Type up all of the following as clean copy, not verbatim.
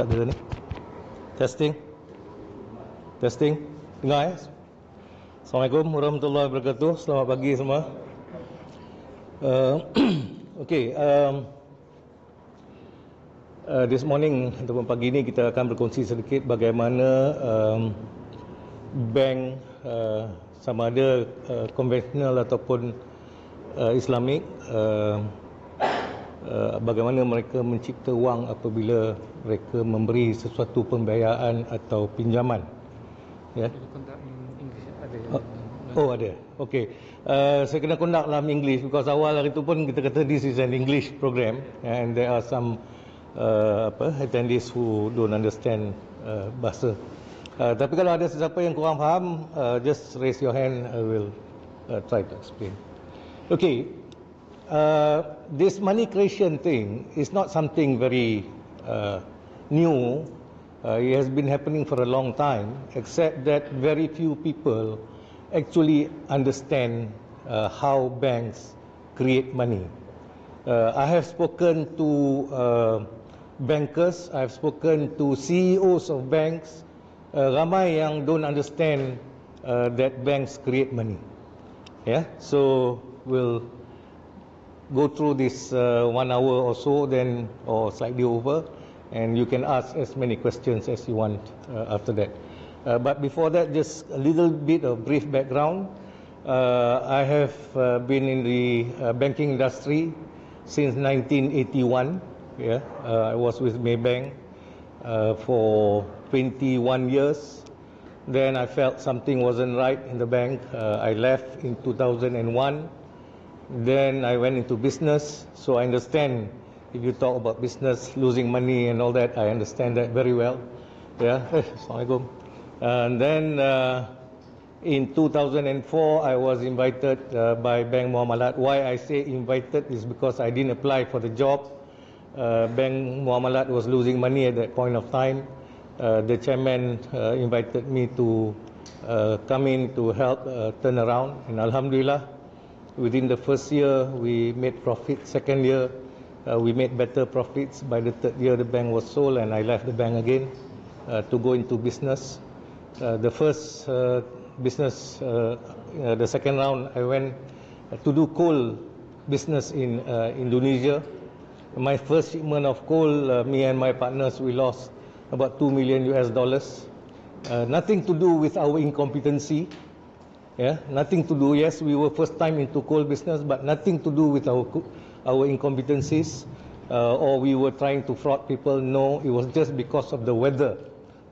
Tak ada ni. Testing. Testing. Dengar Assalamualaikum warahmatullahi wabarakatuh. Selamat pagi semua. Okay. This morning ataupun pagi ini kita akan berkongsi sedikit bagaimana bank sama ada konvensional ataupun Islamic, bagaimana mereka mencipta wang apabila mereka memberi sesuatu pembiayaan atau pinjaman. Ya. Ada. Okey. Saya kena conduct dalam English because awal hari itu pun kita kata this is an English program and there are some attendees who don't understand bahasa. Tapi kalau ada sesiapa yang kurang faham, just raise your hand, I will try to explain. Okay, this money creation thing is not something very new. It has been happening for a long time, except that very few people actually understand how banks create money. I have spoken to bankers, I have spoken to CEOs of banks. Ramai yang don't understand that banks create money. Yeah, so we'll go through this 1 hour or so, then or slightly over, and you can ask as many questions as you want after that. But before that, just a little bit of brief background. I have been in the banking industry since 1981. Yeah, I was with Maybank for 21 years. Then I felt something wasn't right in the bank. I left in 2001. Then I went into business. So I understand, if you talk about business, losing money and all that, I understand that very well. Yeah, Assalamualaikum. And then in 2004, I was invited by Bank Muamalat. Why I say invited is because I didn't apply for the job. Bank Muamalat was losing money at that point of time. The chairman invited me to come in to help turn around, and Alhamdulillah, within the first year we made profit. Second year we made better profits. By the third year the bank was sold and I left the bank again to go into business. The first business, the second round, I went to do coal business in Indonesia. My first shipment of coal, me and my partners, we lost about $2 million. Nothing to do with our incompetency. Yeah, nothing to do. Yes, we were first time into coal business, but nothing to do with our incompetencies or we were trying to fraud people. No, it was just because of the weather.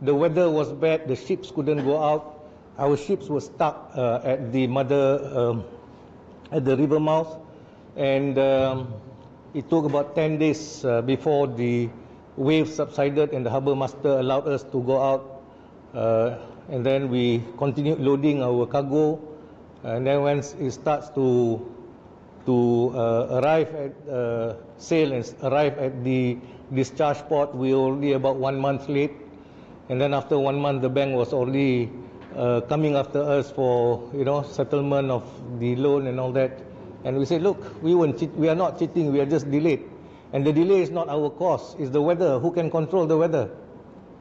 The weather was bad. The ships couldn't go out. Our ships were stuck at the river mouth, and it took about 10 days before the waves subsided and the harbour master allowed us to go out, and then we continued loading our cargo, and then once it starts to arrive at sail and arrive at the discharge port, we were already about 1 month late, and then after 1 month the bank was already coming after us for settlement of the loan and all that, and we said, look, we are not cheating, we are just delayed. And the delay is not our cause, it's the weather. Who can control the weather?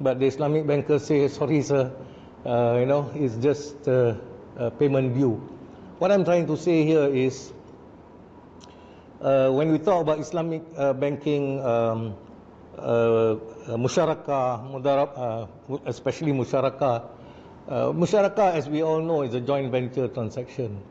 But the Islamic bankers say, sorry sir, it's just a payment due. What I'm trying to say here is, when we talk about Islamic banking, musyarakah, especially musyarakah, musyarakah, as we all know, is a joint venture transaction.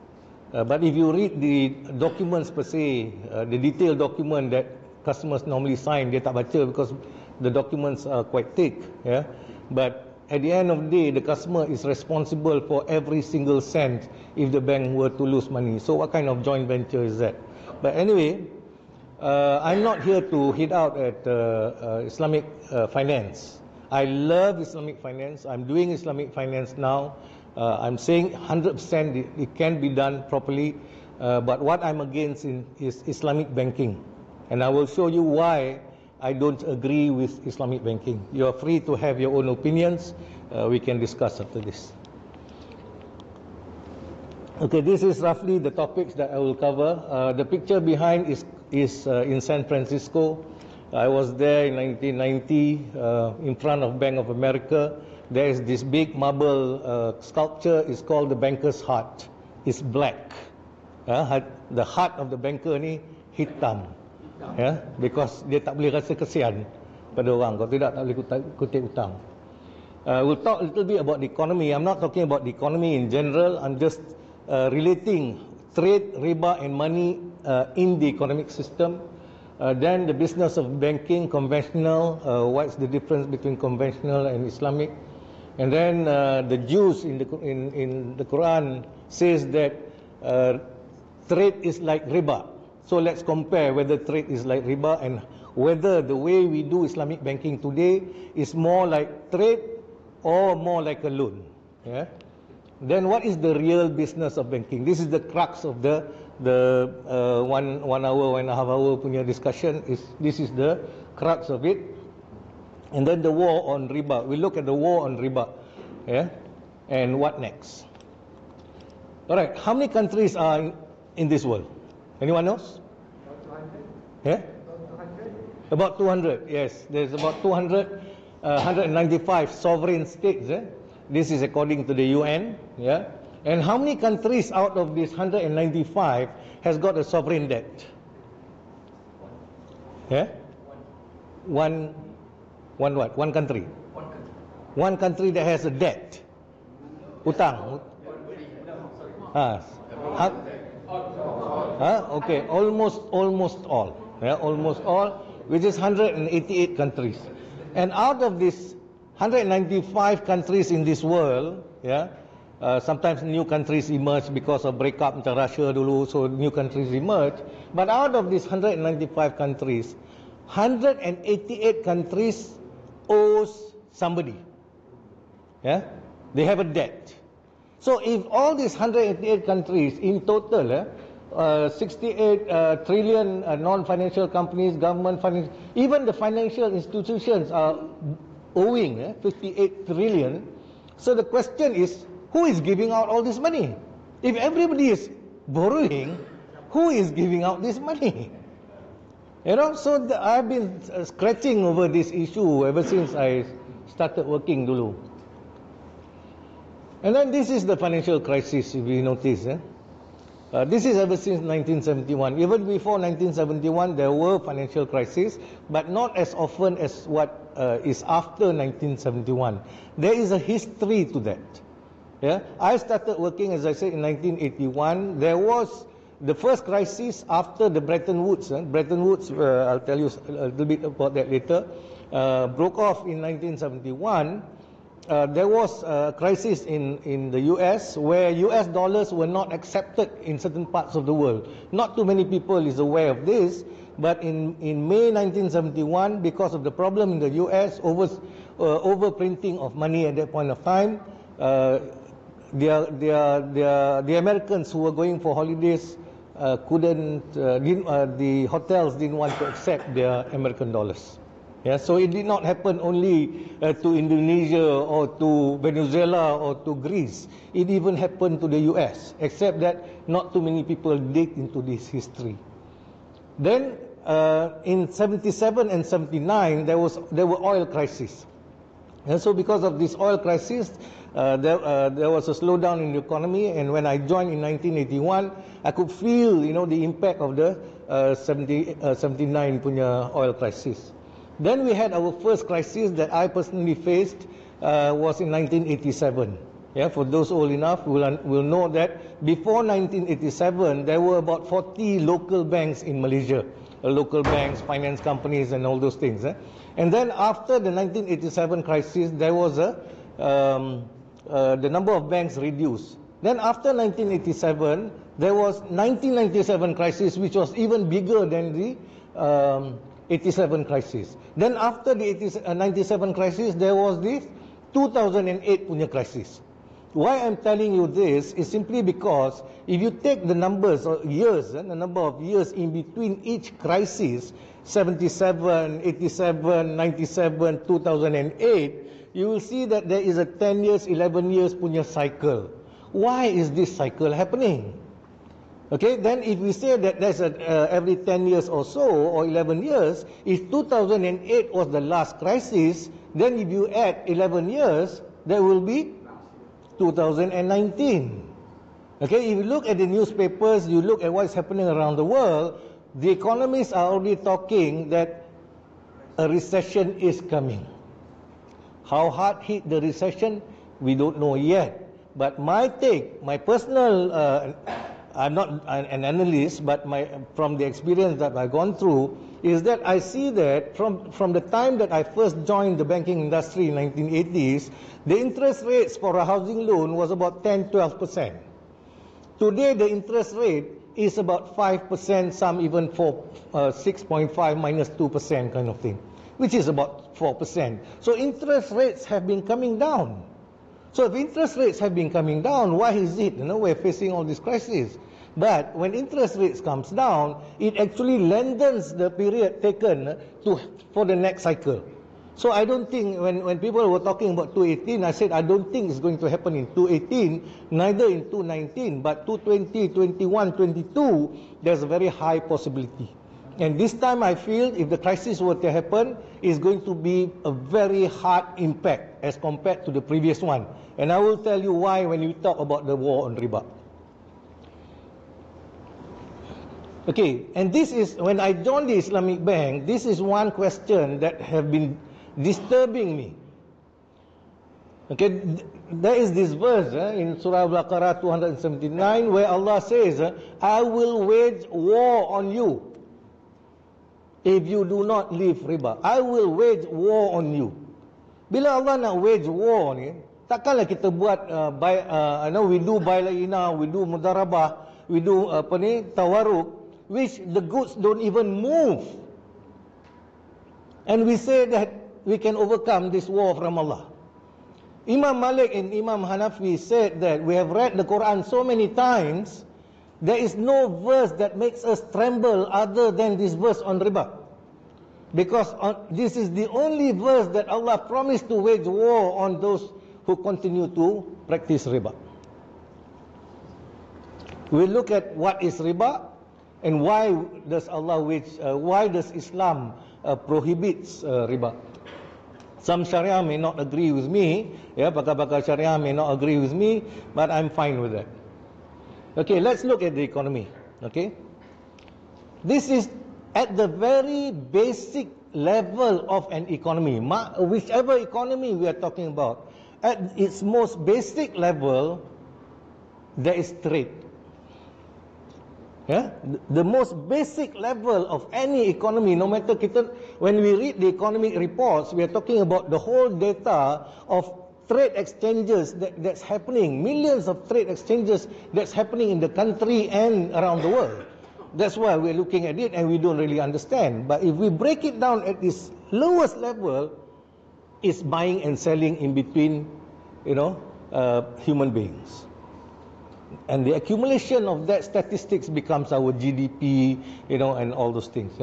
But if you read the documents per se, the detailed document that customers normally sign, they tak baca because the documents are quite thick. Yeah, but at the end of the day, the customer is responsible for every single cent if the bank were to lose money. So what kind of joint venture is that? But anyway, I'm not here to hit out at Islamic finance. I love Islamic finance. I'm doing Islamic finance now. I'm saying 100% it can be done properly. But what I'm against is Islamic banking. And I will show you why I don't agree with Islamic banking. You are free to have your own opinions. We can discuss after this. Okay, this is roughly the topics that I will cover. The picture behind is in San Francisco. I was there in 1990 in front of Bank of America. There is this big marble sculpture. It's called the banker's heart. It's black. The heart of the banker ni hitam. Because dia tak boleh rasa kesian pada orang. Kalau tidak, tak boleh kutip hutang. We'll talk a little bit about the economy. I'm not talking about the economy in general. I'm just relating trade, riba and money in the economic system. Then the business of banking, conventional, what's the difference between conventional and Islamic. And then the Jews in the Quran says that trade is like riba. So let's compare whether trade is like riba and whether the way we do Islamic banking today is more like trade or more like a loan. Then what is the real business of banking? This is the crux of the 1 hour, 1.5 hour punya discussion. This is the crux of it. And then the war on riba. We look at the war on riba. And what next? All right, how many countries are in this world? Anyone knows? About 200, yes. There's about 195 sovereign states. This is according to the UN. And how many countries out of this 195 has got a sovereign debt? One what? One country. One country that has a debt. Utang. Okay, almost all. Almost all, which is 188 countries. And out of this 195 countries in this world, sometimes new countries emerge because of breakup macam Russia dulu, so new countries emerge. But out of these 195 countries, 188 countries owes somebody. They have a debt. So if all these 188 countries in total, 68 trillion non-financial companies, government finance, even the financial institutions are owing 58 trillion. So the question is, who is giving out all this money? If everybody is borrowing, who is giving out this money? So I've been scratching over this issue ever since I started working dulu. And then this is the financial crisis, if you notice. This is ever since 1971. Even before 1971, there were financial crises, but not as often as what is after 1971. There is a history to that. I started working, as I said, in 1981. There was the first crisis after the Bretton Woods. Bretton Woods, I'll tell you a little bit about that later, broke off in 1971. There was a crisis in the US where US dollars were not accepted in certain parts of the world. Not too many people is aware of this, but in May 1971, because of the problem in the US, overprinting of money at that point of time, the Americans who were going for holidays the hotels didn't want to accept their American dollars. So it did not happen only to Indonesia or to Venezuela or to Greece. It even happened to the US, except that not too many people dig into this history. Then in 77 and 79, there were oil crises. And so because of this oil crisis, there was a slowdown in the economy, and when I joined in 1981, I could feel the impact of the 79 punya oil crisis. Then we had our first crisis that I personally faced was in 1987. For those old enough will know that before 1987 there were about 40 local banks in Malaysia, local banks, finance companies and all those things. And then after the 1987 crisis, there was the number of banks reduced. Then after 1987, there was 1997 crisis, which was even bigger than the 87 crisis. Then after the 97 crisis, there was the 2008 punya crisis. Why I'm telling you this is simply because if you take the numbers or years, the number of years in between each crisis, 77, 87, 97, 2008, you will see that there is a 10 years, 11 years punya cycle. Why is this cycle happening? Okay, then if we say that there's every 10 years or so, or 11 years, if 2008 was the last crisis, then if you add 11 years, that will be 2019. Okay, if you look at the newspapers, you look at what's happening around the world, the economists are already talking that a recession is coming. How hard hit the recession, we don't know yet. But my take, my personal, I'm not an analyst, but from the experience that I've gone through, is that I see that from the time that I first joined the banking industry in 1980s, the interest rates for a housing loan was about 10-12%. Today, the interest rate is about 5%, some even 6.5 minus 2% kind of thing, which is about 4%. So interest rates have been coming down. So if interest rates have been coming down, why is it, we're facing all this crisis? But when interest rates comes down, it actually lengthens the period taken for the next cycle. So I don't think, when people were talking about 2018, I said I don't think it's going to happen in 2018, neither in 2019, but 2020, 21, 22, there's a very high possibility. And this time I feel if the crisis were to happen, it's going to be a very hard impact as compared to the previous one. And I will tell you why when you talk about the war on riba. Okay, and this is, when I joined the Islamic Bank, this is one question that have been disturbing me. Okay, there is this verse in Surah Al-Baqarah 279 where Allah says, I will wage war on you if you do not leave riba. I will wage war on you. Bila Allah nak wage war ni, takkanlah kita buat we do bai'ina, we do mudarabah, we do tawaruk, which the goods don't even move. And we say that we can overcome this war from Allah. Imam Malik and Imam Hanafi said that we have read the Quran so many times, there is no verse that makes us tremble other than this verse on riba. Because this is the only verse that Allah promised to wage war on those who continue to practice riba. We look at what is riba and why does Islam prohibits riba. Some Sharia may not agree with me, pakar-pakar Sharia may not agree with me, but I'm fine with that. Okay, let's look at the economy. Okay, this is at the very basic level of an economy, whichever economy we are talking about. At its most basic level, there is trade. The most basic level of any economy, no matter when we read the economic reports, we are talking about the whole data of trade exchanges that's happening, millions of trade exchanges that's happening in the country and around the world. That's why we're looking at it and we don't really understand. But if we break it down at this lowest level, it's buying and selling in between, human beings. And the accumulation of that statistics becomes our GDP, and all those things.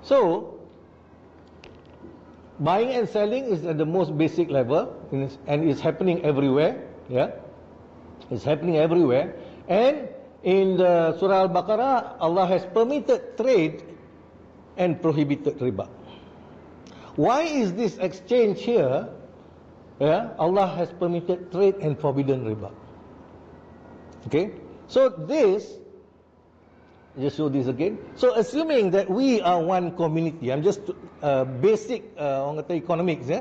So, buying and selling is at the most basic level, and it's happening everywhere. It's happening everywhere. And in the Surah Al-Baqarah, Allah has permitted trade and prohibited riba. Why is this exchange here? Allah has permitted trade and forbidden riba. Okay, so just show this again. So assuming that we are one community, I'm just basic economics.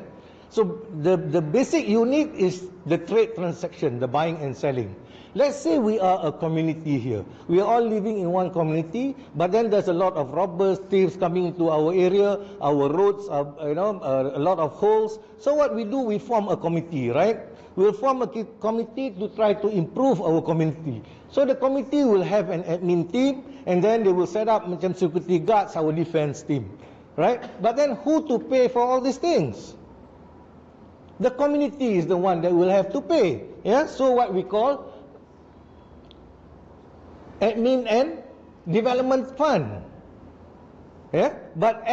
So the basic unit is the trade transaction, the buying and selling. Let's say we are a community here. We are all living in one community, but then there's a lot of robbers, thieves coming into our area. Our roads are, a lot of holes. So what we do, we form a committee, right? We'll form a committee to try to improve our community. So the committee will have an admin team, and then they will set up security guards, our defense team, right? But then who to pay for all these things? The community is the one that will have to pay. So what we call admin and development fund. But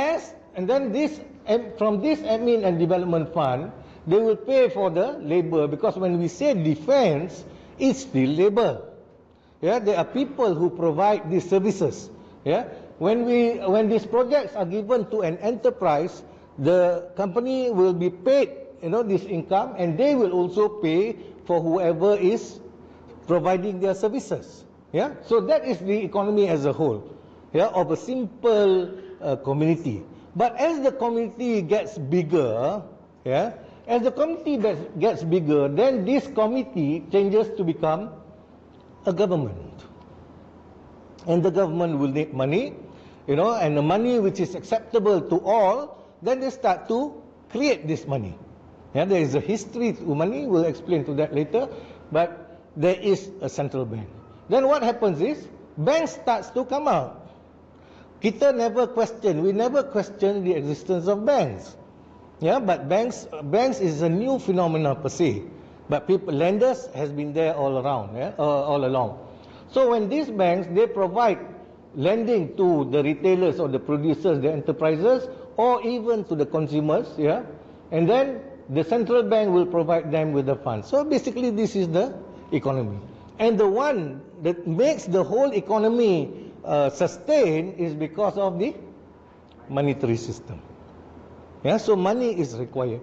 from this admin and development fund, they will pay for the labor, because when we say defense, it's still labor. Yeah, there are people who provide these services. Yeah, when these projects are given to an enterprise, the company will be paid, this income, and they will also pay for whoever is providing their services. Yeah, so that is the economy as a whole. Yeah, of a simple community. But as the community gets bigger, yeah, as the community gets bigger, then this committee changes to become a government. And the government will need money, and the money which is acceptable to all, then they start to create this money. Yeah, there is a history to money, we'll explain to that later, but there is a central bank. Then what happens is, banks starts to come out. We never question the existence of banks. Yeah, but banks is a new phenomenon per se. But lenders has been there all around, all along. So when these banks, they provide lending to the retailers or the producers, the enterprises, or even to the consumers, yeah, and then the central bank will provide them with the funds. So basically this is the economy. And the one that makes the whole economy sustain is because of the monetary system. Yeah, so money is required.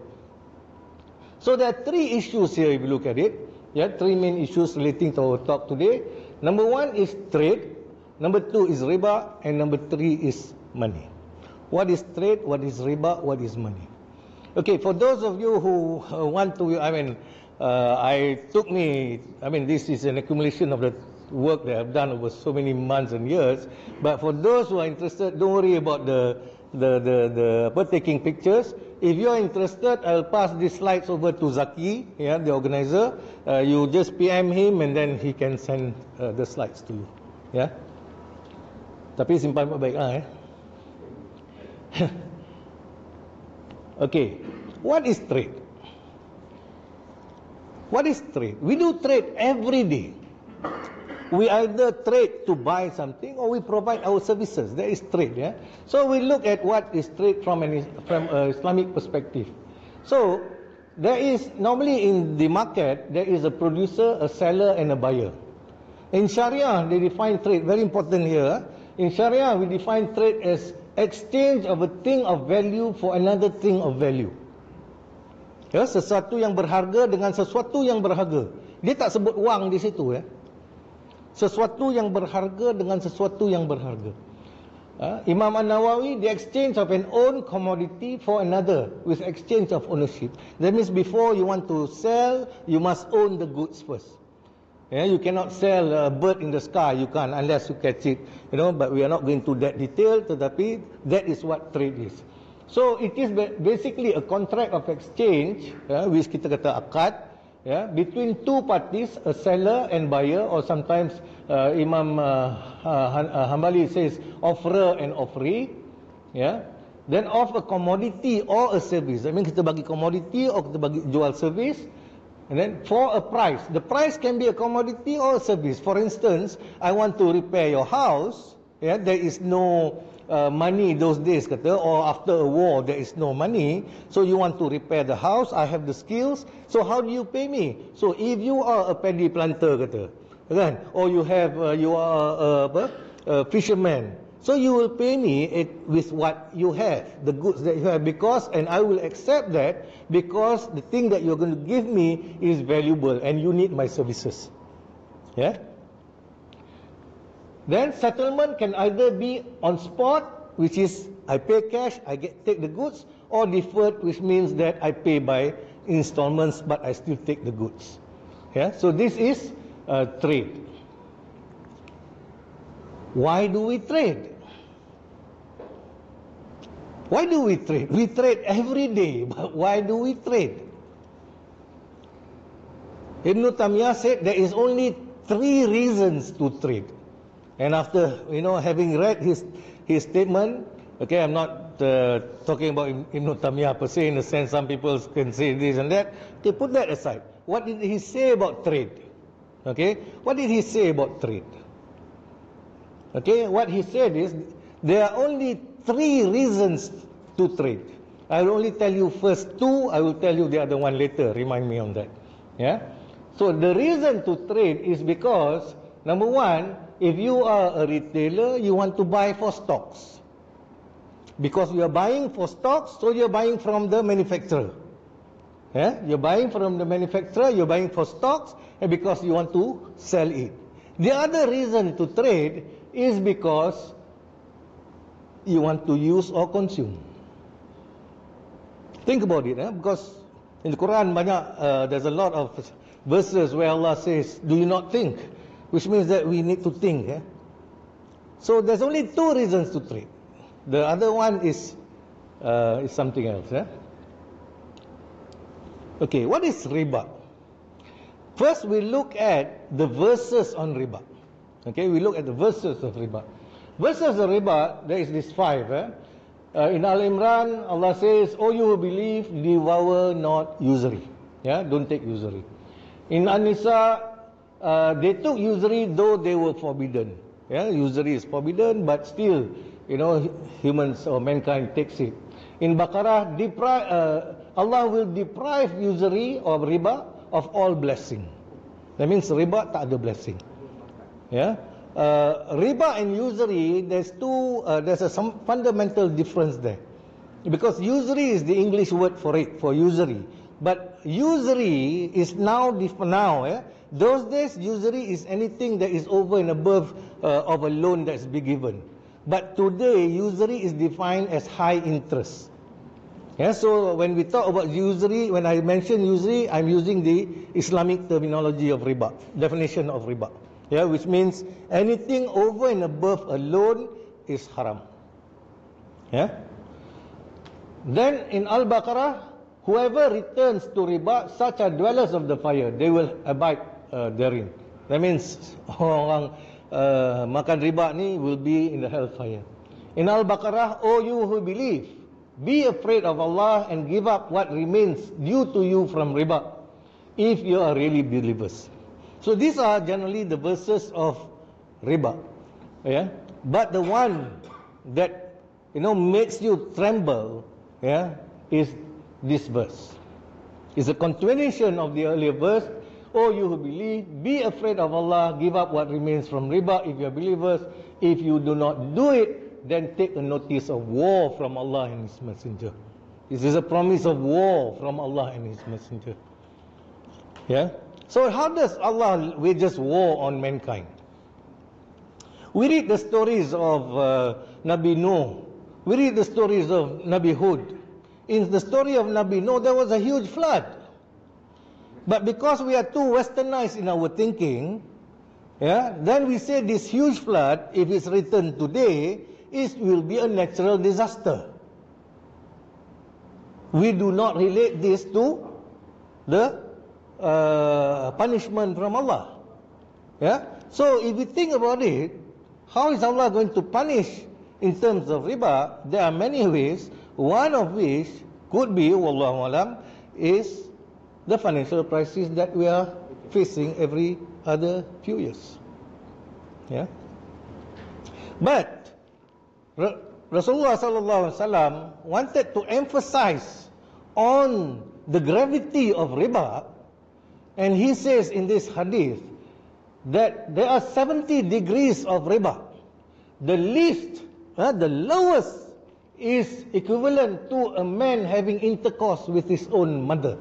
So there are three issues here if you look at it. Yeah, three main issues relating to our talk today. Number one is trade, number two is riba, and number three is money. What is trade, what is riba, what is money? Okay, for those of you who want to, this is an accumulation of the work that I've done over so many months and years, but for those who are interested, don't worry about the taking pictures. If you are interested, I'll pass these slides over to Zaki, yeah, the organizer. You just PM him and then he can send the slides to you. Yeah. Tapi simpan baik lah. Okay. What is trade? What is trade? We do trade every day. We either trade to buy something or we provide our services. That is trade. Yeah? So we look at what is trade from an Islamic perspective. So there is, normally in the market, there is a producer, a seller and a buyer. In Sharia, they define trade, very important here. In Sharia, we define trade as exchange of a thing of value for another thing of value. Ya, sesuatu yang berharga dengan sesuatu yang berharga. Dia tak sebut wang di situ, ya. Sesuatu yang berharga dengan sesuatu yang berharga. Imam An-Nawawi, the exchange of an own commodity for another with exchange of ownership. That means before you want to sell, you must own the goods first. Yeah, you cannot sell a bird in the sky, you can't unless you catch it. But we are not going to that detail, tetapi that is what trade is. So it is basically a contract of exchange, which kita kata akad, between two parties, a seller and buyer, or sometimes Imam Hanbali says offerer and offeree, then of a commodity or a service. I mean kita bagi commodity or kita bagi jual service, and then for a price. The price can be a commodity or a service. For instance, I want to repair your house, there is no money those days kata, or after a war there is no money, so you want to repair the house, I have the skills, so how do you pay me? So if you are a paddy planter kata, kan, or you are a fisherman, so you will pay me with what you have, the goods that you have, because, and I will accept that because the thing that you're going to give me is valuable and you need my services. Then settlement can either be on spot, which is I pay cash, I take the goods, or deferred, which means that I pay by installments, but I still take the goods. So this is trade. Why do we trade? Why do we trade? We trade every day, but why do we trade? Ibn Taymiyyah said there is only 3 reasons to trade. And after, having read his statement, okay, I'm not talking about Ibn Taymiyyah per se, in the sense some people can say this and that. Okay, put that aside. What did he say about trade? Okay, what did he say about trade? Okay, what he said is, there are only 3 reasons to trade. I will only tell you first 2, I will tell you the other one later, remind me on that. So the reason to trade is because Number one, if you are a retailer, you want to buy for stocks. Because you are buying for stocks, so you are buying from the manufacturer. Yeah? You're buying from the manufacturer, you're buying for stocks, and because you want to sell it. The other reason to trade is because you want to use or consume. Think about it, because in the Quran there's a lot of verses where Allah says, do you not think? Which means that we need to think. So there's only two reasons to trade. The other one is something else. Okay, what is riba? First we look at the verses on riba. Okay, we look at the verses of riba. Verses of riba, there is this 5. In Al-Imran, Allah says, "O you who believe, devour not usury." Don't take usury. In An-Nisa, they took usury though they were forbidden. Usury is forbidden, but still, humans or mankind takes it. In Baqarah, Allah will deprive usury or riba of all blessing. That means riba tak ada blessing. Riba and usury, there's some fundamental difference there. Because usury is the English word for it, for usury. But usury is now. Those days, usury is anything that is over and above of a loan that's been given. But today, usury is defined as high interest. So when we talk about usury, when I mention usury, I'm using the Islamic terminology of riba, definition of riba. Which means anything over and above a loan is haram. Then in Al-Baqarah, whoever returns to riba, such are dwellers of the fire, they will abide therein. That means orang makan riba ni will be in the hellfire. In Al-Baqarah, O you who believe, be afraid of Allah and give up what remains due to you from riba, if you are really believers. So these are generally the verses of riba. But the one that makes you tremble is this verse. It's a continuation of the earlier verse. O you who believe, be afraid of Allah, give up what remains from riba if you are believers. If you do not do it, then take a notice of war from Allah and His Messenger. This is a promise of war from Allah and His Messenger. So how does Allah wages war on mankind? We read the stories of Nabi Nuh. We read the stories of Nabi Hud. In the story of Nabi Nuh, there was a huge flood. But because we are too westernized in our thinking, then we say this huge flood, if it's written today, it will be a natural disaster. We do not relate this to the punishment from Allah. So if we think about it, how is Allah going to punish in terms of riba? There are many ways, one of which could be, wallahu alam, is the financial crisis that we are facing every other few years. But Rasulullah sallallahu alaihi wasallam wanted to emphasize on the gravity of riba, and he says in this hadith that there are 70 degrees of riba. The least, the lowest is equivalent to a man having intercourse with his own mother.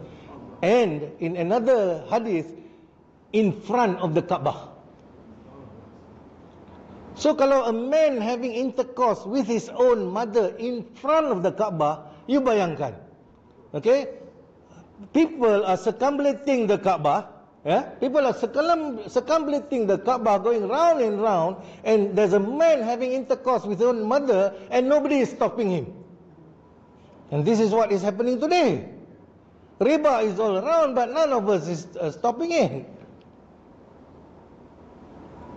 And in another hadith, in front of the Kaabah. So kalau a man having intercourse with his own mother in front of the Kaabah, you bayangkan. People are circumambulating the Kaabah. People are circumambulating the Kaabah, going round and round, and there's a man having intercourse with his own mother, and nobody is stopping him. And this is what is happening today. Riba is all around, but none of us is stopping it.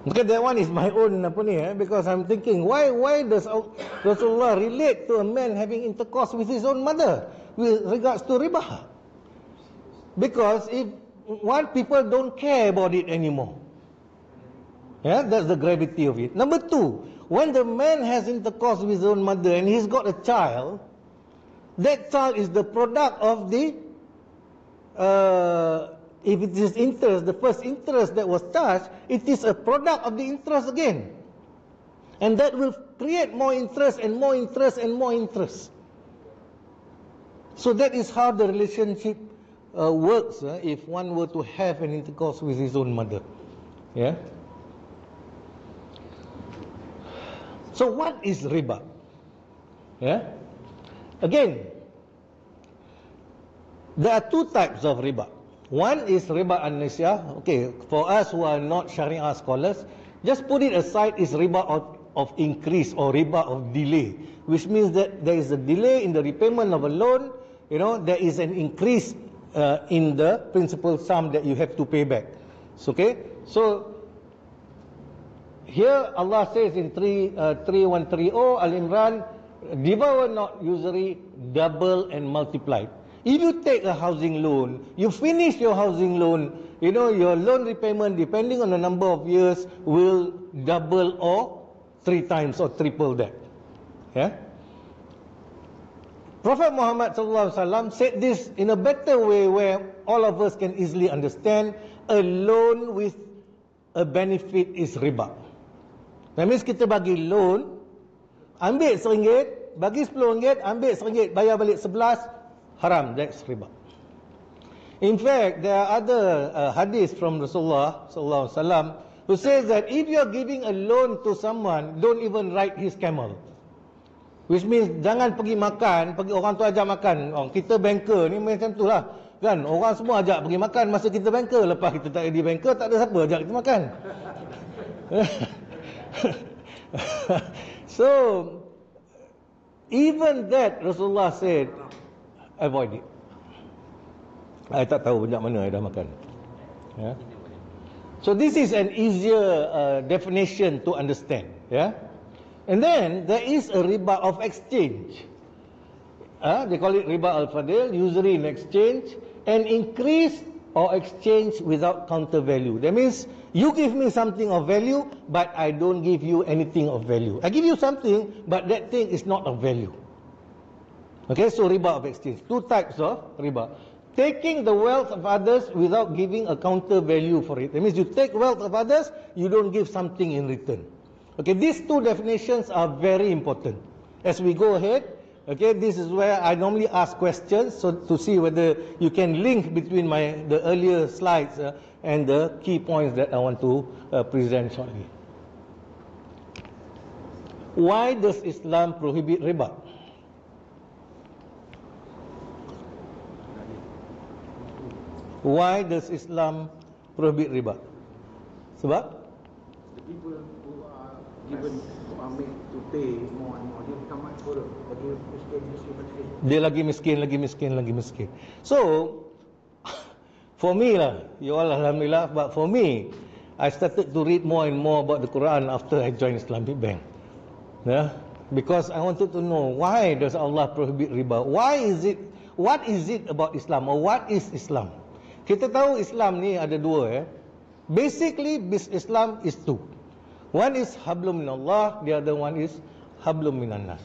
Okay, that one is my own because I'm thinking, why does Rasulullah relate to a man having intercourse with his own mother with regards to riba? Because if people don't care about it anymore. That's the gravity of it. Number two, when the man has intercourse with his own mother and he's got a child, that child is the product of the if it is interest, the first interest that was charged, it is a product of the interest again. And that will create more interest and more interest and more interest. So that is how the relationship works if one were to have an intercourse with his own mother. Yeah. So what is riba? Yeah. Again, there are two types of riba. One is riba an-nisyah. Okay, for us who are not Sharia scholars, just put it aside, is riba of increase or riba of delay, which means that there is a delay in the repayment of a loan. You know, there is an increase in the principal sum that you have to pay back. So, okay, so here Allah says in 3130 Al-Imran, devour not usury, double and multiply. If you take a housing loan, you finish your housing loan, you know, your loan repayment, depending on the number of years, will double or 3 times or triple that. Yeah. Prophet Muhammad SAW said this in a better way where all of us can easily understand. A loan with a benefit is riba. That means kita bagi loan, ambil RM1, bagi RM10, ambil RM1, bayar balik 11, haram, that's riba. In fact, there are other hadith from Rasulullah SAW who says that if you are giving a loan to someone, don't even ride his camel. Which means jangan pergi makan, pergi orang tu ajak makan. Kita banker ni macam tu lah. Kan, orang semua ajak pergi makan masa kita banker. Lepas kita tak jadi banker, tak ada siapa ajak kita makan. So, even that Rasulullah said, avoid it. I tak tahu banyak mana I dah makan. Yeah. So this is an easier definition to understand. Yeah. And then there is a riba of exchange. They call it riba al-fadil, usury in exchange, and increase or exchange without counter value. That means you give me something of value, but I don't give you anything of value. I give you something, but that thing is not of value. Okay, so riba of exchange. Two types of riba. Taking the wealth of others without giving a counter value for it. That means you take wealth of others, you don't give something in return. Okay, these two definitions are very important. As we go ahead, okay, this is where I normally ask questions, so to see whether you can link between the earlier slides and the key points that I want to present shortly. Why does Islam prohibit riba? Why does Islam prohibit riba? Sebab? The people who are given, who are made to pay more and more, dia become much poorer. Dia lagi miskin. So, for me lah, you all alhamdulillah, but for me, I started to read more and more about the Quran after I joined Islamic Bank. Yeah? Because I wanted to know, why does Allah prohibit riba? Why is it, what is it about Islam, or what is Islam? Kita tahu Islam ni ada dua. Basically, Islam is two. One is hablum minallah, the other one is hablum minannas.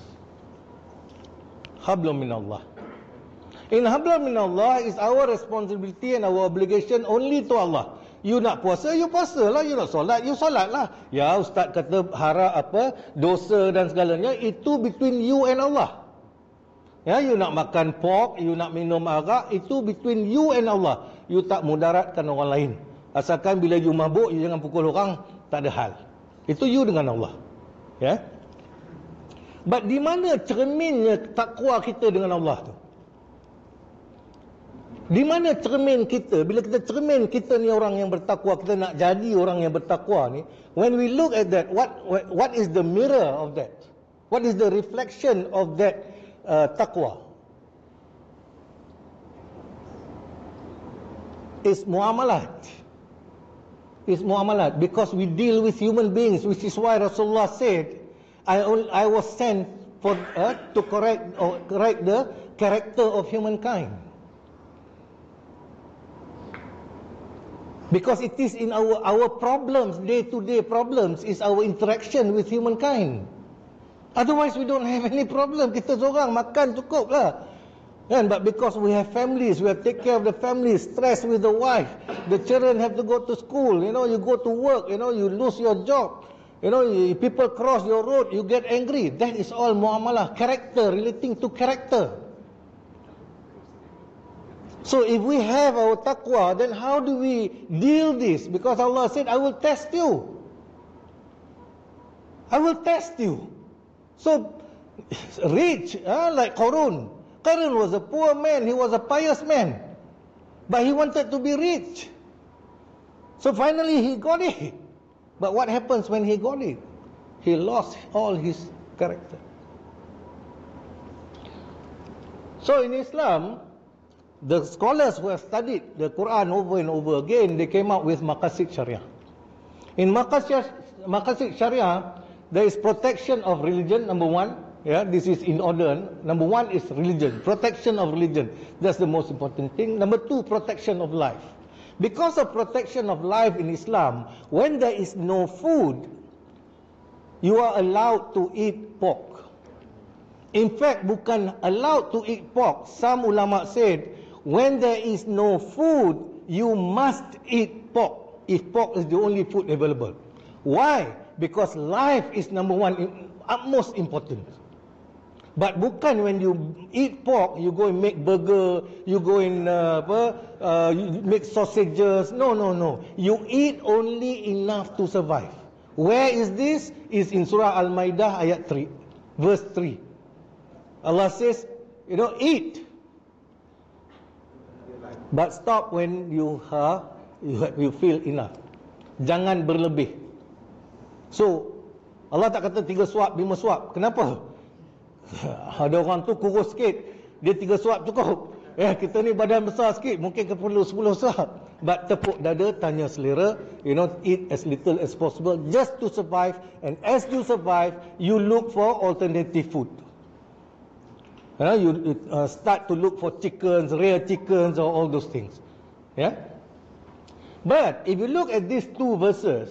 Hablum minallah. In hablum minallah is our responsibility and our obligation only to Allah. You nak puasa, you puasa lah. You nak solat, you solat lah. Ya, Ustaz kata dosa dan segalanya, itu between you and Allah. Ya, you nak makan pork, you nak minum arak, itu between you and Allah. You tak mudaratkan orang lain. Asalkan bila you mabuk, you jangan pukul orang, tak ada hal. Itu you dengan Allah. Ya. But di mana cerminnya takwa kita dengan Allah tu? Di mana cermin kita? Bila kita cermin kita ni orang yang bertakwa, kita nak jadi orang yang bertakwa ni, when we look at that, what is the mirror of that? What is the reflection of that taqwa? It's muamalat. It's muamalat, because we deal with human beings, which is why Rasulullah said, I was sent for to correct the character of humankind. Because it is in our problems, day-to-day problems, is our interaction with humankind. Otherwise we don't have any problem. Kita seorang makan cukup lah. But because we have families, we have to take care of the family, stress with the wife, the children have to go to school, you go to work, you lose your job, people cross your road, you get angry. That is all muamalah, character, relating to character. So if we have our taqwa, then how do we deal this? Because Allah said, I will test you. I will test you. So, rich, like Qarun. Qarun was a poor man, he was a pious man. But he wanted to be rich. So finally he got it. But what happens when he got it? He lost all his character. So in Islam, the scholars who have studied the Quran over and over again, they came up with Maqasid Sharia. In Maqasid Sharia, there is protection of religion, number one. This is in order. Number one is religion, protection of religion. That's the most important thing. Number two, protection of life. Because of protection of life in Islam, when there is no food, you are allowed to eat pork. In fact, bukan allowed to eat pork. Some ulama said, when there is no food, you must eat pork, if pork is the only food available. Why? Because life is number one, utmost important. But bukan when you eat pork, you go and make burger, you go and you make sausages. No. You eat only enough to survive. Where is this? Is in Surah Al-Maidah ayat 3, verse 3. Allah says, eat. But stop when you feel enough. Jangan berlebih. So, Allah tak kata 3 suap, 5 suap. Kenapa? Ada orang tu kurus sikit, dia 3 suap cukup. Kita ni badan besar sikit, mungkin perlu 10 suap. But tepuk dada, tanya selera, eat as little as possible just to survive. And as you survive, you look for alternative food. You start to look for chickens, rare chickens, or all those things. But if you look at these two verses,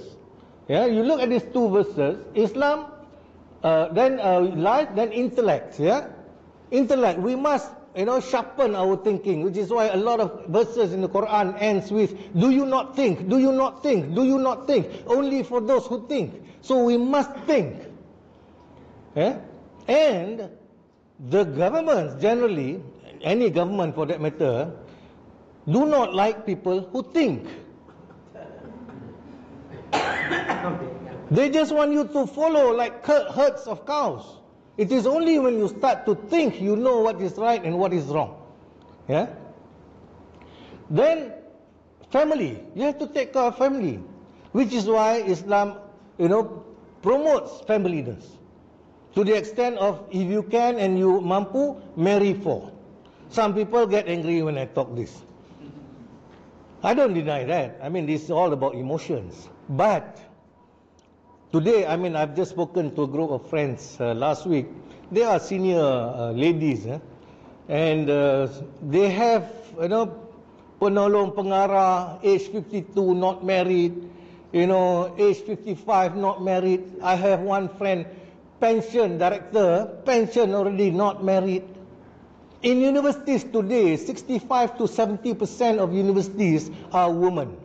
Islam, then life, then intellect. Intellect, we must sharpen our thinking, which is why a lot of verses in the Quran ends with, do you not think, do you not think, do you not think, only for those who think. So we must think. And the governments generally, any government for that matter, do not like people who think. They just want you to follow like herds of cows. It is only when you start to think you know what is right and what is wrong. Then family, you have to take care of family, which is why Islam promotes familyness, to the extent of, if you can and you mampu, marry 4. Some people get angry when I talk this. I don't deny that. This is all about emotions. But today, I've just spoken to a group of friends last week. They are senior ladies, and they have, penolong pengarah, age 52 not married, age 55 not married. I have one friend, pension director, pension already not married. In universities today, 65 to 70% of universities are women.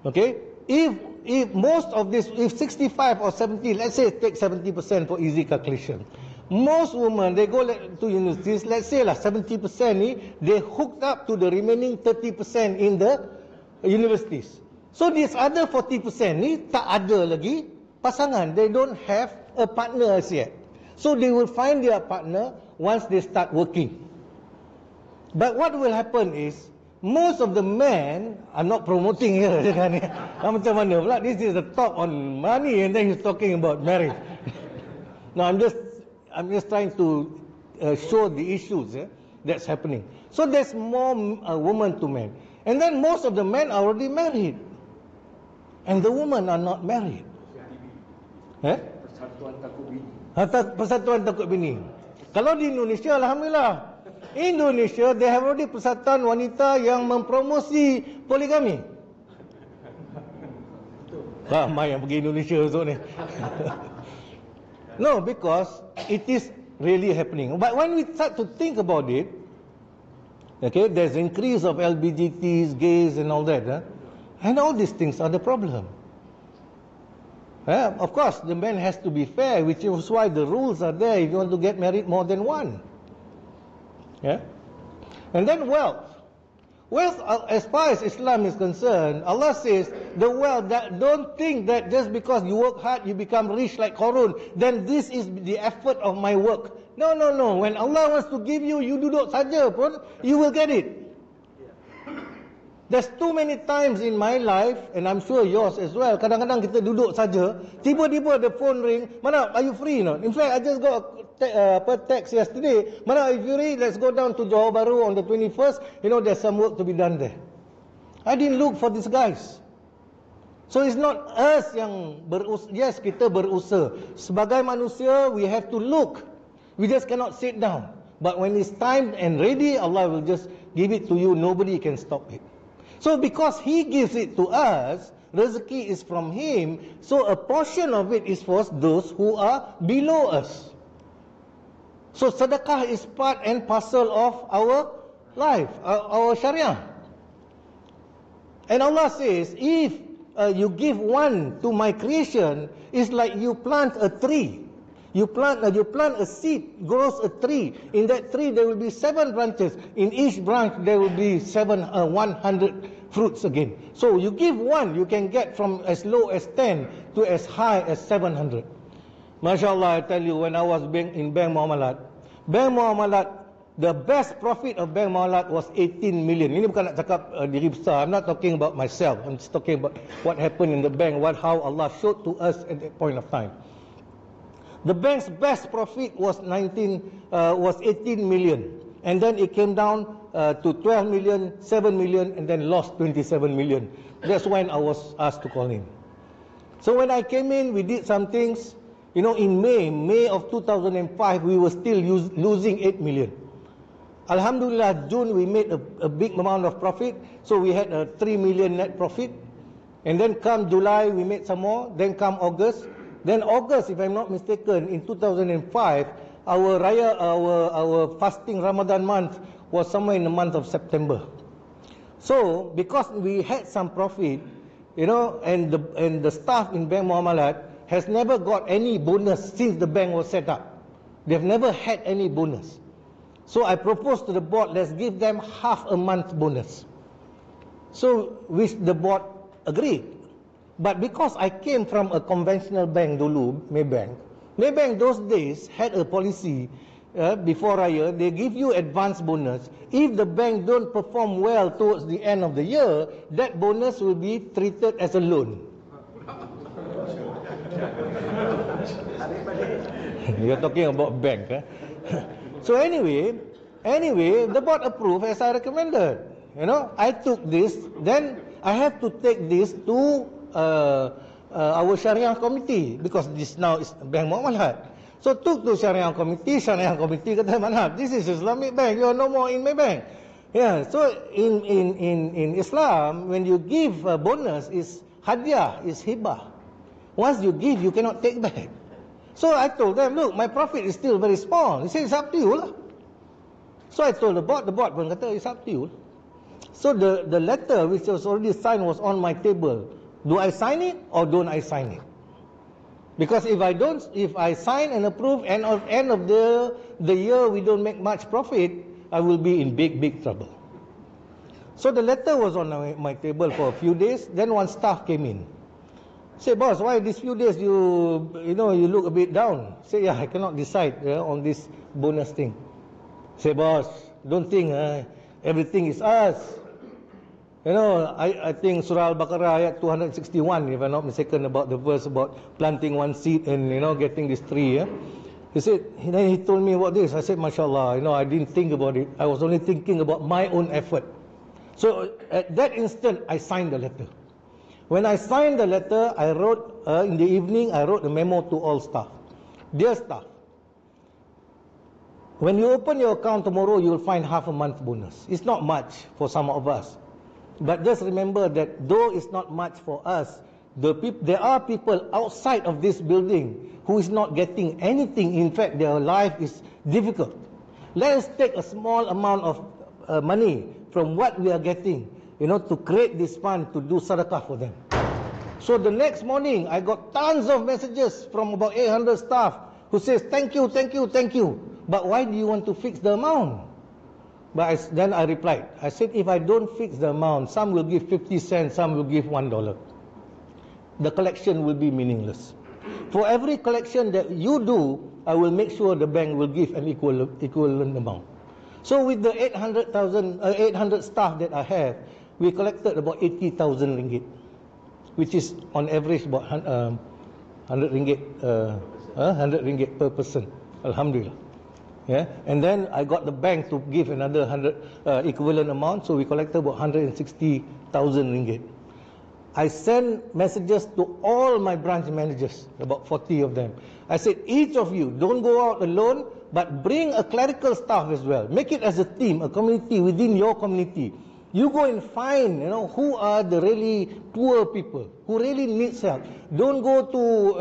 Okay? If most of this, if 65 or 70, let's say take 70% for easy calculation. Most women, they go to universities, let's say 70% ni, they hooked up to the remaining 30% in the universities. So this other 40% ni, tak ada lagi pasangan. They don't have a partner as yet. So they will find their partner once they start working. But what will happen is, most of the men, I'm not promoting here, macam mana pula, this is a talk on money and then he's talking about marriage. No, I'm just trying to show the issues that's happening. So there's more women to men. And then most of the men are already married. And the women are not married. Persatuan takut bini. Persatuan takut bini. Kalau di Indonesia, Alhamdulillah. Indonesia, they have already persatuan wanita yang mempromosi poligami. Ramai yang pergi Indonesia esok ni. No, because it is really happening. But when we start to think about it, okay, there's increase of LGBTs, gays and all that, and all these things are the problem. Of course, the man has to be fair, which is why the rules are there if you want to get married more than one. Yeah? And then wealth. Wealth, as far as Islam is concerned, Allah says, the wealth, that don't think that just because you work hard, you become rich like Qarun, then this is the effort of my work. No, no, no. When Allah wants to give you, you duduk saja pun, you will get it. There's too many times in my life, and I'm sure yours as well, kadang-kadang kita duduk saja, tiba-tiba the phone ring, Manap, are you free not? In fact, I just got a text yesterday, Manap, if you're free, let's go down to Johor Bahru on the 21st, there's some work to be done there. I didn't look for these guys. So it's not us yang yes, kita berusaha. Sebagai manusia, we have to look. We just cannot sit down. But when it's time and ready, Allah will just give it to you. Nobody can stop it. So because He gives it to us, rezeki is from Him, so a portion of it is for those who are below us. So sedekah is part and parcel of our life, our Sharia. And Allah says, if you give one to my creation, it's like you plant a tree. You plant a seed, grows a tree. In that tree there will be 7 branches. In each branch there will be 100 fruits again. So you give one, you can get from as low as 10 to as high as 700. MashaAllah, I tell you, when I was in Bank Muamalat, the best profit of Bank Muamalat was 18 million. Ini bukan nak cakap diri besar. I'm not talking about myself. I'm just talking about what happened in the bank, how Allah showed to us at that point of time. The bank's best profit was 18 million, and then it came down to 12 million, 7 million, and then lost 27 million. That's when I was asked to call in. So when I came in, we did some things. In May of 2005, we were still losing 8 million. Alhamdulillah, June we made a big amount of profit, so we had a 3 million net profit. And then come July, we made some more. Then come August. Then August, if I'm not mistaken, in 2005, our fasting Ramadan month was somewhere in the month of September. So, because we had some profit, and the staff in Bank Muamalat has never got any bonus since the bank was set up. They've never had any bonus. So I proposed to the board, let's give them half a month bonus. So, which the board agreed. But because I came from a conventional bank dulu, Maybank those days had a policy, before Raya, they give you advance bonus. If the bank don't perform well towards the end of the year, that bonus will be treated as a loan. You're talking about bank. So anyway, the board approved as I recommended. I took this, then I have to take this to our Sharia committee, because this now is Bank Muamalat. So took to Sharia committee kata, Manap, this is Islamic bank, you are no more in my bank. Yeah, so in Islam, when you give a bonus, is hadiah, is hibah. Once you give, you cannot take back. So I told them, look, my profit is still very small. He said, it's up to you lah. So I told the board pun kata, it's up to you. So the letter which was already signed was on my table. Do I sign it or don't I sign it? Because if I sign and approve, and at the end of the year we don't make much profit, I will be in big trouble. So the letter was on my table for a few days. Then one staff came in. Say, boss, why these few days you look a bit down? Say, yeah, I cannot decide on this bonus thing. Say, boss, don't think everything is us. I think Surah Al-Baqarah ayat 261, if I'm not mistaken, about the verse about planting one seed and getting this tree. He said, then he told me about this. I said, mashallah, I didn't think about it. I was only thinking about my own effort. So at that instant, I signed the letter. When I signed the letter, I wrote, in the evening, I wrote a memo to all staff. Dear staff, when you open your account tomorrow, you will find half a month bonus. It's not much for some of us. But just remember that though it's not much for us, there are people outside of this building who is not getting anything. In fact, their life is difficult. Let us take a small amount of money from what we are getting, to create this fund to do sadaqah for them. So the next morning, I got tons of messages from about 800 staff who says, thank you, thank you, thank you. But why do you want to fix the amount? But then I replied, I said, if I don't fix the amount, some will give 50 cents, some will give $1. The collection will be meaningless. For every collection that you do, I will make sure the bank will give an equivalent amount. So with the 800 staff that I have, we collected about 80,000 ringgit, which is on average about 100 ringgit per person. Alhamdulillah. Yeah, and then I got the bank to give another 100 equivalent amount, so we collected about 160,000 ringgit. I sent messages to all my branch managers, about 40 of them. I said, each of you, don't go out alone, but bring a clerical staff as well. Make it as a team, a community within your community. You go and find, who are the really poor people, who really needs help. Don't go to,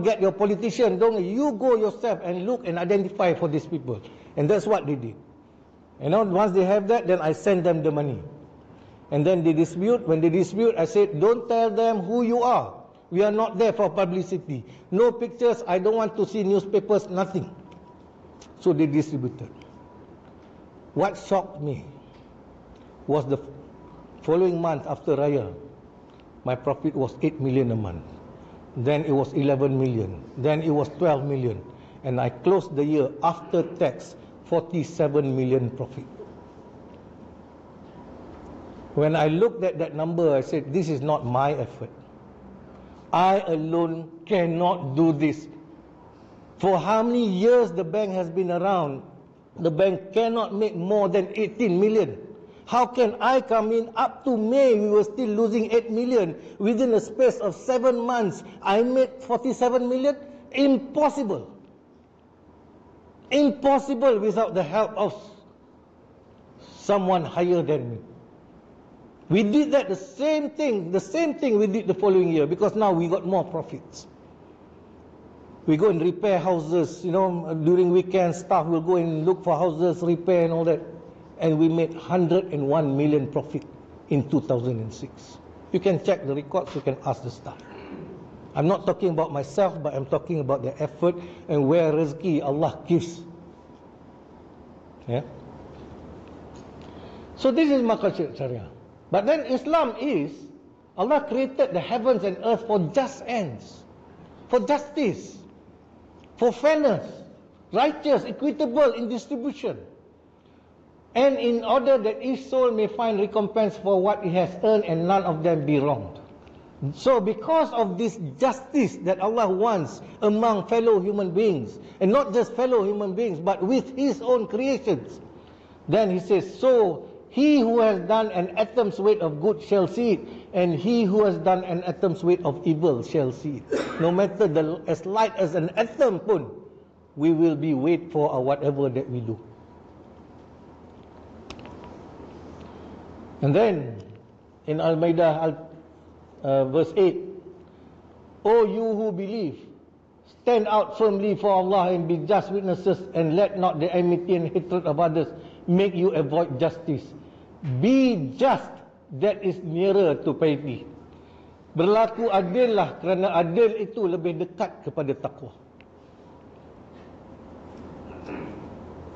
get your politician. You go yourself and look and identify for these people. And that's what they did. Once they have that, then I send them the money. And then they dispute. When they dispute, I said, don't tell them who you are. We are not there for publicity. No pictures. I don't want to see newspapers, nothing. So they distributed. What shocked me was the following month after Raya, my profit was 8 million a month. Then it was 11 million. Then it was 12 million. And I closed the year after tax, 47 million profit. When I looked at that number, I said, this is not my effort. I alone cannot do this. For how many years the bank has been around, the bank cannot make more than 18 million. How can I come in? Up to May, we were still losing 8 million. Within a space of 7 months, I made 47 million? Impossible. Impossible without the help of someone higher than me. We did that, the same thing we did the following year, because now we got more profits. We go and repair houses, during weekends, staff will go and look for houses, repair and all that. And we made 101 million profit in 2006. You can check the records, you can ask the staff. I'm not talking about myself, but I'm talking about the effort and where rizki Allah gives. Yeah? So this is Makal Sharia. But then Islam is, Allah created the heavens and earth for just ends, for justice, for fairness, righteous, equitable in distribution, and in order that each soul may find recompense for what it has earned and none of them be wronged. So because of this justice that Allah wants among fellow human beings, and not just fellow human beings, but with His own creations, then He says, so he who has done an atom's weight of good shall see it, and he who has done an atom's weight of evil shall see it. No matter as light as an atom pun, we will be weighed for whatever that we do. And then in Al-Maidah verse 8, O you who believe, stand out firmly for Allah and be just witnesses, and let not the enmity and hatred of others make you avoid justice. Be just, that is nearer to piety. Berlaku adillah, kerana adil itu lebih dekat kepada takwa.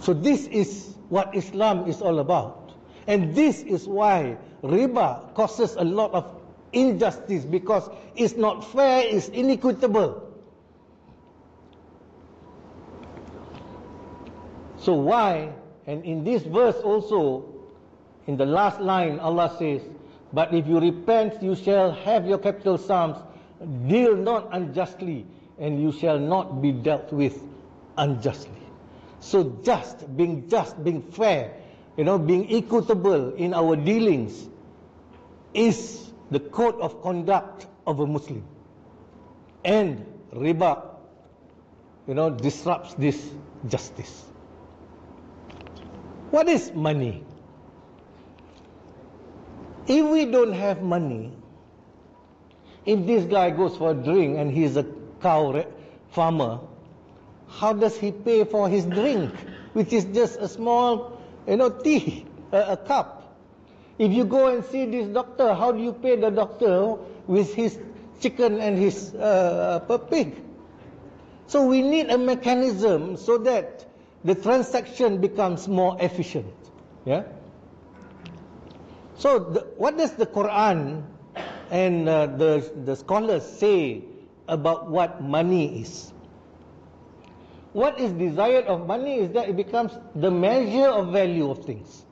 So this is what Islam is all about. And this is why riba causes a lot of injustice, because it's not fair, it's inequitable. So why? And in this verse also, in the last line, Allah says, but if you repent, you shall have your capital sums, deal not unjustly, and you shall not be dealt with unjustly. So being fair, being equitable in our dealings is the code of conduct of a Muslim. And riba, disrupts this justice. What is money? If we don't have money, If this guy goes for a drink and he's a cow farmer, how does he pay for his drink, which is just a small, tea, a cup? If you go and see this doctor, how do you pay the doctor with his chicken and his pig? So we need a mechanism so that the transaction becomes more efficient. Yeah. So what does the Quran and the scholars say about what money is? What is desired of money is that it becomes the measure of value of things.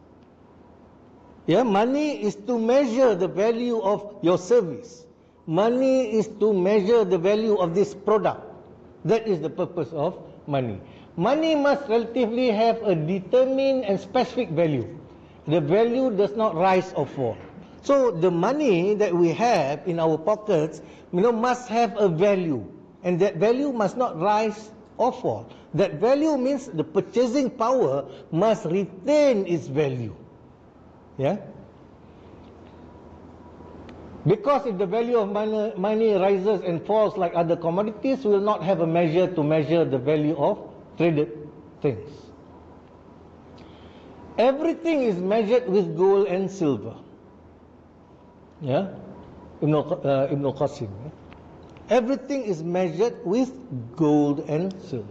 Yeah, money is to measure the value of your service. Money is to measure the value of this product. That is the purpose of money. Money must relatively have a determined and specific value. The value does not rise or fall. So the money that we have in our pockets, must have a value, and that value must not rise or fall. That value means the purchasing power must retain its value. Yeah. Because if the value of money rises and falls like other commodities, we will not have a measure to measure the value of traded things. Everything is measured with gold and silver. Yeah, Ibn Qasim. Yeah? Everything is measured with gold and silver.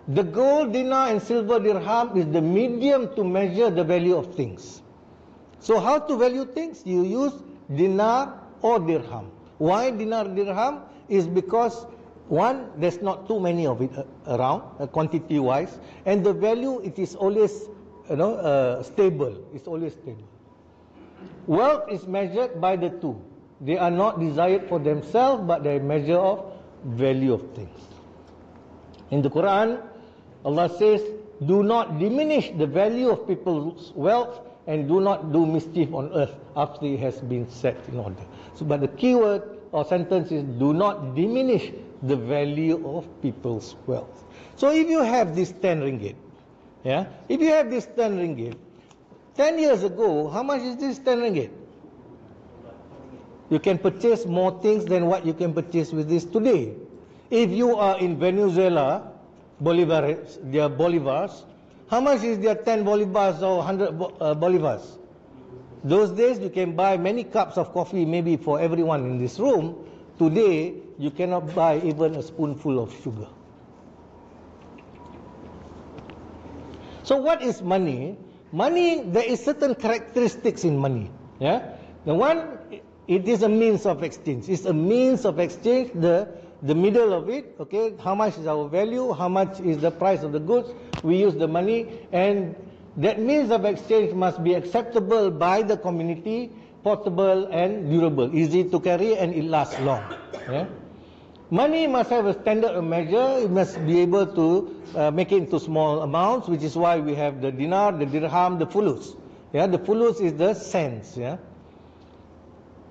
The gold dinar and silver dirham is the medium to measure the value of things. So how to value things? You use dinar or dirham. Why dinar dirham? Is because one, there's not too many of it around, quantity wise, and the value, it is always stable. It's always stable. Wealth is measured by the two. They are not desired for themselves, but they are measure of value of things. In the Quran, Allah says, do not diminish the value of people's wealth and do not do mischief on earth after it has been set in order. So, but the key word or sentence is, do not diminish the value of people's wealth. So if you have this 10 ringgit, yeah, if you have this 10 ringgit, 10 years ago, how much is this 10 ringgit? You can purchase more things than what you can purchase with this today. If you are in Venezuela, their bolivars, how much is their 10 bolivars or 100 bolivars? Those days you can buy many cups of coffee maybe for everyone in this room. Today you cannot buy even a spoonful of sugar. So what is money? Money, there is certain characteristics in money. Yeah, the one, it is a means of exchange. It's a means of exchange. The middle of it, okay, how much is our value, how much is the price of the goods, we use the money, and that means of exchange must be acceptable by the community, portable and durable, easy to carry, and it lasts long. Yeah? Money must have a standard of measure. It must be able to make it into small amounts, which is why we have the dinar, the dirham, the fulus. Yeah, the fulus is the cents. Yeah.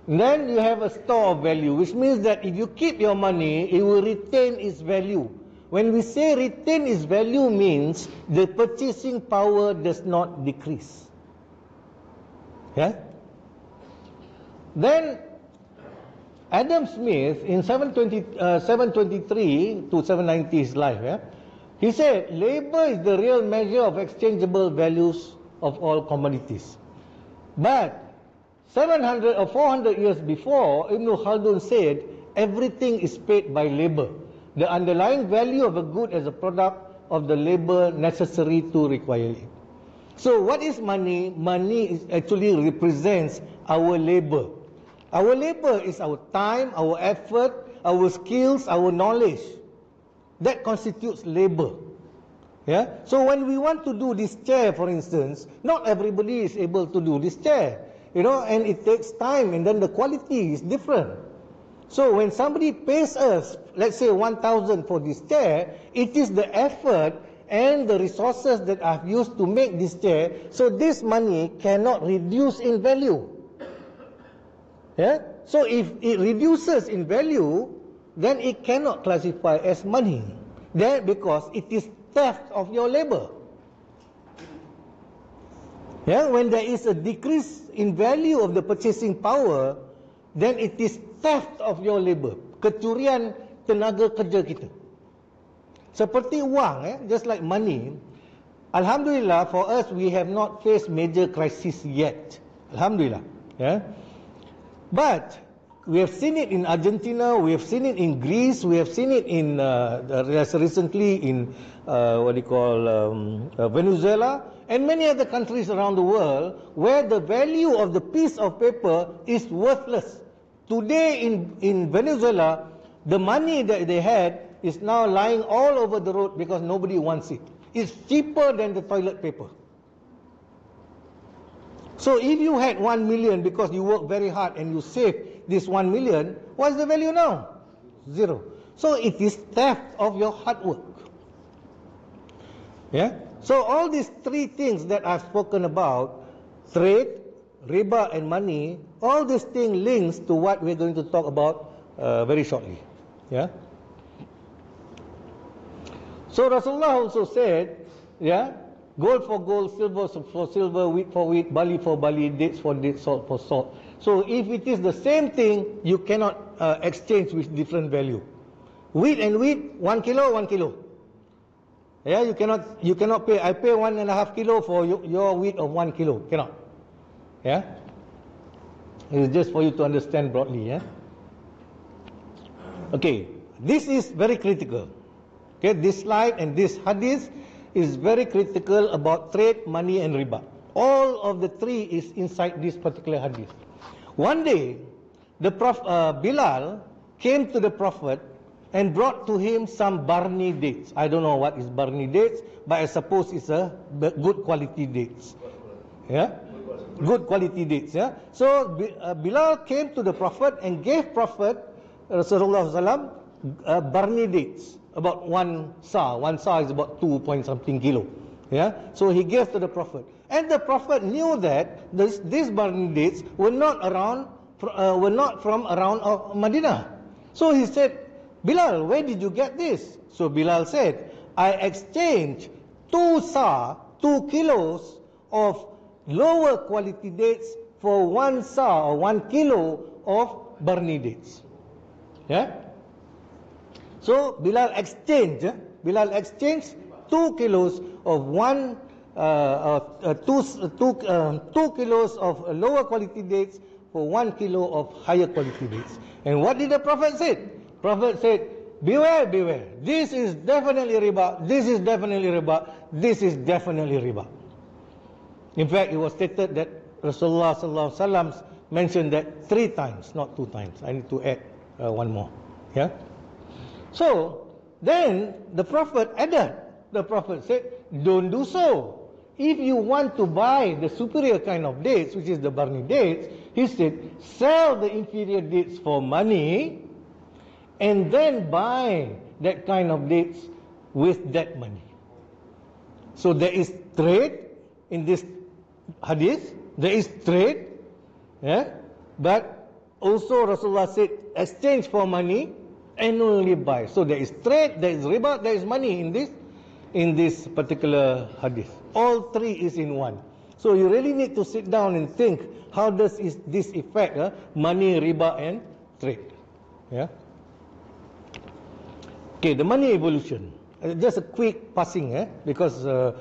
Then you have a store of value, which means that if you keep your money, it will retain its value. When we say retain its value, means the purchasing power does not decrease. Yeah. Then Adam Smith in 723 to 790 his life, yeah, he said labor is the real measure of exchangeable values of all commodities. But 700 or 400 years before, Ibn Khaldun said everything is paid by labor. The underlying value of a good as a product of the labor necessary to require it. So what is money? Money actually represents our labor. Our labor is our time, our effort, our skills, our knowledge. That constitutes labor. Yeah? So when we want to do this chair, for instance, not everybody is able to do this chair. And it takes time, and then the quality is different. So when somebody pays us, let's say 1,000 for this chair, it is the effort and the resources that I've used to make this chair. So this money cannot reduce in value. Yeah? So if it reduces in value, then it cannot classify as money. That because it is theft of your labor. Yeah? When there is a decrease in value of the purchasing power, then it is theft of your labor, kecurian tenaga kerja kita. Seperti wang, just like money. Alhamdulillah, for us, we have not faced major crisis yet. Alhamdulillah. But we have seen it in Argentina, we have seen it in Greece, we have seen it in recently in Venezuela, and many other countries around the world where the value of the piece of paper is worthless. Today in Venezuela, the money that they had is now lying all over the road because nobody wants it. It's cheaper than the toilet paper. So if you had 1 million because you work very hard and you save this 1 million, what's the value now? Zero. So it is theft of your hard work. So all these three things that I've spoken about, trade, riba and money, all these things links to what we're going to talk about very shortly. So Rasulullah also said, gold for gold, silver for silver, wheat for wheat, barley for barley, dates for dates, salt for salt. So if it is the same thing, you cannot exchange with different value. Wheat and wheat, 1 kilo, 1 kilo. You cannot pay. I pay 1.5 kilo for your wheat of 1 kilo. Cannot. It's just for you to understand broadly. Okay, this is very critical. Okay, this slide and this hadith is very critical about trade, money and riba. All of the three is inside this particular hadith. One day, the Bilal came to the Prophet and brought to him some barni dates. I don't know what is barni dates, but I suppose it's a good quality dates. Good quality dates. So Bilal came to the Prophet and gave Prophet Rasulullah SAW barni dates, about 1 sa. 1 sa is about 2 point something kilo. So he gave to the Prophet, and the Prophet knew that these barni dates were not from around Medina. So he said, Bilal, where did you get this? So Bilal said, I exchanged 2 sa, 2 kilos of lower quality dates for 1 sa or 1 kilo of barni dates. So Bilal exchanged 2 kilos of 2 kilos of lower quality dates for 1 kilo of higher quality dates. And what did the Prophet say? Prophet said, beware, beware. This is definitely riba. This is definitely riba. This is definitely riba. In fact, it was stated that Rasulullah sallallahu alaihi wasallam mentioned that 3 times, not 2 times. I need to add one more. So then the Prophet added. The Prophet said, don't do so. If you want to buy the superior kind of dates, which is the barni dates, he said, sell the inferior dates for money and then buy that kind of dates with that money. So there is trade in this hadith. There is trade, but also Rasulullah said, exchange for money and only buy. So there is trade, there is riba, there is money in this particular hadith. All three is in one. So you really need to sit down and think, how does this affect money, riba and trade? Okay, the money evolution. Just a quick passing, because 2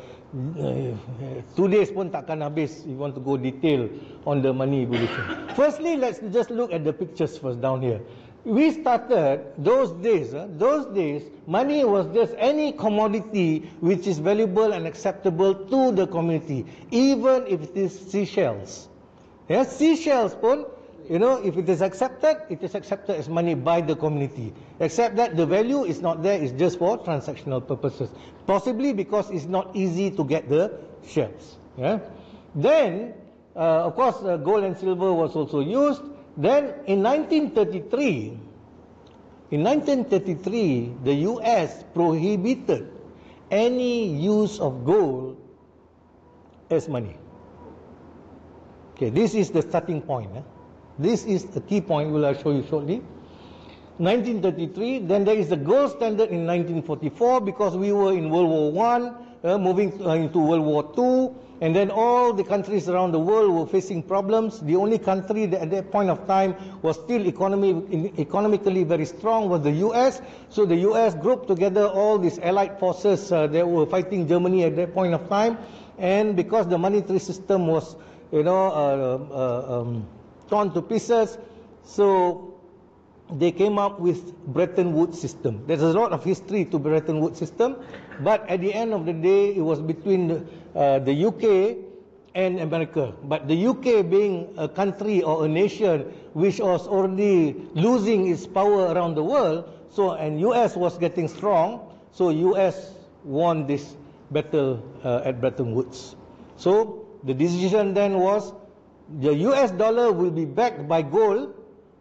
days pun takkan habis. You want to go detail on the money evolution. Firstly, let's just look at the pictures first down here. We started those days, money was just any commodity which is valuable and acceptable to the community, even if it is seashells. Seashells pun, if it is accepted as money by the community. Except that the value is not there, it's just for transactional purposes. Possibly because it's not easy to get the shells. Then, of course, gold and silver was also used. Then in 1933, the US prohibited any use of gold as money. Okay, this is the starting point. This is the key point I will show you shortly. 1933, then there is the gold standard in 1944 because we were in World War I. moving into World War II, and then all the countries around the world were facing problems. The only country that at that point of time was still economically very strong was the US. So the US grouped together all these allied forces that were fighting Germany at that point of time, and because the monetary system was, torn to pieces, so they came up with Bretton Woods system. There's a lot of history to Bretton Woods system, but at the end of the day, it was between the UK and America. But the UK being a country or a nation which was already losing its power around the world, so and US was getting strong, so US won this battle at Bretton Woods. So the decision then was the US dollar will be backed by gold.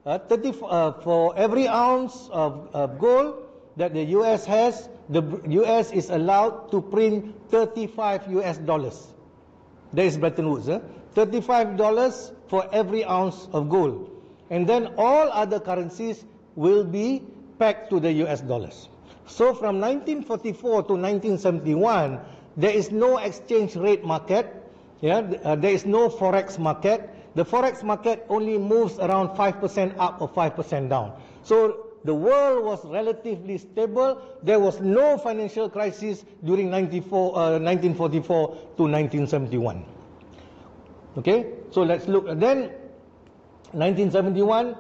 For every ounce of gold that the US has, the US is allowed to print $35 US. That is Bretton Woods. $35 for every ounce of gold. And then all other currencies will be pegged to the US dollars. So from 1944 to 1971, there is no exchange rate market. There is no forex market. The forex market only moves around 5% up or 5% down. So the world was relatively stable. There was no financial crisis during 1944 to 1971. Okay, so let's look. Then 1971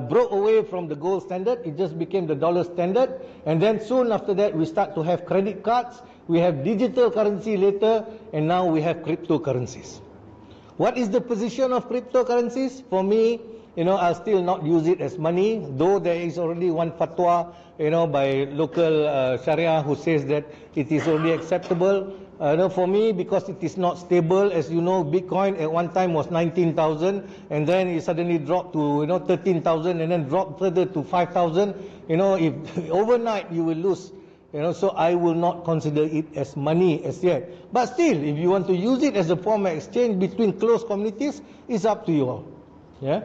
broke away from the gold standard. It just became the dollar standard. And then soon after that, we start to have credit cards. We have digital currency later, and now we have cryptocurrencies. What is the position of cryptocurrencies? For me, I'll still not use it as money, though there is already one fatwa, by local Sharia who says that it is only acceptable. For me, because it is not stable, as you know, Bitcoin at one time was 19,000, and then it suddenly dropped to 13,000, and then dropped further to 5,000. If overnight you will lose. So I will not consider it as money as yet. But still, if you want to use it as a form of exchange between close communities, it's up to you all. Yeah?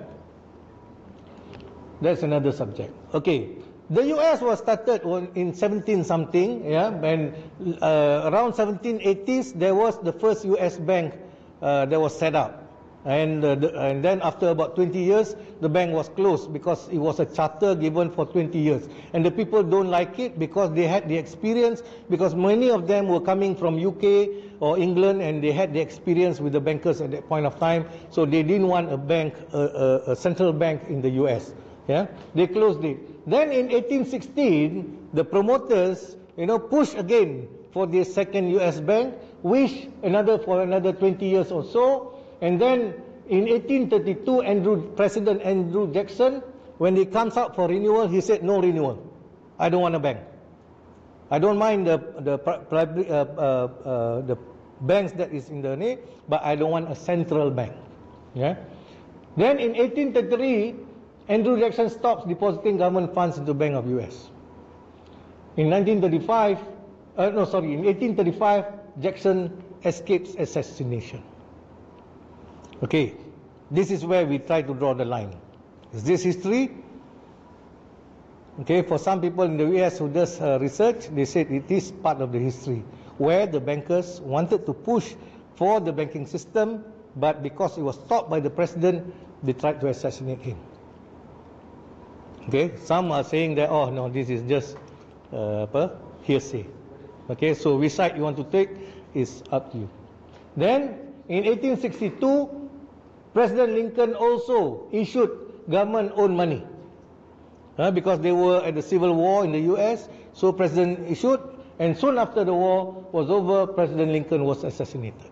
That's another subject. Okay. The US was started in 17-something, and around 1780s, there was the first US bank that was set up. And then after about 20 years, the bank was closed because it was a charter given for 20 years. And the people don't like it because they had the experience, because many of them were coming from UK or England, and they had the experience with the bankers at that point of time. So they didn't want a bank, a central bank in the US. Yeah, they closed it. Then in 1816, the promoters, pushed again for the second US bank, which for another 20 years or so. And then in 1832, President Andrew Jackson, when he comes out for renewal, he said, no renewal. I don't want a bank. I don't mind the banks that is in the name, but I don't want a central bank. Yeah. Then in 1833, Andrew Jackson stops depositing government funds into the Bank of US. In 1835, Jackson escapes assassination. Okay, this is where we try to draw the line. Is this history? Okay, for some people in the US who does research, they said it is part of the history, where the bankers wanted to push for the banking system, but because it was stopped by the president, they tried to assassinate him. Okay, some are saying that, oh no, this is just hearsay. Okay, so which side you want to take is up to you. Then, in 1862, President Lincoln also issued government-owned money. Because they were at the Civil War in the US, so President issued, and soon after the war was over, President Lincoln was assassinated.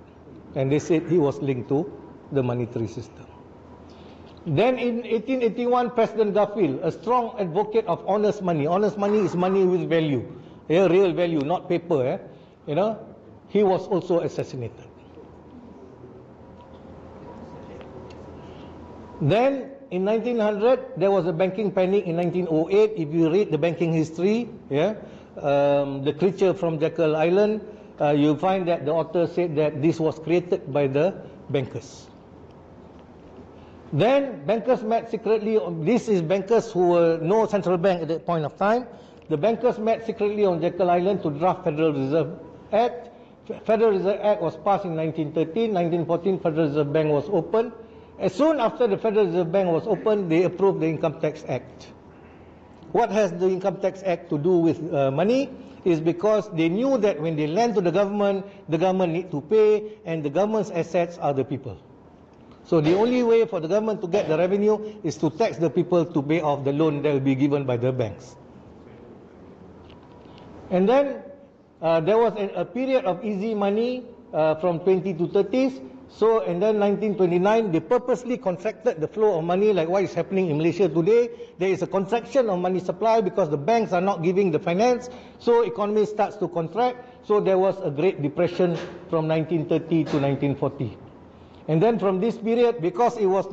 And they said he was linked to the monetary system. Then in 1881, President Garfield, a strong advocate of honest money. Honest money is money with value, real value, not paper. He was also assassinated. Then in 1900, there was a banking panic in 1908. If you read the banking history, the creature from Jekyll Island, you'll find that the author said that this was created by the bankers. Then bankers met secretly. This is bankers who were no central bank at that point of time. The bankers met secretly on Jekyll Island to draft Federal Reserve Act, Federal Reserve Act was passed in 1913. 1914, Federal Reserve Bank was opened. As soon after the Federal Reserve Bank was opened, they approved the Income Tax Act. What has the Income Tax Act to do with money? Is because they knew that when they lend to the government need to pay, and the government's assets are the people. So the only way for the government to get the revenue is to tax the people to pay off the loan that will be given by the banks. And then there was a period of easy money from 20 to 30s. So, and then 1929, they purposely contracted the flow of money, like what is happening in Malaysia today. There is a contraction of money supply because the banks are not giving the finance, so economy starts to contract. So there was a Great Depression from 1930 to 1940. And then from this period, because it was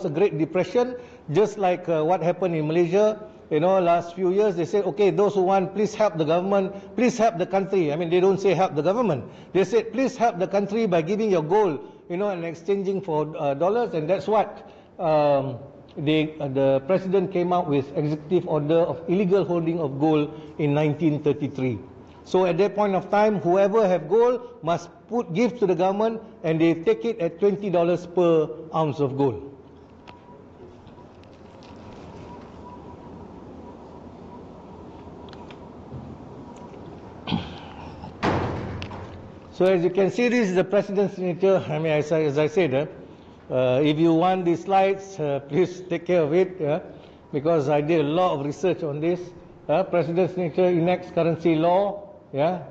a Great Depression, just like what happened in Malaysia, last few years, they said, okay, those who want, please help the government, please help the country. I mean, they don't say help the government. They said, please help the country by giving your gold, and exchanging for dollars. And that's what the president came out with executive order of illegal holding of gold in 1933. So at that point of time, whoever have gold must give to the government, and they take it at $20 per ounce of gold. So as you can see, this is the president's signature. I mean, as I said, if you want these slides, please take care of it, because I did a lot of research on this. President's signature enacts currency law.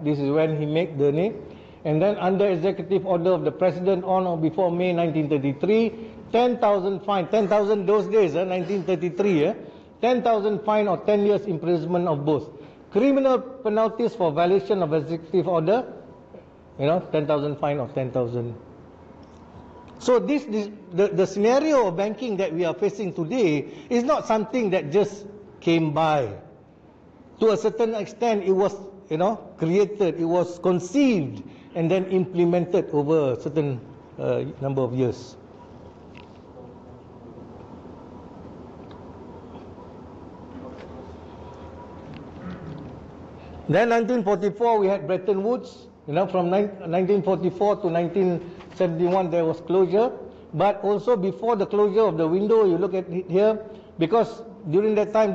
This is when he made the name. And then under executive order of the president on or before May 1933, 10,000 fine, 10,000 those days, 1933, 10,000 fine or 10 years imprisonment of both. Criminal penalties for violation of executive order, 10,000 fine or 10,000. So the scenario of banking that we are facing today is not something that just came by. To a certain extent, it was created, it was conceived, and then implemented over a certain number of years. Then 1944, we had Bretton Woods. From 1944 to 1971, there was closure. But also before the closure of the window, you look at it here, because during that time,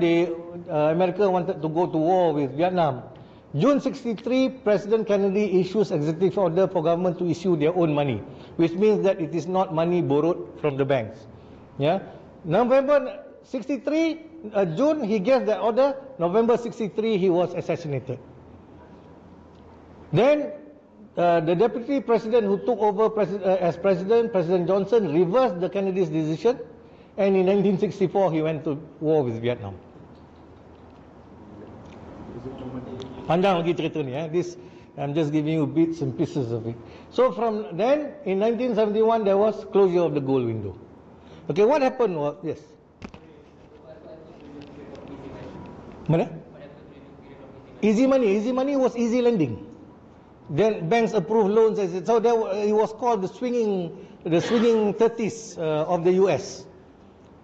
America wanted to go to war with Vietnam. June 63, President Kennedy issues executive order for government to issue their own money, which means that it is not money borrowed from the banks. November 63, June, he gave the order. November 63, he was assassinated. Then the deputy president who took over as president, President Johnson, reversed the Kennedy's decision, and in 1964 he went to war with Vietnam. Panjang lagi cerita ni. This I'm just giving you bits and pieces of it. So from then, in 1971, there was closure of the gold window. Okay, what happened was, yes. Mana? Easy money. Easy money was easy lending. Then banks approved loans, so it was called the swinging 30s of the US.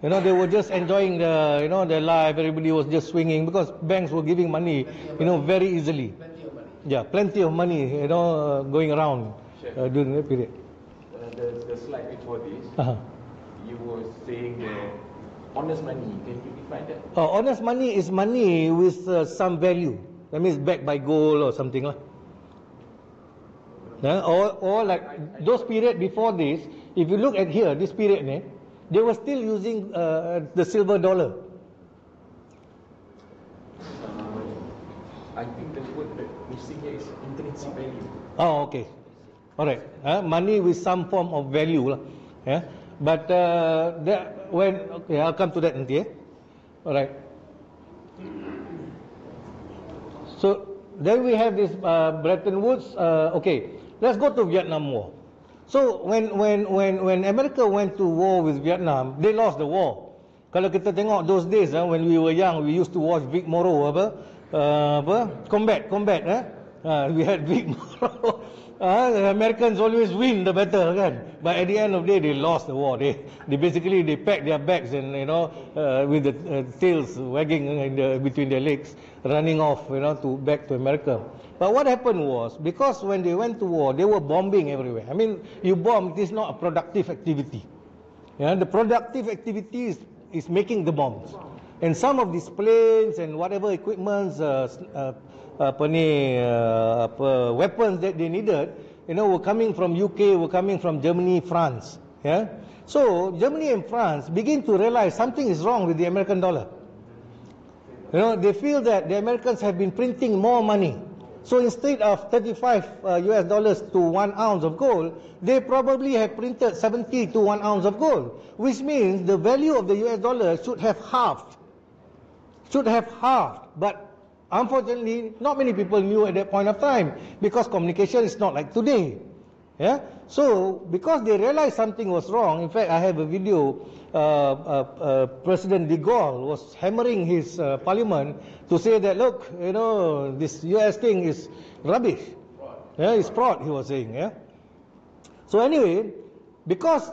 They were just enjoying their life. Everybody was just swinging because banks were giving money, very easily. Plenty of money. Yeah, plenty of money, going around during that period. The slide before this, you were saying that honest money. Can you define that? Honest money is money with some value. That means backed by gold or something lah. Or like those period before this, if you look at here, this period, they were still using the silver dollar. I think the word that missing here is intrinsic value. Oh, okay. All right. Money with some form of value lah. But okay, I'll come to that nanti. All right. So then we have this Bretton Woods. Okay, let's go to Vietnam War. So when America went to war with Vietnam, they lost the war. Kalau kita tengok those days, when we were young, we used to watch Vic Morrow, combat. We had Vic Morrow. The Americans always win the battle, kan? But at the end of the day, they lost the war. They basically they packed their bags and with the tails wagging between their legs, running off, to back to America. But what happened was, because when they went to war, they were bombing everywhere. I mean, you bomb, it is not a productive activity. The productive activity is making the bombs. And some of these planes and whatever equipments, weapons that they needed, were coming from UK, were coming from Germany, France. So Germany and France begin to realize something is wrong with the American dollar. They feel that the Americans have been printing more money. So instead of 35 US dollars to 1 ounce of gold, they probably have printed 70 to 1 ounce of gold, which means the value of the US dollar should have halved. But unfortunately, not many people knew at that point of time, because communication is not like today. So because they realized something was wrong, in fact, I have a video, President de Gaulle was hammering his parliament to say that, look, this US thing is rubbish. It's fraud, he was saying. So anyway, because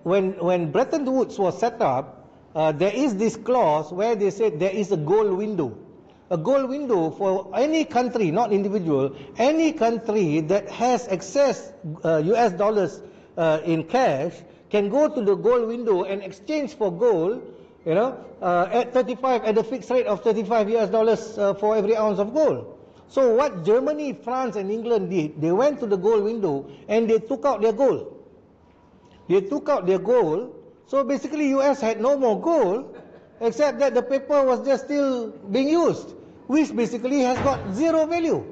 when Bretton Woods was set up, there is this clause where they said there is a gold window. A gold window for any country, not individual, any country that has excess US dollars in cash can go to the gold window and exchange for gold, at the fixed rate of 35 US dollars for every ounce of gold. So what Germany, France and England did, they went to the gold window and they took out their gold. So basically US had no more gold, except that the paper was just still being used, which basically has got zero value.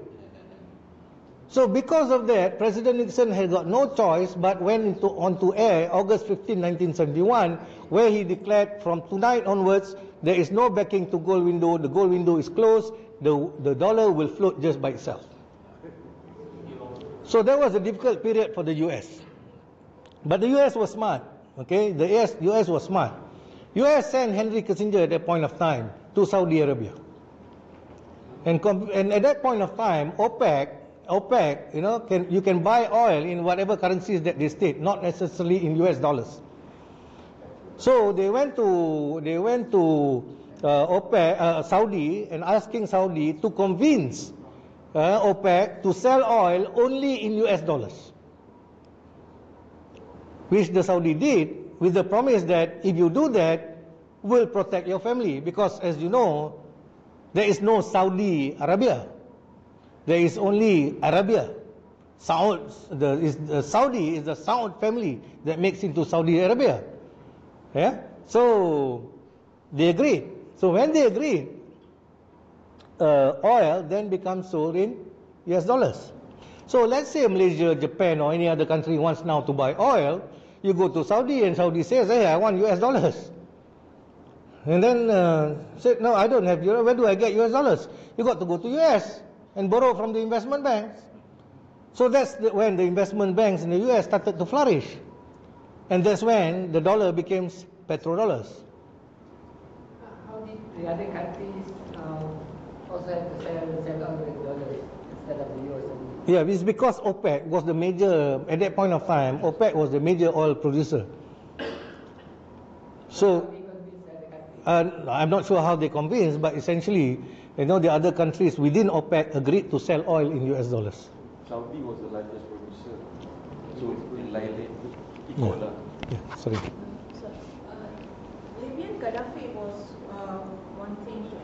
So because of that, President Nixon had got no choice but went onto air August 15, 1971, where he declared from tonight onwards, there is no backing to gold window, the gold window is closed, the dollar will float just by itself. So that was a difficult period for the US. But the US was smart, okay? The US was smart. US sent Henry Kissinger at that point of time to Saudi Arabia. And at that point of time, OPEC, you can buy oil in whatever currencies that they state, not necessarily in US dollars. So they went to Saudi and asking Saudi to convince OPEC to sell oil only in US dollars, which the Saudi did with the promise that if you do that, we'll protect your family, because as you know, there is no Saudi Arabia. There is only Arabia. Saudi is the Saud family that makes into Saudi Arabia. So they agreed. So when they agreed, oil then becomes sold in US dollars. So let's say Malaysia, Japan or any other country wants now to buy oil, you go to Saudi and Saudi says, hey, I want US dollars. And then said, no, I don't have euro. Where do I get US dollars? You got to go to US and borrow from the investment banks. So that's when the investment banks in the US started to flourish. And that's when the dollar became petrodollars. How did the other countries also have to sell oil with dollars instead of the US? Yeah, it's because OPEC was the major, at that point of time, OPEC was the major oil producer. So I'm not sure how they convinced, but essentially, the other countries within OPEC agreed to sell oil in US dollars. Saudi was the largest producer, so in Lailin, Sorry. So, Libyan Gaddafi was wanting to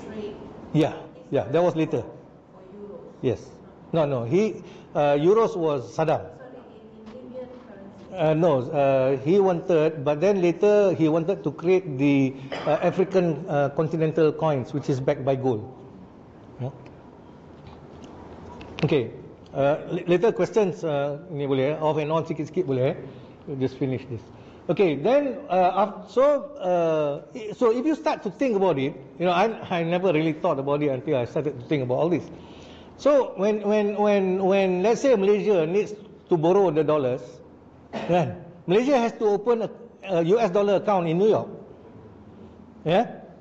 trade. Yeah, that was later. For euros. Yes. No, euros was Saddam. Sorry, in Libyan currency. He wanted, but then later he wanted to create the African continental coins, which is backed by gold. Okay. Later questions ni boleh off and on sikit-sikit boleh. We'll just finish this. Okay, then so if you start to think about it, I never really thought about it until I started to think about all this. So when let's say Malaysia needs to borrow the dollars, then Malaysia has to open a US dollar account in New York.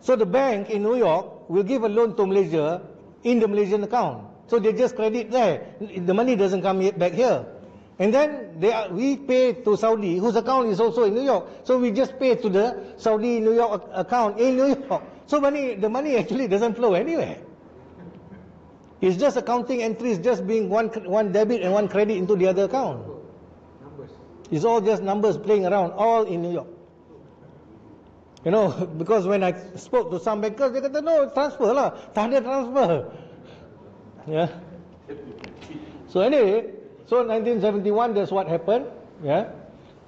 So the bank in New York will give a loan to Malaysia in the Malaysian account. so they just credit there. The money doesn't come back here. And then we pay to Saudi, whose account is also in New York. So we just pay to the Saudi New York account in New York. So the money actually doesn't flow anywhere. It's just accounting entries, just being one debit and one credit into the other account. Numbers. It's all just numbers playing around, all in New York. You know, because when I spoke to some bankers, they kata, no, transfer lah, tak ada transfer. Yeah. So anyway, so 1971, that's what happened. Yeah.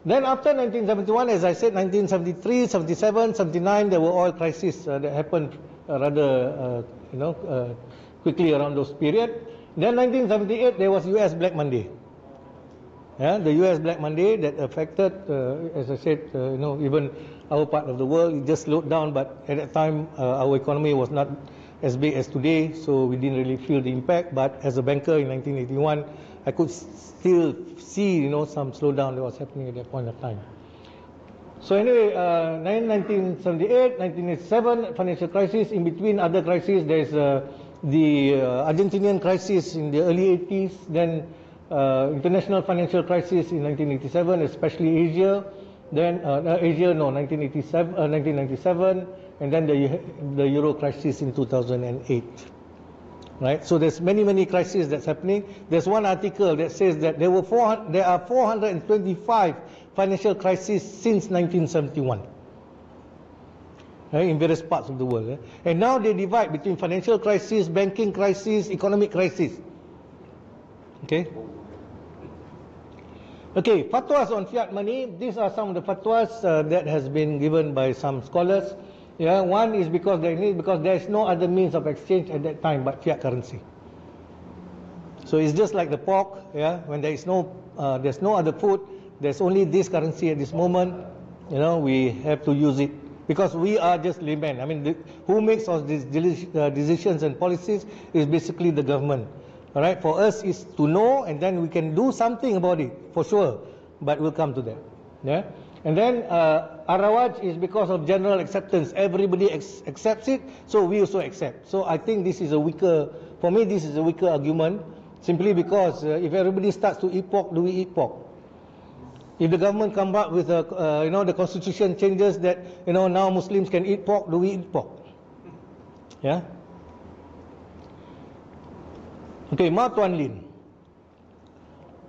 Then after 1971, as I said, 1973, 77, 79, there were oil crises that happened rather, quickly around those period. Then 1978, there was US Black Monday. Yeah, the US Black Monday that affected, as I said, even our part of the world. It just slowed down, but at that time, our economy was not as big as today, so we didn't really feel the impact. But as a banker in 1981, I could still see, some slowdown that was happening at that point of time. So anyway, 1978, 1987, financial crisis. In between other crises, there's the Argentinian crisis in the early 80s, then international financial crisis in 1987, especially Asia. Then 1997, and then the Euro crisis in 2008. Right? So there's many crises that's happening. There's one article that says that there are 425 financial crises since 1971. Right, in various parts of the world. And now they divide between financial crisis, banking crisis, economic crisis. Okay? Okay, fatwas on fiat money. These are some of the fatwas that has been given by some scholars. Yeah, one is because there is no other means of exchange at that time but fiat currency. So it's just like the pork. Yeah, when there's no other food, there's only this currency at this moment. We have to use it because we are just laymen. I mean, who makes all these decisions and policies is basically the government. All right, for us is to know, and then we can do something about it for sure. But we'll come to that. Yeah, and then Arawaj is because of general acceptance. Everybody accepts it, so we also accept. So I think this is a weaker argument, simply because if everybody starts to eat pork, do we eat pork? If the government come up with the constitution changes that now Muslims can eat pork, do we eat pork? Yeah. Okay, Ma Tuan Lin.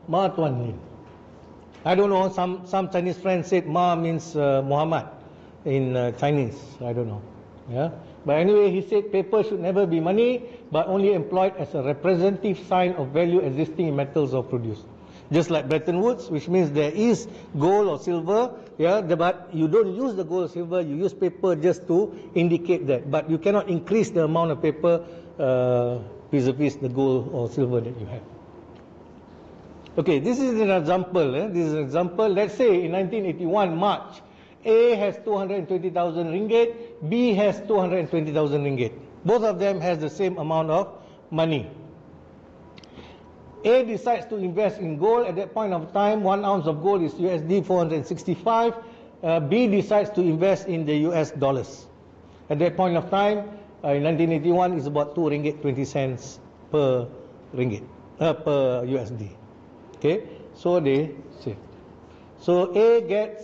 Ma Tuan Lin. I don't know, some Chinese friends said Ma means Muhammad in Chinese. I don't know. Yeah. But anyway, he said paper should never be money, but only employed as a representative sign of value existing in metals or produce. Just like Bretton Woods, which means there is gold or silver, yeah, but you don't use the gold or silver, you use paper just to indicate that. But you cannot increase the amount of paper vis-a-vis the gold or silver that you have. Okay, this is an example. This is an example. Let's say in 1981 March, A has 220,000 ringgit, B has 220,000 ringgit. Both of them has the same amount of money. A decides to invest in gold. At that point of time, 1 ounce of gold is USD 465. B decides to invest in the US dollars. At that point of time, in 1981, is about 2 ringgit 20 cents per ringgit, per USD. Okay, so they say. So A gets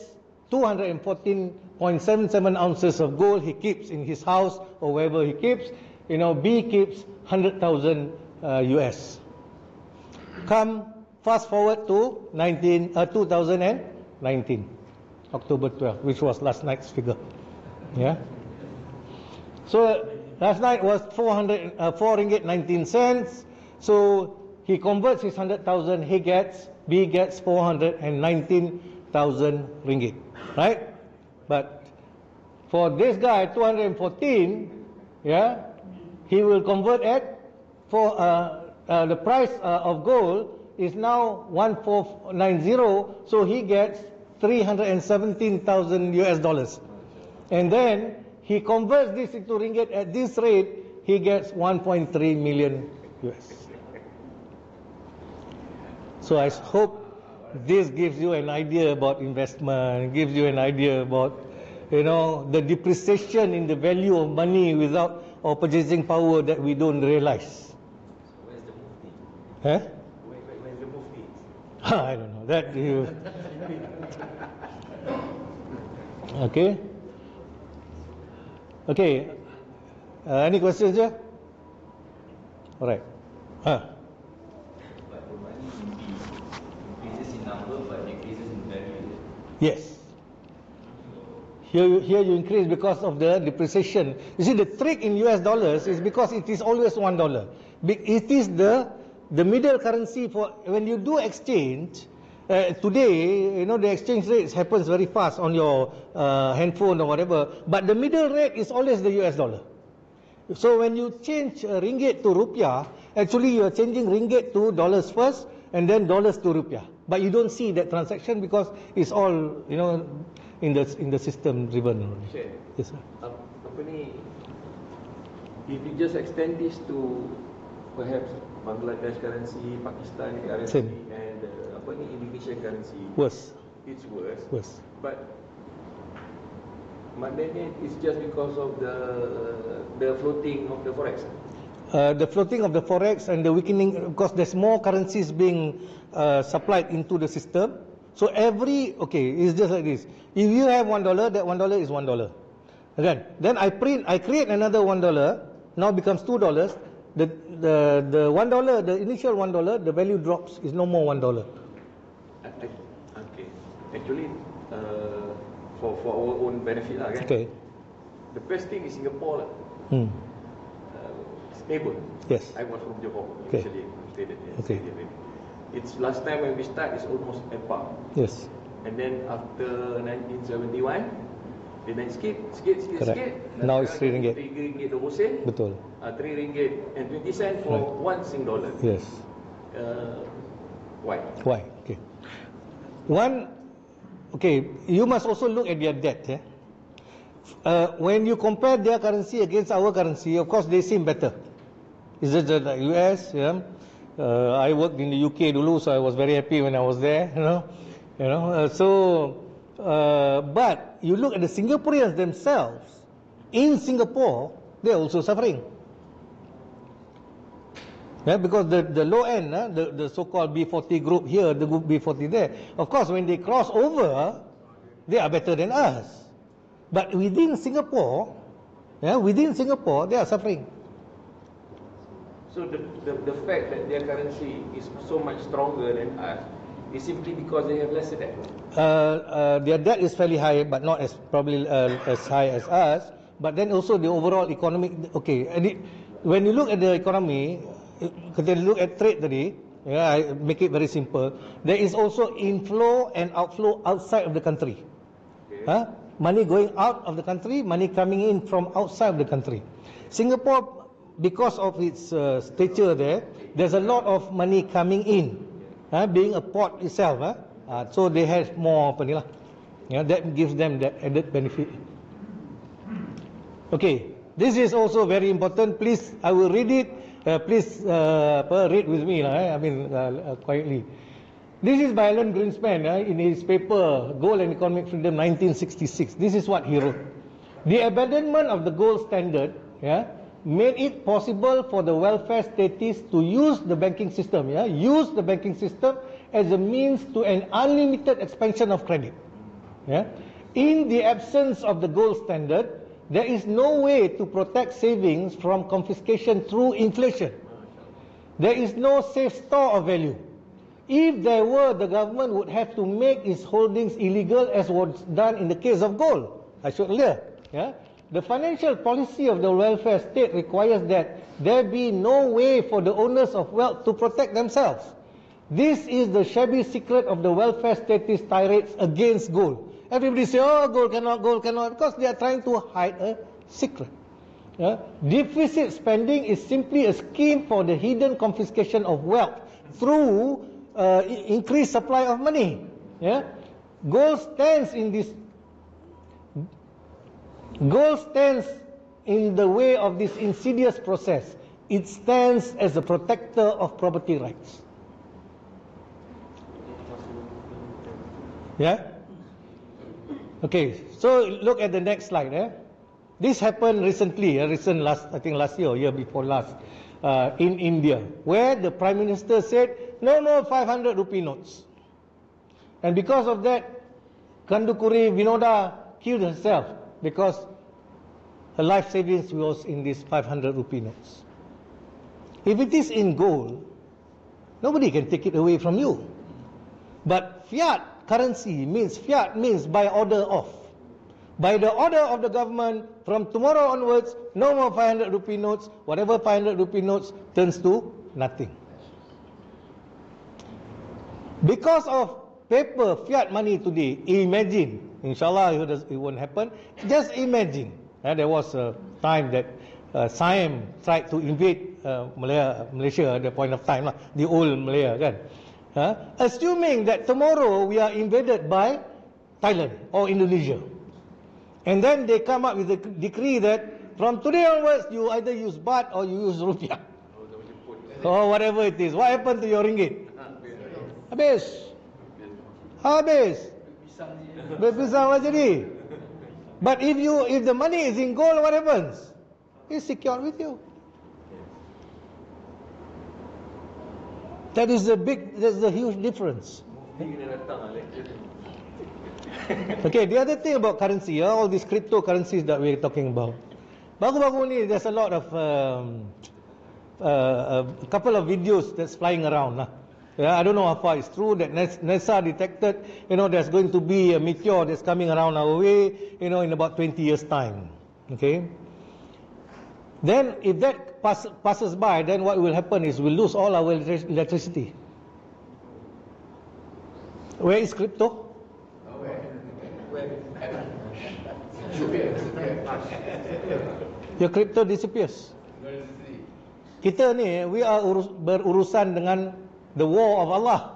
214.77 ounces of gold he keeps in his house or wherever he keeps. B keeps 100,000 US. Come fast forward to 2019, October 12, which was last night's figure. Yeah. So last night was 4 ringgit 19 cents. So he converts his 100,000. B gets 419,000 ringgit, right? But for this guy, 214, yeah, he will convert at the price of gold is now 1490, so he gets 317,000 US dollars. And then he converts this into ringgit at this rate, he gets 1.3 million US. So I hope this gives you an idea about investment, gives you an idea about, the depreciation in the value of money without or purchasing power that we don't realize. Where's the Eh? When the mufti. I don't know. That you. Okay. Okay. Any questions here? All right. But the money increases in number but decreases in value. Yes. Here you increase because of the depreciation. You see, the trick in US dollars is because it is always $1. It is the middle currency for when you do exchange. Today, the exchange rates happens very fast on your handphone or whatever. But the middle rate is always the US dollar. So when you change ringgit to rupiah, actually you are changing ringgit to dollars first, and then dollars to rupiah. But you don't see that transaction because it's all in the system driven. Share. Yes, sir. Apa ni? If you just extend this to perhaps Bangladesh currency, Pakistan currency, Same. and Indonesian currency, Worse. it's worse. Worse. But maknanya it's just because of the floating of the forex. The floating of the forex and the weakening, because there's more currencies being supplied into the system. So it's just like this. If you have $1, that $1 is $1. Again, then I create another $1. Now becomes $2. The $1, the initial $1, the value drops. Is no more $1. Okay. Actually, for our own benefit lah, kan? Okay. The best thing is Singapore lah. Stable. Yes. I was from Johor Okay. initially. Stayed there. Okay. Stayed there. It's last time when we start, it's almost at par. Yes. And then after 1971, dia naik sikit. Correct. Now it's 3 ringgit. 3 ringgit 20 sen. Betul. 3 ringgit and 20 sen for Right. 1 Sing dollar. Yes. Why? Why? Okay. You must also look at their debt. When you compare their currency against our currency, of course they seem better. Is it the US? Yeah. I worked in the UK dulu, so I was very happy when I was there. But you look at the Singaporeans themselves. In Singapore, they are also suffering. Yeah, because the low end, the so-called B40 group here, the group B40 there, of course, when they cross over, they are better than us. But within Singapore, they are suffering. So the fact that their currency is so much stronger than us is simply because they have lesser debt. Their debt is fairly high, but not probably as high as us. But then also the overall economic. Okay, when you look at the economy, kita look at trade tadi. I make it very simple. There is also inflow and outflow outside of the country. Okay. Money going out of the country, money coming in from outside of the country. Singapore, because of its stature there's a lot of money coming in, being a port itself. So they have more that gives them that added benefit. Okay, this is also very important. Please, I will read it. Please read with me, quietly. This is by Alan Greenspan in his paper Gold and Economic Freedom 1966. This is what he wrote. The abandonment of the gold standard made it possible for the welfare statists to use the banking system, use the banking system as a means to an unlimited expansion of credit. In the absence of the gold standard, there is no way to protect savings from confiscation through inflation. There is no safe store of value. If there were, the government would have to make its holdings illegal, as was done in the case of gold. I showed earlier. The financial policy of the welfare state requires that there be no way for the owners of wealth to protect themselves. This is the shabby secret of the welfare statist tirades against gold. Everybody say, gold cannot, because they are trying to hide a secret. Deficit spending is simply a scheme for the hidden confiscation of wealth through increased supply of money. Gold stands in the way of this insidious process. It stands as a protector of property rights. Okay, so look at the next slide. This happened recently, I think last year or year before last, in India, where the Prime Minister said, no more 500 rupee notes. And because of that, Kandukuri Vinoda killed herself because her life savings was in these 500 rupee notes. If it is in gold, nobody can take it away from you. But fiat currency means by order of. By the order of the government, from tomorrow onwards, no more 500 rupee notes. Whatever 500 rupee notes turns to nothing. Because of paper fiat money today, imagine, inshallah it won't happen, just imagine. There was a time that Siam tried to invade Malaysia at the point of time, the old Malaya, kan? Assuming that tomorrow we are invaded by Thailand or Indonesia. And then they come up with a decree that from today onwards you either use baht or you use rupiah. Or whatever it is. What happened to your ringgit? Habis. Berpisah apa jadi? But if the money is in gold, what happens? It's secured with you. That's a huge difference. Okay, the other thing about currency, all these cryptocurrencies that we're talking about. Baru-baru ni, there's a lot of, a couple of videos that's flying around. Yeah, I don't know how far it's true that NASA detected, there's going to be a meteor that's coming around our way, in about 20 years' time. Okay? Then, if that passes by, then what will happen is we'll lose all our electricity. Where is crypto? Your crypto disappears. Kita ni, we are berurusan dengan the war of Allah.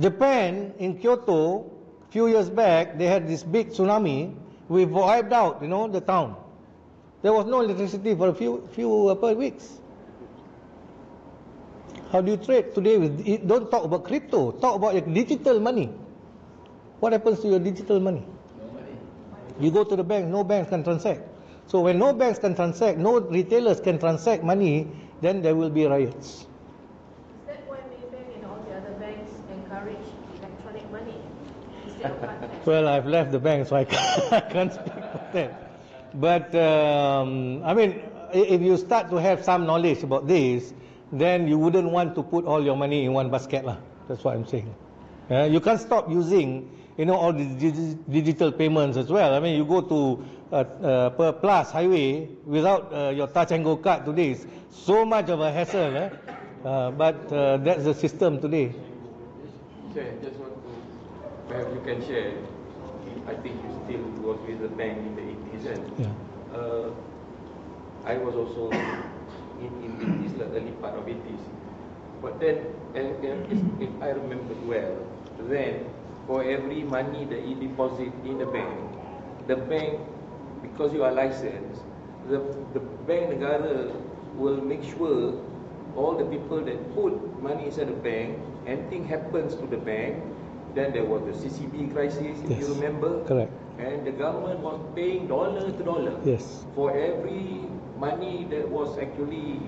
Japan in Kyoto, few years back, they had this big tsunami. We wiped out, the town. There was no electricity for a few weeks. How do you trade today? Don't talk about crypto. Talk about your digital money. What happens to your digital money? No money. You go to the bank, no banks can transact. So when no banks can transact, no retailers can transact money, then there will be riots. Is that why Maybank and all the other banks encourage electronic money instead of hard cash? Well, I've left the bank, so I can't speak for that. But, if you start to have some knowledge about this, then you wouldn't want to put all your money in one basket. That's what I'm saying. You can't stop using, all the digital payments as well. You go to Plus Highway without your Touch and Go card today. It's so much of a hassle. But that's the system today. Share, just want to, perhaps you can share. I think you still was with the bank in the 80s. Yeah. I was also in the 80s, the early part of 80s. But then, if I remember well, then for every money that you deposit in the bank, because you are licensed, the bank negara will make sure all the people that put money inside the bank, anything happens to the bank, then there was the CCB crisis, if you remember. Correct. And the government was paying dollar to dollar. Yes. For every money that was actually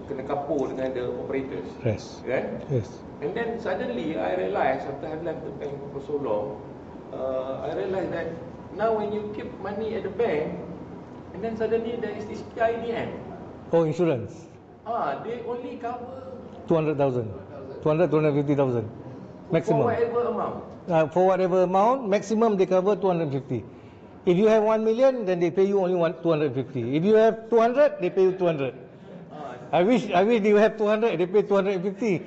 kena kapur dengan the operators. Yes. Right? Yes. And then suddenly I realized, after I've left the bank for so long, I realized that now when you keep money at the bank, and then suddenly there is this PIDM. Oh, insurance. They only cover 200,000. 250,000. Maximum. for whatever amount. For whatever amount, maximum they cover 250. If you have 1 million, then they pay you only 250. If you have 200, they pay you 200. I wish you have 200, they pay 250.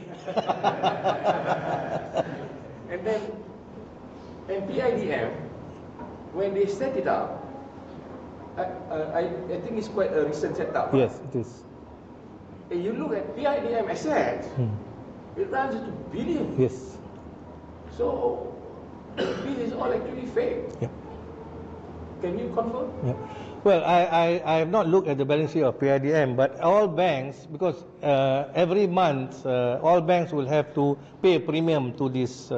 And PIDM, when they set it up, I think it's quite a recent setup. Yes, it is. And you look at PIDM assets, it runs into billions. Yes. So this is all actually fake. Yeah. Can you confirm? Yeah. Well, I have not looked at the balance sheet of PIDM, but all banks, because every month all banks will have to pay a premium to this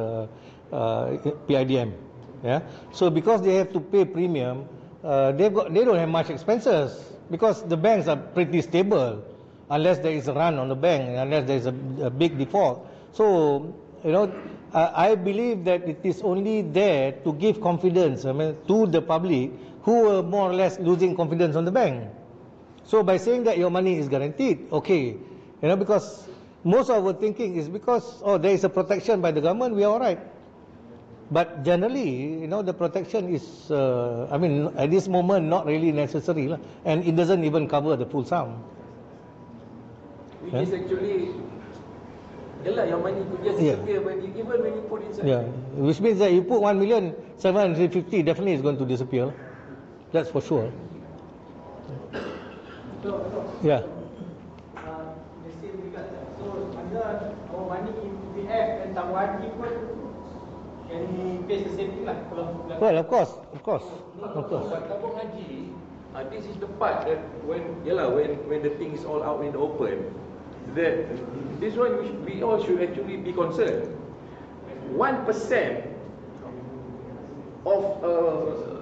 PIDM. Yeah. So because they have to pay premium, they don't have much expenses because the banks are pretty stable, unless there is a run on the bank, unless there is a big default. So I believe that it is only there to give confidence, to the public who are more or less losing confidence on the bank. So by saying that your money is guaranteed, okay, because most of our thinking is because there is a protection by the government, we are all right. But generally, the protection is, at this moment, not really necessary, and it doesn't even cover the full sum. Which is actually, your money could just disappear when you put inside. Yeah, which means that you put 1,750,000, definitely is going to disappear. That's for sure. Yeah. So, under our money in PF and tabungan pun can face the same thing lah. Well, of course. But tabung haji, this is the part that when the thing is all out in the open, that this one we all should actually be concerned. 1% of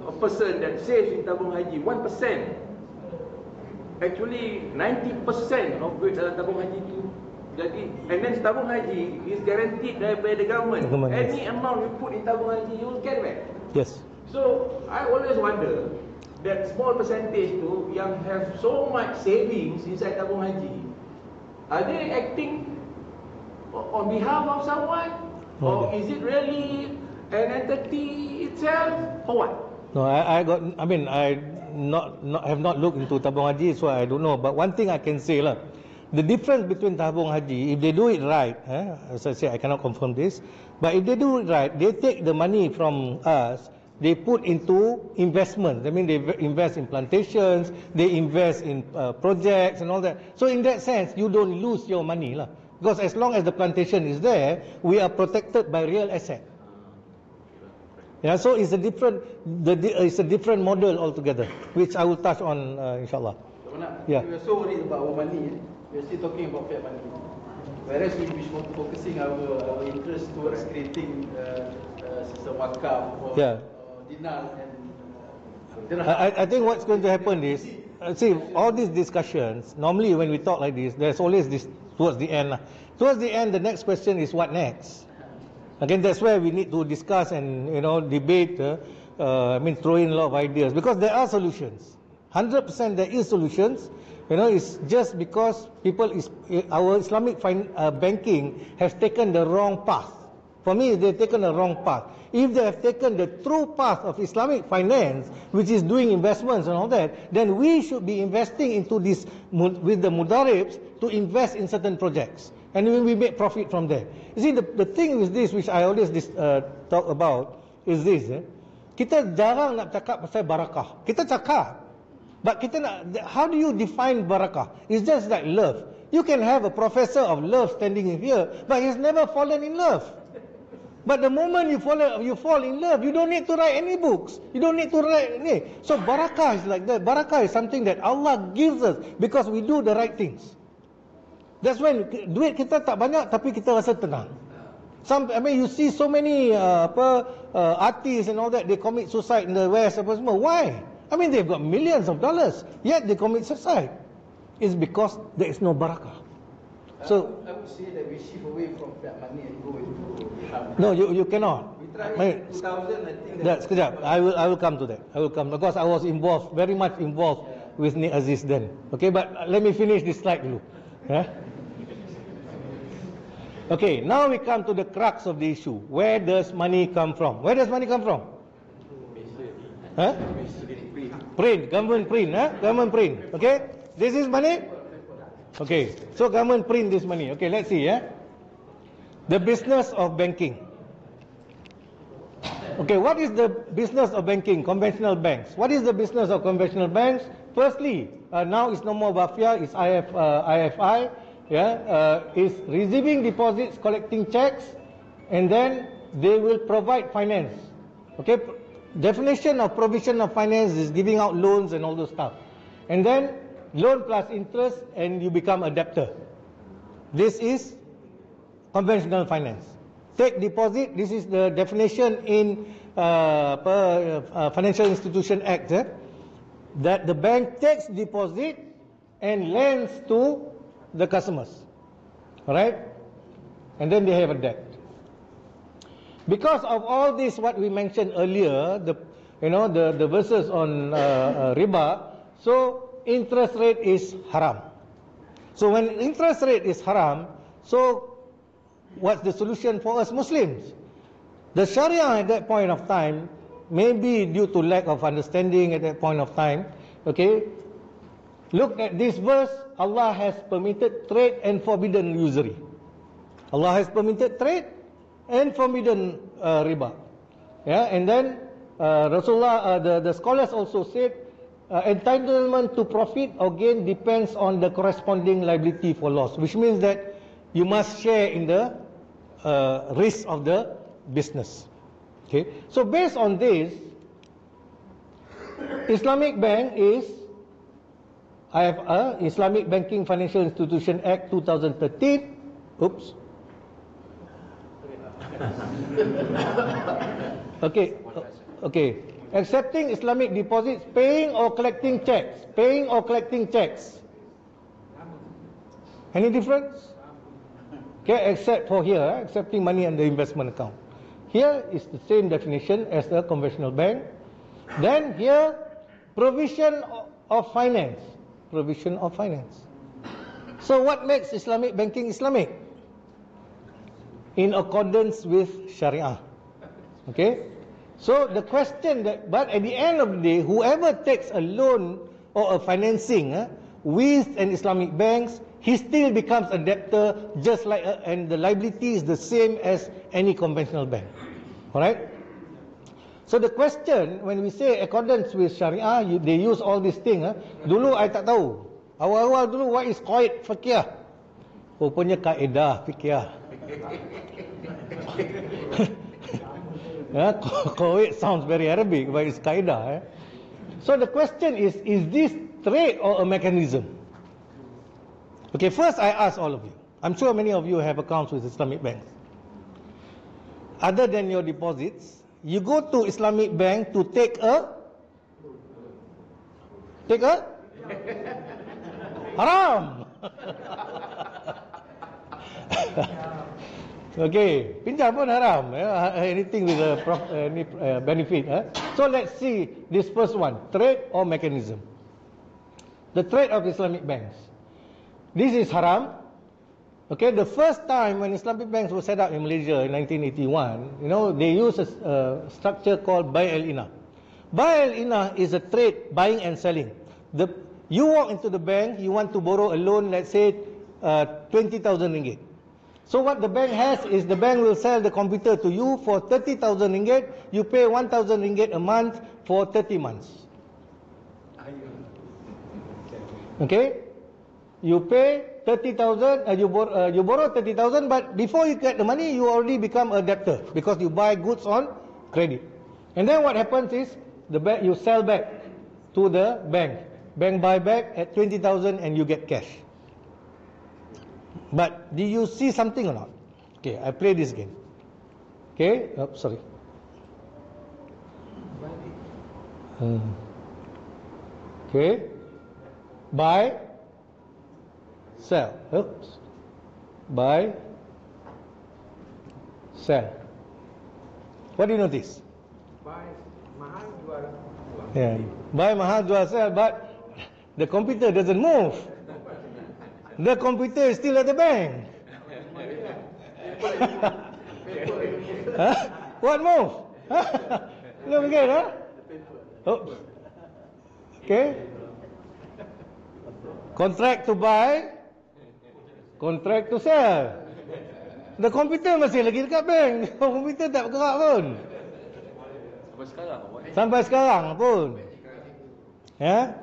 a person that saves in tabung haji, 1%. Actually 90% of tabung haji itu jadi, and then tabung haji is guaranteed by the government. Any amount you put in tabung haji, you will get back. Yes. So I always wonder that small percentage tu yang have so much savings inside tabung haji, are they acting on behalf of someone, or is it really an entity itself, or what? No, I have not looked into tabung haji, so I don't know. But one thing I can say lah, the difference between tabung haji, if they do it right, as I say, I cannot confirm this, but if they do it right, they take the money from us, they put into investment. I mean, they invest in plantations, they invest in projects and all that. So in that sense, you don't lose your money lah, because as long as the plantation is there, we are protected by real asset. Yeah, so it's a different model altogether, which I will touch on inshallah. We are so worried about our money. We are still talking about fiat money. Whereas we should be focusing our interest towards creating system wakaf or dinar and I think what's going to happen is, see, all these discussions, normally when we talk like this, there's always this towards the end. Towards the end, the next question is what next? Again, that's where we need to discuss and debate. Throw in a lot of ideas, because there are solutions. 100% there is solutions. It's just because our Islamic banking has taken the wrong path. For me, they've taken the wrong path. If they have taken the true path of Islamic finance, which is doing investments and all that, then we should be investing into this with the mudaribs to invest in certain projects, and we make profit from there. You see, the thing with this, which I always talk about, is this. Kita jarang nak cakap pasal barakah. Kita cakap, but how do you define barakah? It's just like love. You can have a professor of love standing in here, but he's never fallen in love. But the moment you fall in love, you don't need to write any books. You don't need to write any. So barakah is like that. Barakah is something that Allah gives us because we do the right things. That's when duit kita tak banyak, tapi kita rasa tenang. You see so many artists and all that, they commit suicide in the West. Why? They've got millions of dollars, yet they commit suicide. It's because there is no barakah. So I would say that we shift away from fiat money and go into dirham. No, you cannot. We tried 2000, I think that. Sekejap, I will come to that. I will come, because I was very much involved with Nik Aziz then. Okay, but let me finish this slide dulu. Okay, now we come to the crux of the issue. Where does money come from? Where does money come from? Print, government print, government print. Okay, this is money. Okay, so government print this money. Okay, let's see. The business of banking. Okay, what is the business of banking? Conventional banks. What is the business of conventional banks? Firstly, now it's no more Bafia, it's IFI. Is receiving deposits, collecting checks, and then they will provide finance. Okay, definition of provision of finance is giving out loans and all those stuff. And then loan plus interest, and you become a debtor. This is conventional finance. Take deposit, this is the definition in Financial Institution Act, that the bank takes deposit and lends to the customers, right? And then they have a debt. Because of all this, what we mentioned earlier, the verses on riba, so interest rate is haram. So when interest rate is haram, so what's the solution for us Muslims? The Sharia at that point of time, maybe due to lack of understanding at that point of time, okay, look at this verse, Allah has permitted trade and forbidden usury. Allah has permitted trade and forbidden riba. Yeah, and then Rasulullah, the scholars also said, entitlement to profit or gain depends on the corresponding liability for loss, which means that you must share in the risk of the business. Okay, so based on this, Islamic Bank is, I have Islamic Banking Financial Institution Act 2013. Oops. Okay. Accepting Islamic deposits, paying or collecting checks. Paying or collecting checks. Any difference? Okay, except for here, accepting money on the investment account. Here is the same definition as the conventional bank. Then here, provision of finance. Provision of finance. So what makes Islamic banking Islamic? In accordance with Sharia. Okay? So the question that, but at the end of the day, whoever takes a loan or a financing with an Islamic bank, he still becomes a debtor, just like, and the liability is the same as any conventional bank. Alright? So the question, when we say accordance with Sharia, they use all these things. Dulu I tak tahu. Awal-awal dulu, what is qaid fiqh? Rupanya kaedah fiqh. Qaid sounds very Arabic, but it's kaedah. So the question is this trade or a mechanism? Okay, first I ask all of you. I'm sure many of you have accounts with Islamic banks. Other than your deposits, you go to Islamic bank to take a haram. Okay, pinjam pun haram. Anything with any benefit. So let's see this first one, trade or mechanism. The trade of Islamic banks. This is haram. Okay, the first time when Islamic banks were set up in Malaysia in 1981, they used a structure called Bai al-Inah. Bai al-Inah is a trade, buying and selling. You walk into the bank, you want to borrow a loan, let's say 20,000 ringgit. So what the bank has is the bank will sell the computer to you for 30,000 ringgit. You pay 1,000 ringgit a month for 30 months. Okay? You pay 30,000, you borrow 30,000, but before you get the money, you already become a debtor because you buy goods on credit. And then what happens is you sell back to the bank. Bank buy back at 20,000 and you get cash. But do you see something or not? Okay, I play this game. Okay, sorry. Okay, buy, sell. Oops. Buy, sell. What do you notice? Buy mahal, jual. Yeah, buy mahal, jual, sell, but the computer doesn't move. The computer is still at the bank. What move? Look again, Oops. Okay. Contract to buy, contract to sell. The computer masih lagi dekat bank. Computer tak bergerak pun. Sampai sekarang pun. Yeah.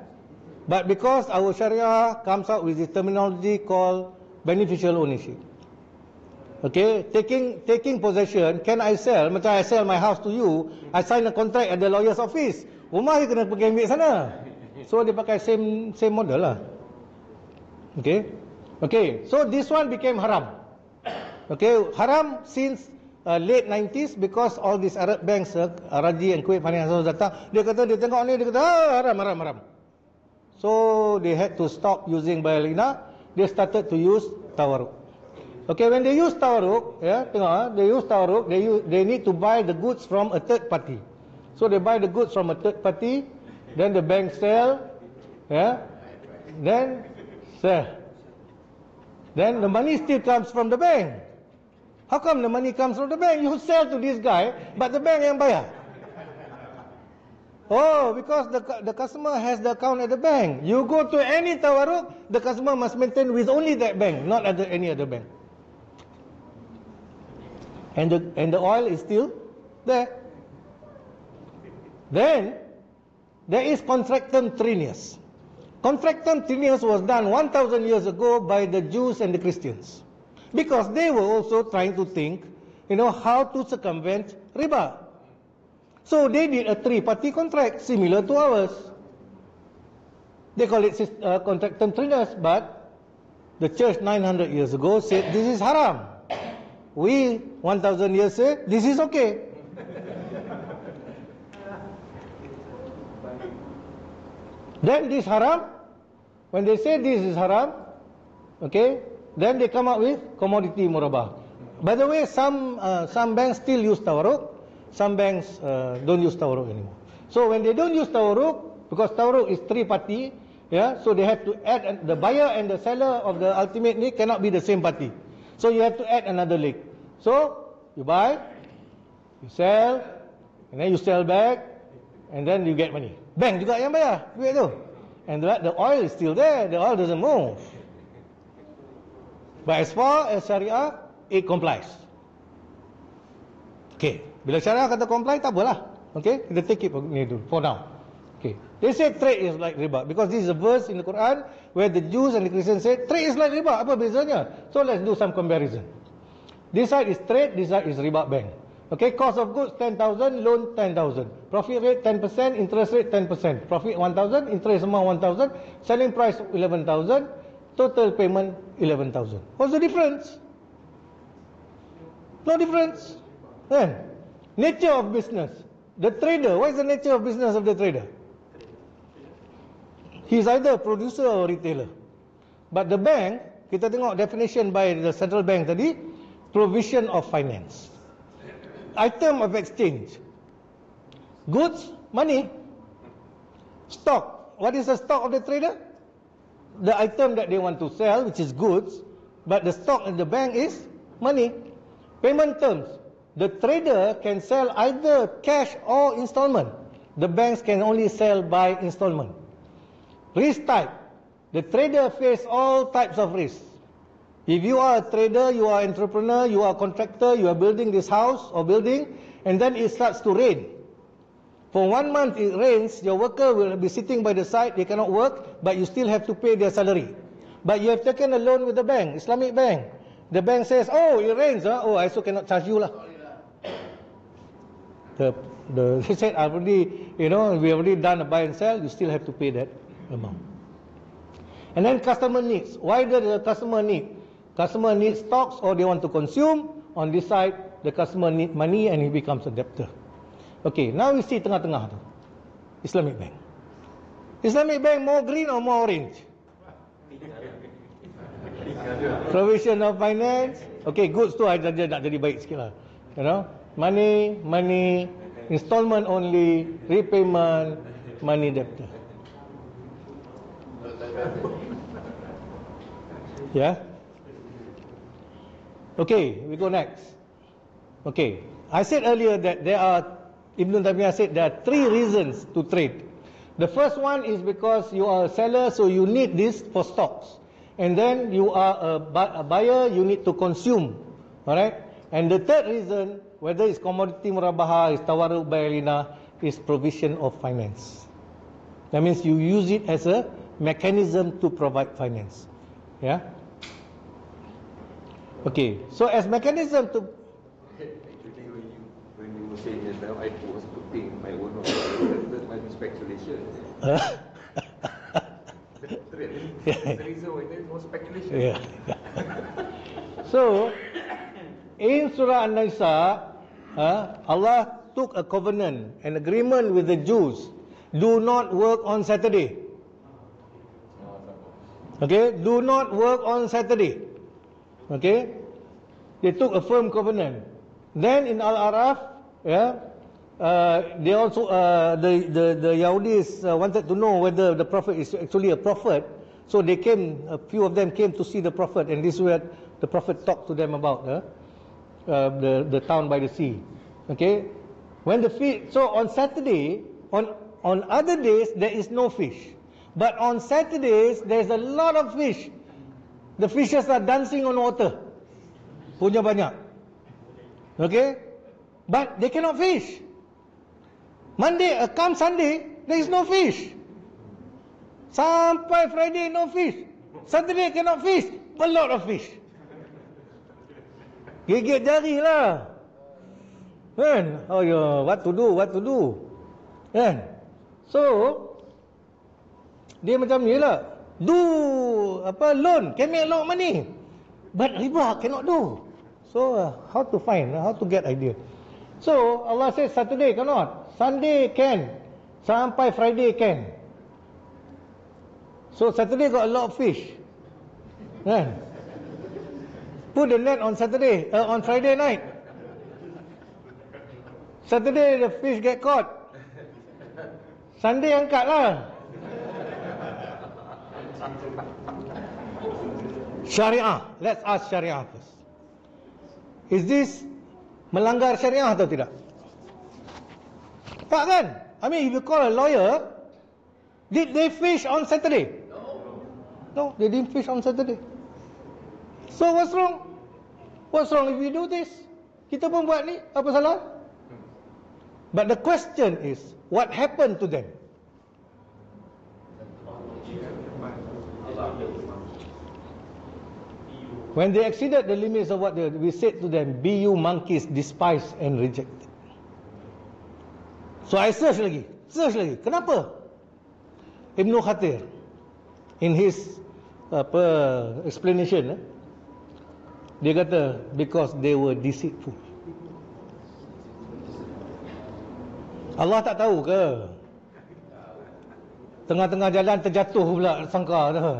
But because our Sharia comes out with this terminology called beneficial ownership. Okay, taking possession, can I sell? Macam I sell my house to you, I sign a contract at the lawyer's office. Rumah you kena pergi ambil sana. So dia pakai same model lah. Okay, so this one became haram. Okay, haram since late 90s, because all these Arab banks, Raji and Kuwait Financial datang, dia kata dia tengok ni, dia kata haram. So they had to stop using Bayalina. They started to use tawarruk. Okay, when they use tawarruk, tengok, they use tawarruk, they need to buy the goods from a third party. So they buy the goods from a third party, then the bank sell, then sell. Then the money still comes from the bank. How come the money comes from the bank? You sell to this guy, but the bank yang bayar. Oh, because the customer has the account at the bank. You go to any tawarruk, the customer must maintain with only that bank, not any other bank. And the oil is still there. Then there is contractum trinius. Contractum trinius was done 1,000 years ago by the Jews and the Christians, because they were also trying to think, how to circumvent riba. So they did a three-party contract similar to ours. They call it contractum trinius, but the church 900 years ago said this is haram. We 1,000 years say this is okay. Then this haram, when they say this is haram, okay, then they come up with commodity murabah. By the way, some banks still use tawarruk, some banks don't use tawarruk anymore. So when they don't use tawarruk, because tawarruk is three-party, so they have to add, the buyer and the seller of the ultimate need cannot be the same party. So you have to add another leg. So you buy, you sell, and then you sell back, and then you get money. Bank juga yang bayar duit tu. And the oil is still there, the oil doesn't move. But as far as Syariah, it complies. Okay, bila Syariah kata comply, tak apalah. Okay, kita take it for now. Okay, they say trade is like riba, because this is a verse in the Quran where the Jews and the Christians say trade is like riba. Apa bezanya? So let's do some comparison. This side is trade, this side is riba bank. Okay, cost of goods 10,000, loan 10,000. Profit rate 10%, interest rate 10%. Profit 1,000, interest amount 1,000, selling price 11,000, total payment 11,000. What's the difference? No difference. Then, nature of business. The trader, what is the nature of business of the trader? He is either a producer or retailer. But the bank, kita tengok definition by the central bank tadi, provision of finance. Item of exchange. Goods, money. Stock. What is the stock of the trader? The item that they want to sell, which is goods, but the stock in the bank is money. Payment terms. The trader can sell either cash or installment. The banks can only sell by installment. Risk type. The trader face all types of risks. If you are a trader, you are an entrepreneur, you are a contractor, you are building this house or building, and then it starts to rain. For 1 month it rains, your worker will be sitting by the side, they cannot work, but you still have to pay their salary. But you have taken a loan with the bank, Islamic bank. The bank says, oh, it rains, oh, I also cannot charge you lah. He said, we already done a buy and sell, you still have to pay that amount. And then customer needs. Why does the customer need? Customer needs stocks or they want to consume. On this side, the customer needs money and he becomes a debtor. Okay, now we see tengah-tengah tu. Islamic bank. Islamic bank more green or more orange? Provision of finance. Okay, goods tu ada nak jadi baik sikit lah. Money, installment only, repayment, money debtor. Yeah. Okay, we go next. Okay, I said earlier that Ibn Taymiyyah said there are 3 reasons to trade. The first one is because you are a seller, so you need this for stocks. And then you are a buyer, you need to consume. Alright? And the third reason, whether it's commodity murabaha, it's tawarruk bayalina, is provision of finance. That means you use it as a mechanism to provide finance. Yeah? Okay, so as mechanism to... Actually, when you were saying that now, I was putting my own that might be speculation. The reason why that was speculation. Yeah. So, in Surah An-Nisa, Allah took a covenant, an agreement with the Jews. Do not work on Saturday. Okay, do not work on Saturday. Okay, they took a firm covenant. Then in Al-Araf, they also the Yahudis wanted to know whether the prophet is actually a prophet. So they came, a few of them came to see the prophet, and this is where the prophet talked to them about the town by the sea. Okay, when the fish, so on Saturday, on other days there is no fish, but on Saturdays there is a lot of fish. The fishes are dancing on water, punya banyak. Okay, but they cannot fish. Monday, come Sunday, there is no fish. Sampai Friday, no fish. Saturday cannot fish, a lot of fish. Gigit jari lah. Kan? Oh ya, what to do? Kan? So, dia macam ni lah. Loan, can make a lot of money. But riba cannot do. So, how to find, how to get idea. So, Allah says Saturday cannot. Sunday can. Sampai Friday can. So, Saturday got a lot of fish. Kan? Put the net on Saturday, on Friday night. Saturday the fish get caught. Sunday angkat lah. Syariah. Let's ask Syariah first. Is this melanggar Syariah atau tidak? Tak kan? I mean, if you call a lawyer, did they fish on Saturday? No, they didn't fish on Saturday. So what's wrong? What's wrong if we do this? Kita pun buat ni, apa salah? But the question is, what happened to them? When they exceeded the limits of what we said to them, be you monkeys, despised and rejected. So I search lagi. Kenapa? Ibn Khatir, in his explanation, dia kata, because they were deceitful. Allah tak tahu ke? Tengah-tengah jalan terjatuh pula sangka tu.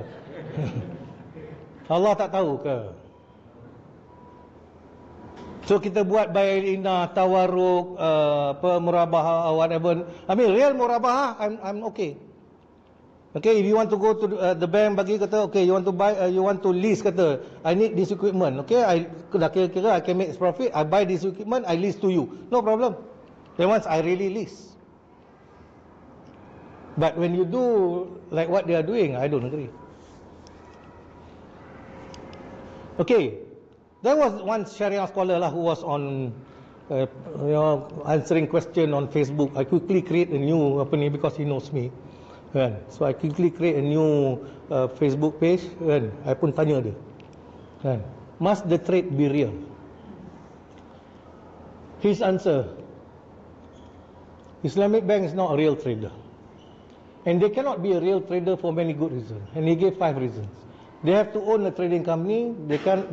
Allah tak tahu ke? So kita buat bayar inah, tawaruk, murabahah, whatever. I mean real murabahah, I'm okay. Okay, if you want to go to the bank, bagi kata, okay, you want to buy, you want to lease, kata, I need this equipment. Okay, I dah kira-kira I can make profit. I buy this equipment, I lease to you. No problem. Then once I really lease. But when you do like what they are doing, I don't agree. Okay, there was one Sharia scholar lah who was on, answering question on Facebook. I quickly create a new because he knows me, kan? So I quickly create a new Facebook page, kan? I pun tanya dia, kan? Must the trade be real? His answer: Islamic bank is not a real trader, and they cannot be a real trader for many good reasons. And he gave 5 reasons. They have to own a trading company.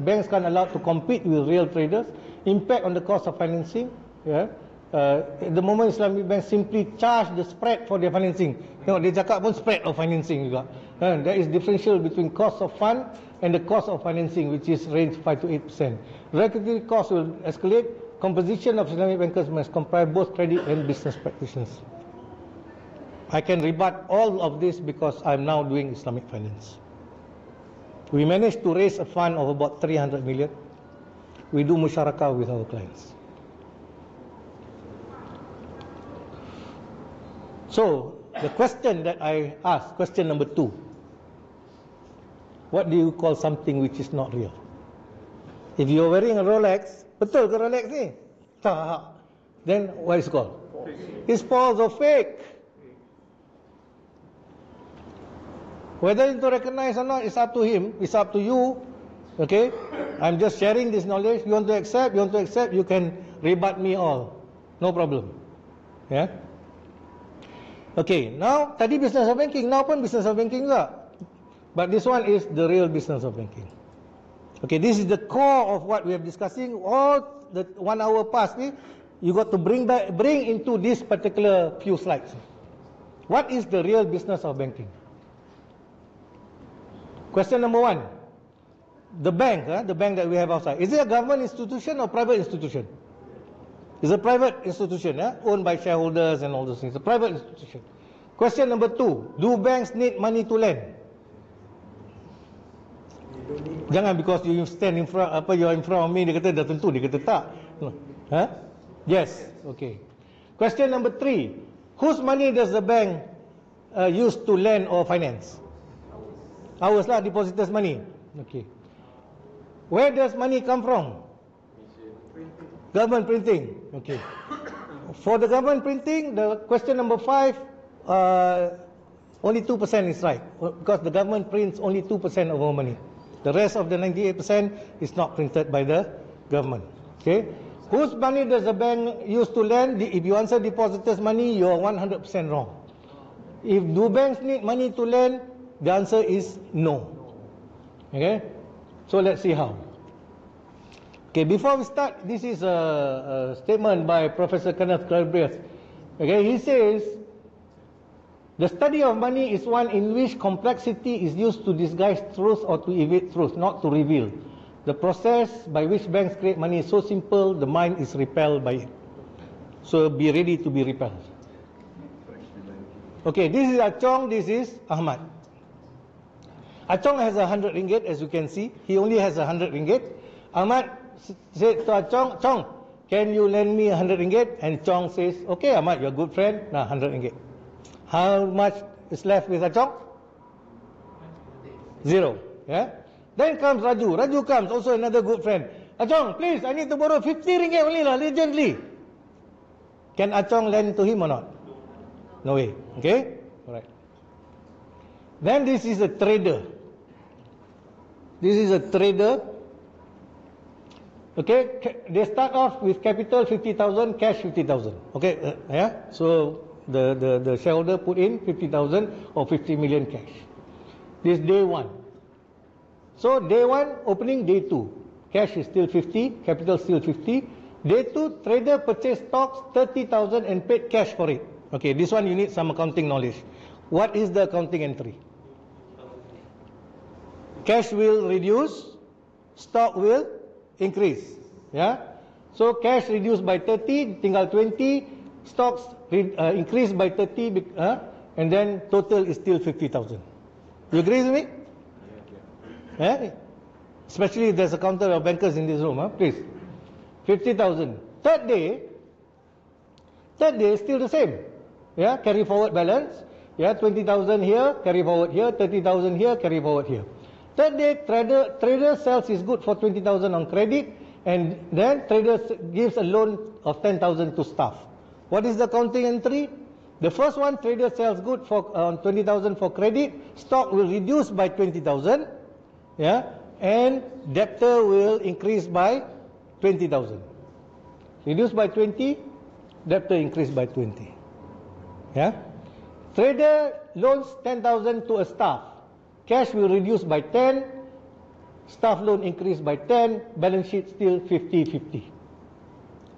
Banks can't allow to compete with real traders. Impact on the cost of financing. At the moment, Islamic banks simply charge the spread for their financing. Dia cakap pun spread of financing juga. There is differential between cost of fund and the cost of financing, which is range 5 to 8%. Regulatory costs will escalate. Composition of Islamic bankers must comprise both credit and business practitioners. I can rebut all of this because I'm now doing Islamic finance. We managed to raise a fund of about 300 million. We do musyarakah with our clients. So, the question that I asked, question number 2. What do you call something which is not real? If you're wearing a Rolex, betul ke Rolex ni? Tak. Then what is it called? It's false or fake. Whether to recognize or not, it's up to him, it's up to you. Okay, I'm just sharing this knowledge. You want to accept, you can rebut me all, no problem. Yeah. Okay, now tadi business of banking, now pun business of banking juga. But this one is the real business of banking. Okay, this is the core of what we are discussing. All the 1 hour past ni, you got to bring into this particular few slides. What is the real business of banking? Question number 1. The bank that we have outside, is it a government institution or private institution? It's a private institution, owned by shareholders and all those things. It's a private institution. Question number 2. Do banks need money to lend? Jangan because you stand in front, you're in front of me, dia kata dah tentu, dia kata tak. Huh? Yes. Okay. Question number 3. Whose money does the bank use to lend or finance? Ours lah, depositors' money. Okay. Where does money come from? Government printing. Okay. For the government printing, the question number 5, only 2% is right, because the government prints only 2% of our money. The rest of the 98% is not printed by the government. Okay. Whose money does the bank use to lend? If you answer depositors' money, you are 100% wrong. If do banks need money to lend, the answer is no. Okay. So let's see how. Okay, before we start, this is a statement by Professor Kenneth Galbraith. Okay, he says, the study of money is one in which complexity is used to disguise truth or to evade truth, not to reveal. The process by which banks create money is so simple, the mind is repelled by it. So be ready to be repelled. Okay, this is Achong, this is Ahmad. Achong has 100 ringgit, as you can see. He only has 100 ringgit. Ahmad said to Achong, Chong, can you lend me 100 ringgit? And Chong says, okay, Ahmad, you're a good friend. Nah, 100 ringgit. How much is left with Achong? 0. Yeah. Then comes Raju. Raju comes, also another good friend. Achong, please, I need to borrow 50 ringgit only lah, urgently. Can Achong lend to him or not? No way. Okay? Alright. Then this is a trader. This is a trader. Okay, they start off with capital 50,000, cash 50,000. Okay, yeah. So the shareholder put in 50,000 or 50 million cash. This day 1. So day 1 opening, day 2. Cash is still 50, capital still 50. Day 2, trader purchased stocks 30,000 and paid cash for it. Okay, this one you need some accounting knowledge. What is the accounting entry? Cash will reduce, stock will increase. Yeah. So cash reduced by 30, tinggal 20, stocks increased by 30, and then total is still 50,000. You agree with me? Yeah. Especially if there's a counter of bankers in this room, please. 50,000. Third day is still the same. Yeah, carry forward balance. Yeah, 20,000 here, carry forward here, 30,000 here, carry forward here. Third day, trader sells his good for 20,000 on credit, and then trader gives a loan of 10,000 to staff. What is the accounting entry? The first one, trader sells good for 20,000 for credit, stock will reduce by 20,000, yeah, and debtor will increase by 20,000. Reduce by 20, debtor increase by 20. Yeah. Trader loans 10,000 to a staff. Cash will reduce by 10, staff loan increase by 10, balance sheet still 50-50.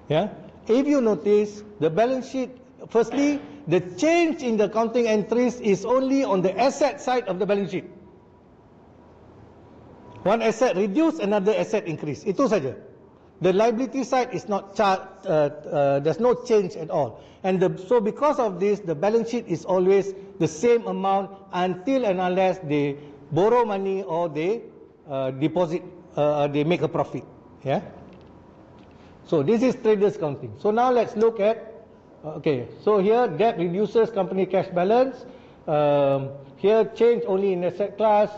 Yeah. If you notice, the balance sheet, firstly, the change in the accounting entries is only on the asset side of the balance sheet. One asset reduce, another asset increase. Itu saja. The liability side is not there's no change at all. And so because of this, the balance sheet is always the same amount until and unless they borrow money or they deposit, they make a profit. Yeah. So this is traders counting. So now let's look at, okay, so here debt reduces company cash balance. Here change only in asset class,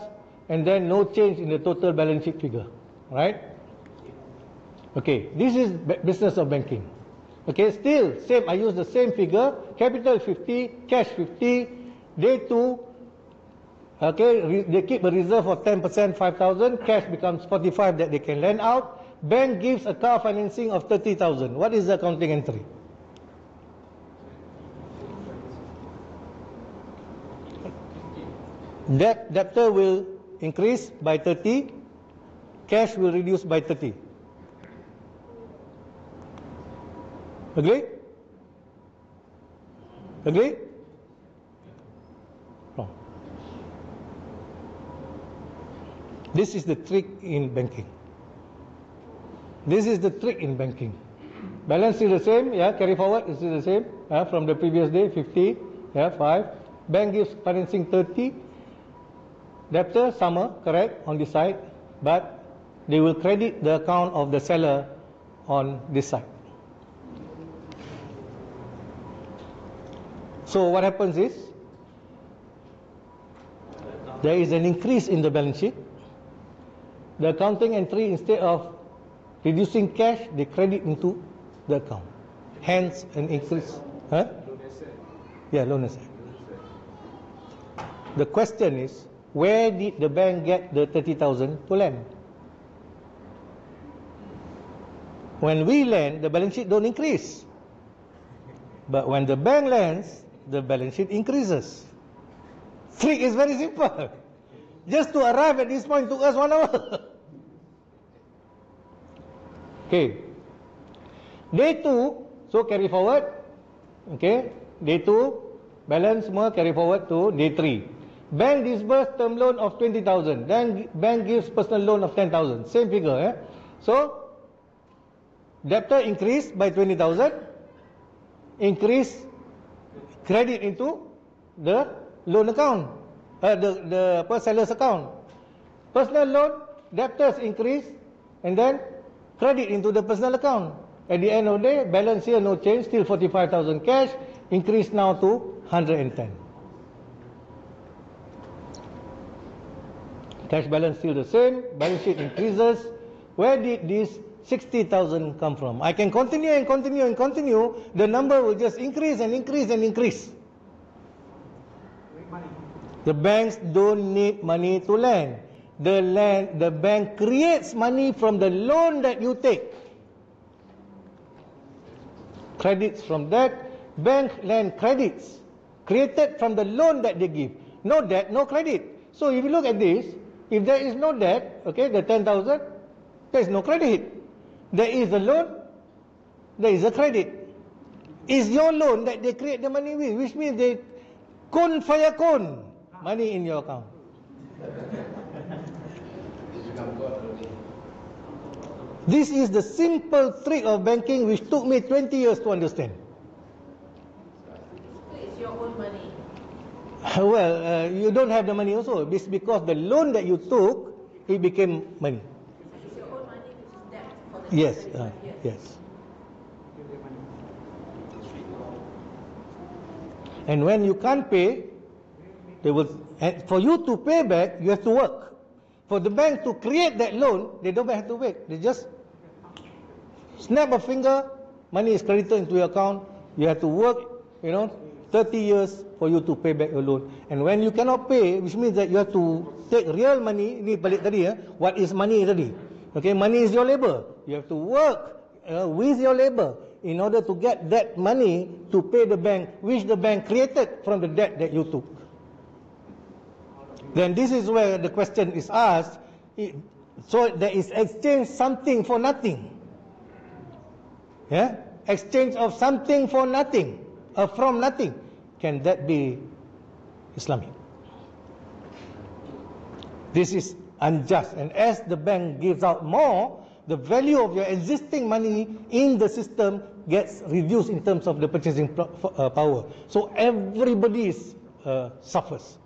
and then no change in the total balance sheet figure. Right? Okay, this is business of banking. Okay, still same, I use the same figure. Capital 50, cash 50, day 2. Okay, they keep a reserve of 10%, 5,000. Cash becomes 45 that they can lend out. Bank gives a car financing of 30,000. What is the accounting entry? Debtor will increase by 30. cash will reduce by 30. Agree? Agree? Wrong. This is the trick in banking. This is the trick in banking. Balance is the same, yeah, carry forward is the same, from the previous day, 50, yeah, 5. Bank gives financing 30. Debtor, summer, correct, on this side, but they will credit the account of the seller on this side. So what happens is, there is an increase in the balance sheet. The accounting entry, instead of reducing cash, they credit into the account. Hence an increase. Huh? Yeah, loan asset. The question is, where did the bank get the 30,000 to lend? When we lend, the balance sheet don't increase. But when the bank lends, the balance sheet increases. Trick is very simple. Just to arrive at this point took us 1 hour. Okay. Day 2, so carry forward. Okay. Day 2, balance more carry forward to day 3. Bank disbursed term loan of 20,000. Then bank gives personal loan of 10,000. Same figure. Eh? So, debtor increased by 20,000. Increase credit into the loan account. The seller's account. Personal loan, debtors increase and then credit into the personal account. At the end of the day, balance here no change, still 45,000 cash, increase now to 110. Cash balance still the same, balance sheet increases. Where did this 60,000 come from? I can continue and continue and continue. The number will just increase and increase and increase. The banks don't need money to lend. The bank creates money from the loan that you take. Credits from that. Bank lend credits created from the loan that they give. No debt, no credit. So if you look at this, if there is no debt, okay, the 10,000, there is no credit. There is a loan, there is a credit. It's your loan that they create the money with, which means they kun faya kun money in your account. This is the simple trick of banking which took me 20 years to understand. It's your own money. Well, you don't have the money also. It's because the loan that you took, it became money. It's your own money which is debt for the Yes, next 35 years. yes. And when you can't pay, they will. And for you to pay back, you have to work. For the bank to create that loan, they don't have to wait. They just snap a finger, money is credited into your account. You have to work, 30 years for you to pay back your loan. And when you cannot pay, which means that you have to take real money. Ini balik tadi, what is money tadi? Okay, money is your labor. You have to work with your labor in order to get that money to pay the bank, which the bank created from the debt that you took. Then this is where the question is asked. So there is exchange something for nothing. Yeah? Exchange of something for nothing, from nothing. Can that be Islamic? This is unjust. And as the bank gives out more, the value of your existing money in the system gets reduced in terms of the purchasing power. So everybody suffers,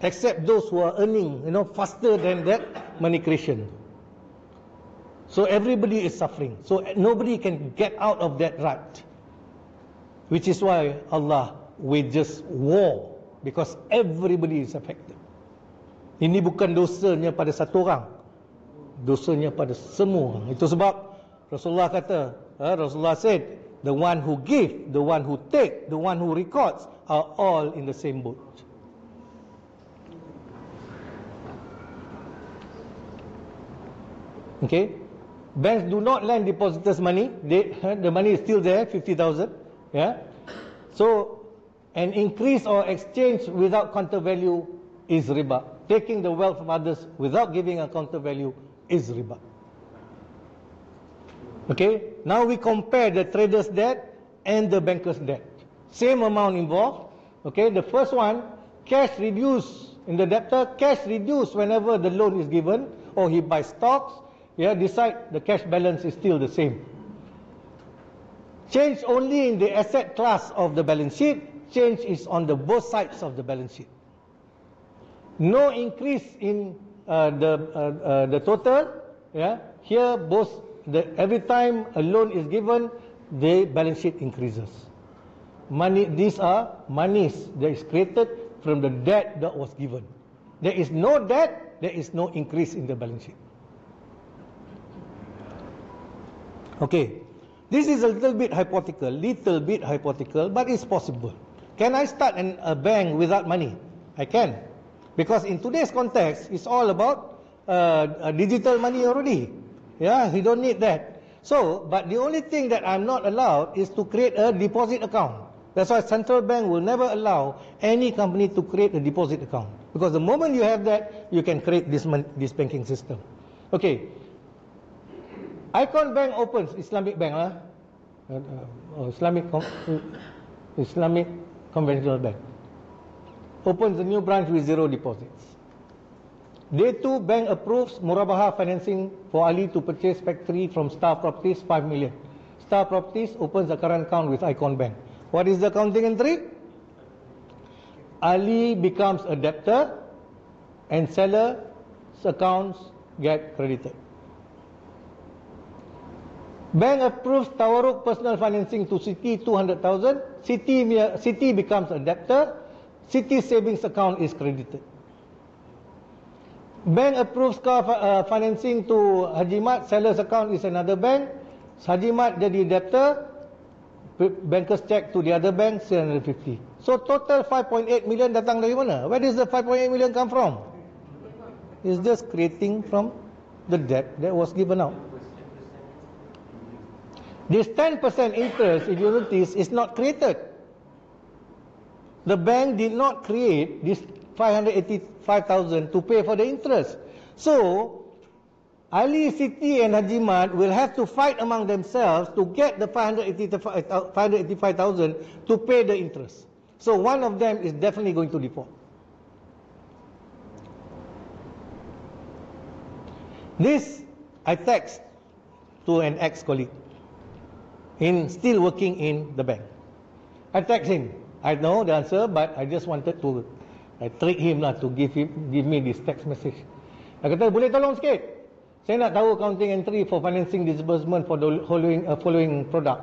except those who are earning, faster than that money creation. So everybody is suffering. So nobody can get out of that rut. Which is why Allah wages war, because everybody is affected. Ini bukan dosanya pada satu orang, dosanya pada semua orang. Itu sebab Rasulullah kata, Rasulullah said, the one who give, the one who take, the one who records are all in the same boat. Okay, banks do not lend depositors money. The money is still there, 50,000. Yeah. So an increase or exchange without counter value is riba. Taking the wealth of others without giving a counter value is riba. Okay, now we compare the trader's debt and the banker's debt. Same amount involved. Okay, the first one, cash reduced in the debtor, cash reduced whenever the loan is given or he buys stocks. Yeah, decide the cash balance is still the same. Change only in the asset class of the balance sheet. Change is on the both sides of the balance sheet. No increase in the total. Yeah, here both every time a loan is given, the balance sheet increases. Money, these are monies that is created from the debt that was given. There is no debt, there is no increase in the balance sheet. Okay, this is a little bit hypothetical, but it's possible. Can I start a bank without money? I can, because in today's context, it's all about digital money already. Yeah, you don't need that. So, but the only thing that I'm not allowed is to create a deposit account. That's why central bank will never allow any company to create a deposit account, because the moment you have that, you can create this banking system. Okay. Icon Bank opens Islamic Bank, Islamic conventional bank, opens a new branch with 0 deposits. Day 2, bank approves Murabaha financing for Ali to purchase factory from Star Properties 5 million. Star Properties opens a current account with Icon Bank. What is the accounting entry? Ali becomes a debtor and seller's accounts get credited. Bank approves Tawarruk personal financing to Citi 200,000. Citi becomes a debtor. Citi savings account is credited. Bank approves car financing to Haji Mat. Seller's account is another bank. Haji Mat jadi debtor. Banker's check to the other bank 750. So total 5.8 million datang dari mana? Where does the 5.8 million come from? It's just creating from the debt that was given out. This 10% interest, if you notice, is not created. The bank did not create this 585,000 to pay for the interest. So, Ali, Siti and Haji Mat will have to fight among themselves to get the 585,000 to pay the interest. So one of them is definitely going to default. This I text to an ex-colleague still working in the bank. I text him. I know the answer, but I just wanted to trick him to give me this text message. I kata, boleh tolong sikit? Saya nak tahu accounting entry for financing disbursement for the following product.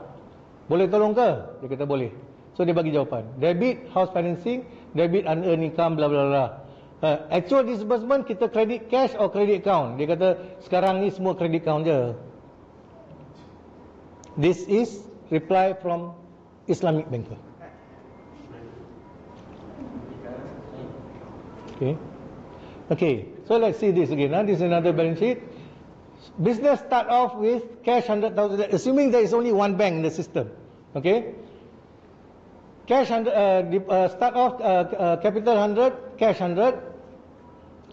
Boleh tolong ke? Dia kata boleh. So dia bagi jawapan. Debit house financing, debit unearned income, bla bla bla. Actual disbursement kita credit cash or credit account? Dia kata sekarang ni semua credit account je. This is reply from Islamic banker. Okay. So let's see this again. This is another balance sheet. Business start off with cash 100,000, assuming there is only one bank in the system. Okay. Cash start off capital 100, cash 100.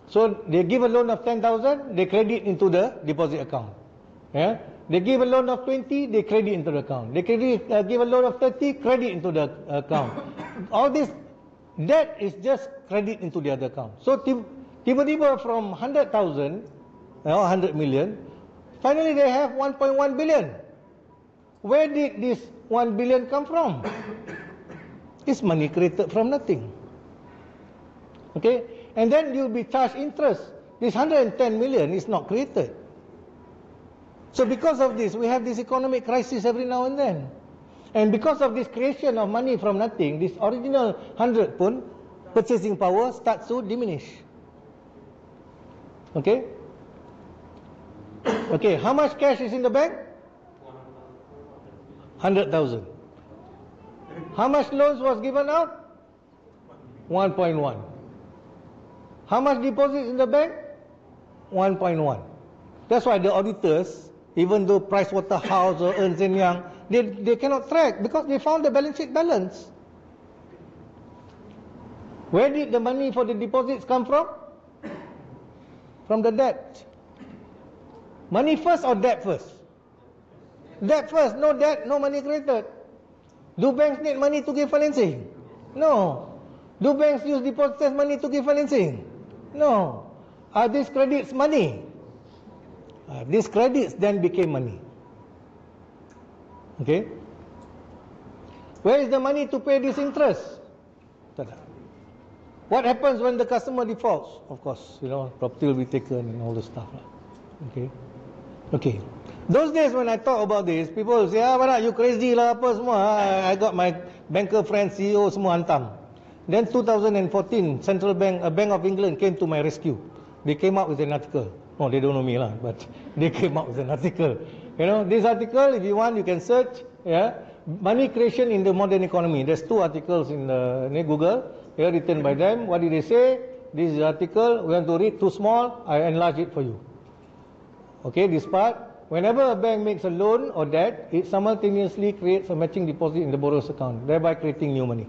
So they give a loan of 10,000, they credit into the deposit account. Yeah. They give a loan of 20, they credit into the account. They give a loan of 30, credit into the account. All this debt is just credit into the other account. So tiba-tiba from 100,000 or 100 million, finally they have 1.1 billion. Where did this 1 billion come from? It's money created from nothing. Okay? And then you'll be charged interest. This 110 million is not created. So because of this, we have this economic crisis every now and then. And because of this creation of money from nothing, this original 100 pun, purchasing power starts to diminish. Okay? Okay, how much cash is in the bank? 100,000. How much loans was given out? 1.1. How much deposits in the bank? 1.1. That's why the auditors, even though Pricewaterhouse or Ernst & Young, they cannot track because they found the balance sheet balance. Where did the money for the deposits come from? From the debt. Money first or debt first? Debt first. No debt, no money created. Do banks need money to give financing? No. Do banks use depositors' money to give financing? No. Are these credits money? These credits then became money. Okay? Where is the money to pay this interest? What happens when the customer defaults? Of course, property will be taken and all the stuff. Okay? Okay. Those days when I talk about this, people will say, Manap, you crazy lah, apa semua. I got my banker friends, CEO semua hantam. Then 2014, Central Bank, Bank of England came to my rescue. They came up with an article. No, they don't know me lah, but they came up with an article. This article, if you want, you can search. Money creation in the modern economy. There's 2 articles in Google, written by them. What did they say? This is the article. We want to read, too small. I enlarge it for you. Okay, this part. Whenever a bank makes a loan or debt, it simultaneously creates a matching deposit in the borrower's account, thereby creating new money.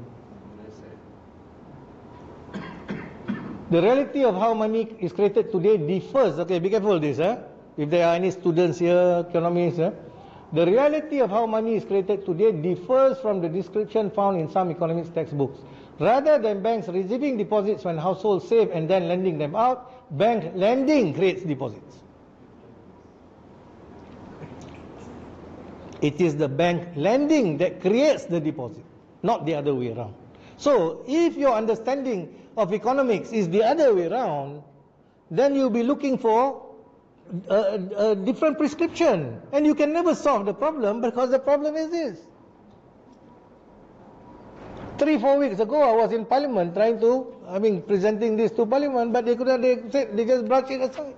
The reality of how money is created today differs. Okay, be careful with this. If there are any students here, economists, the reality of how money is created today differs from the description found in some economics textbooks. Rather than banks receiving deposits when households save and then lending them out, bank lending creates deposits. It is the bank lending that creates the deposit, not the other way around. So, if your understanding of economics is the other way around, then you'll be looking for a different prescription, and you can never solve the problem because the problem is this. 3-4 weeks ago, I was in Parliament presenting this to Parliament, but they just brushed it aside.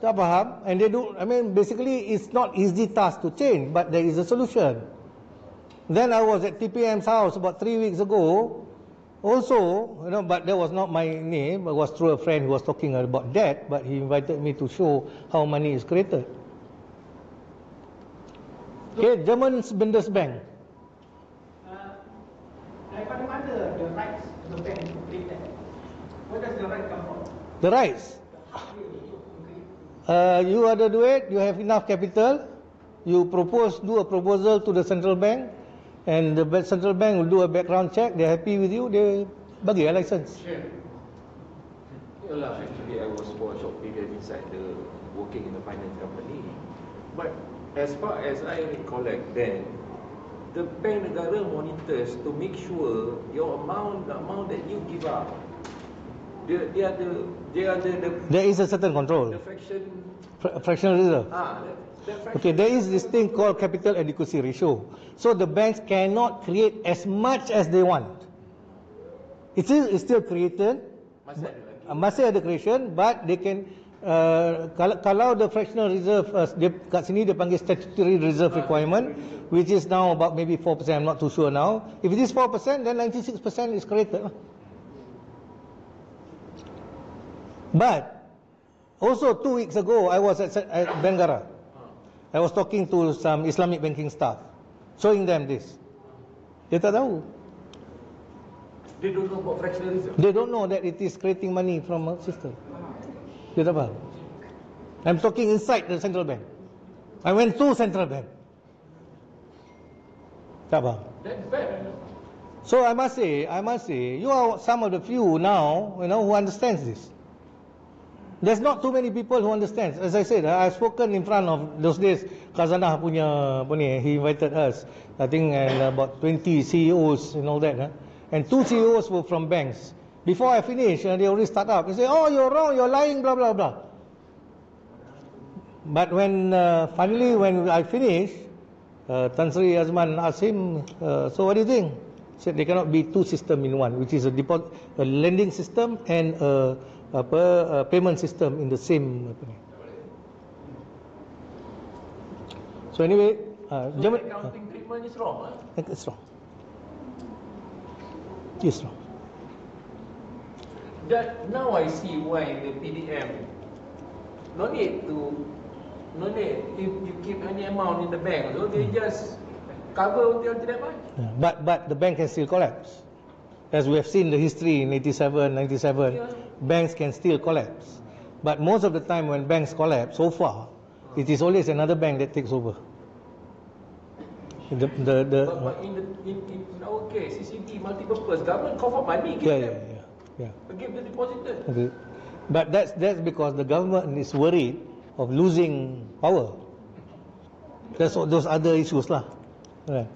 Tak faham, and they do. Basically, it's not easy task to change, but there is a solution. Then I was at TPM's house about 3 weeks ago. Also, but that was not my name. It was through a friend who was talking about that, but he invited me to show how money is created. Okay, German Bundesbank. Daripada mana the rights of the bank to create that? Where does the right come from? The rights. You ada duit, you have enough capital, you do a proposal to the central bank, and the central bank will do a background check. They're happy with you, they bagi a license. Actually, I was for a short period inside working in the finance company. But as far as I recollect then, the bank negara monitors to make sure your the amount that you give up, there is a certain control. The Fractional reserve. Okay, there is this thing reserve. called capital adequacy ratio. So the banks cannot create as much as they want. It's still created. Masih ada creation, but they can kalau the fractional reserve kat sini dia panggil statutory reserve requirement, which is now about maybe 4%. I'm not too sure now. If it is 4%, then 96% is created. But also 2 weeks ago, I was at Bengara. I was talking to some Islamic banking staff, showing them this. Dia tak tahu. They don't know about fractional reserve. They don't know that it is creating money from a system. Dia tak faham. I'm talking inside the central bank. I went to central bank. Tak faham. That's bad. So I must say, you are some of the few now, who understands this. There's not too many people who understand. As I said, I've spoken in front of those days, Khazanah punya he invited us, I think, and about 20 CEOs and all that. And 2 CEOs were from banks. Before I finish, they already start up. They say, oh, you're wrong, you're lying, blah, blah, blah. But when finally, when I finished, Tan Sri Azman asked him, so what do you think? He said, there cannot be 2 systems in one, which is a lending system and a payment system in the same. So anyway, German accounting treatment is wrong. It's wrong. It's wrong. That now I see why the PDM no need if you keep any amount in the bank, so they just cover until that much. Yeah, but the bank can still collapse. As we have seen the history in 87, 97, banks can still collapse. But most of the time when banks collapse, so far, it is always another bank that takes over. But in our case, CCD, multi-purpose, government call for money, give them. Give the depositor. Okay. But that's because the government is worried of losing power. That's those other issues lah. Right.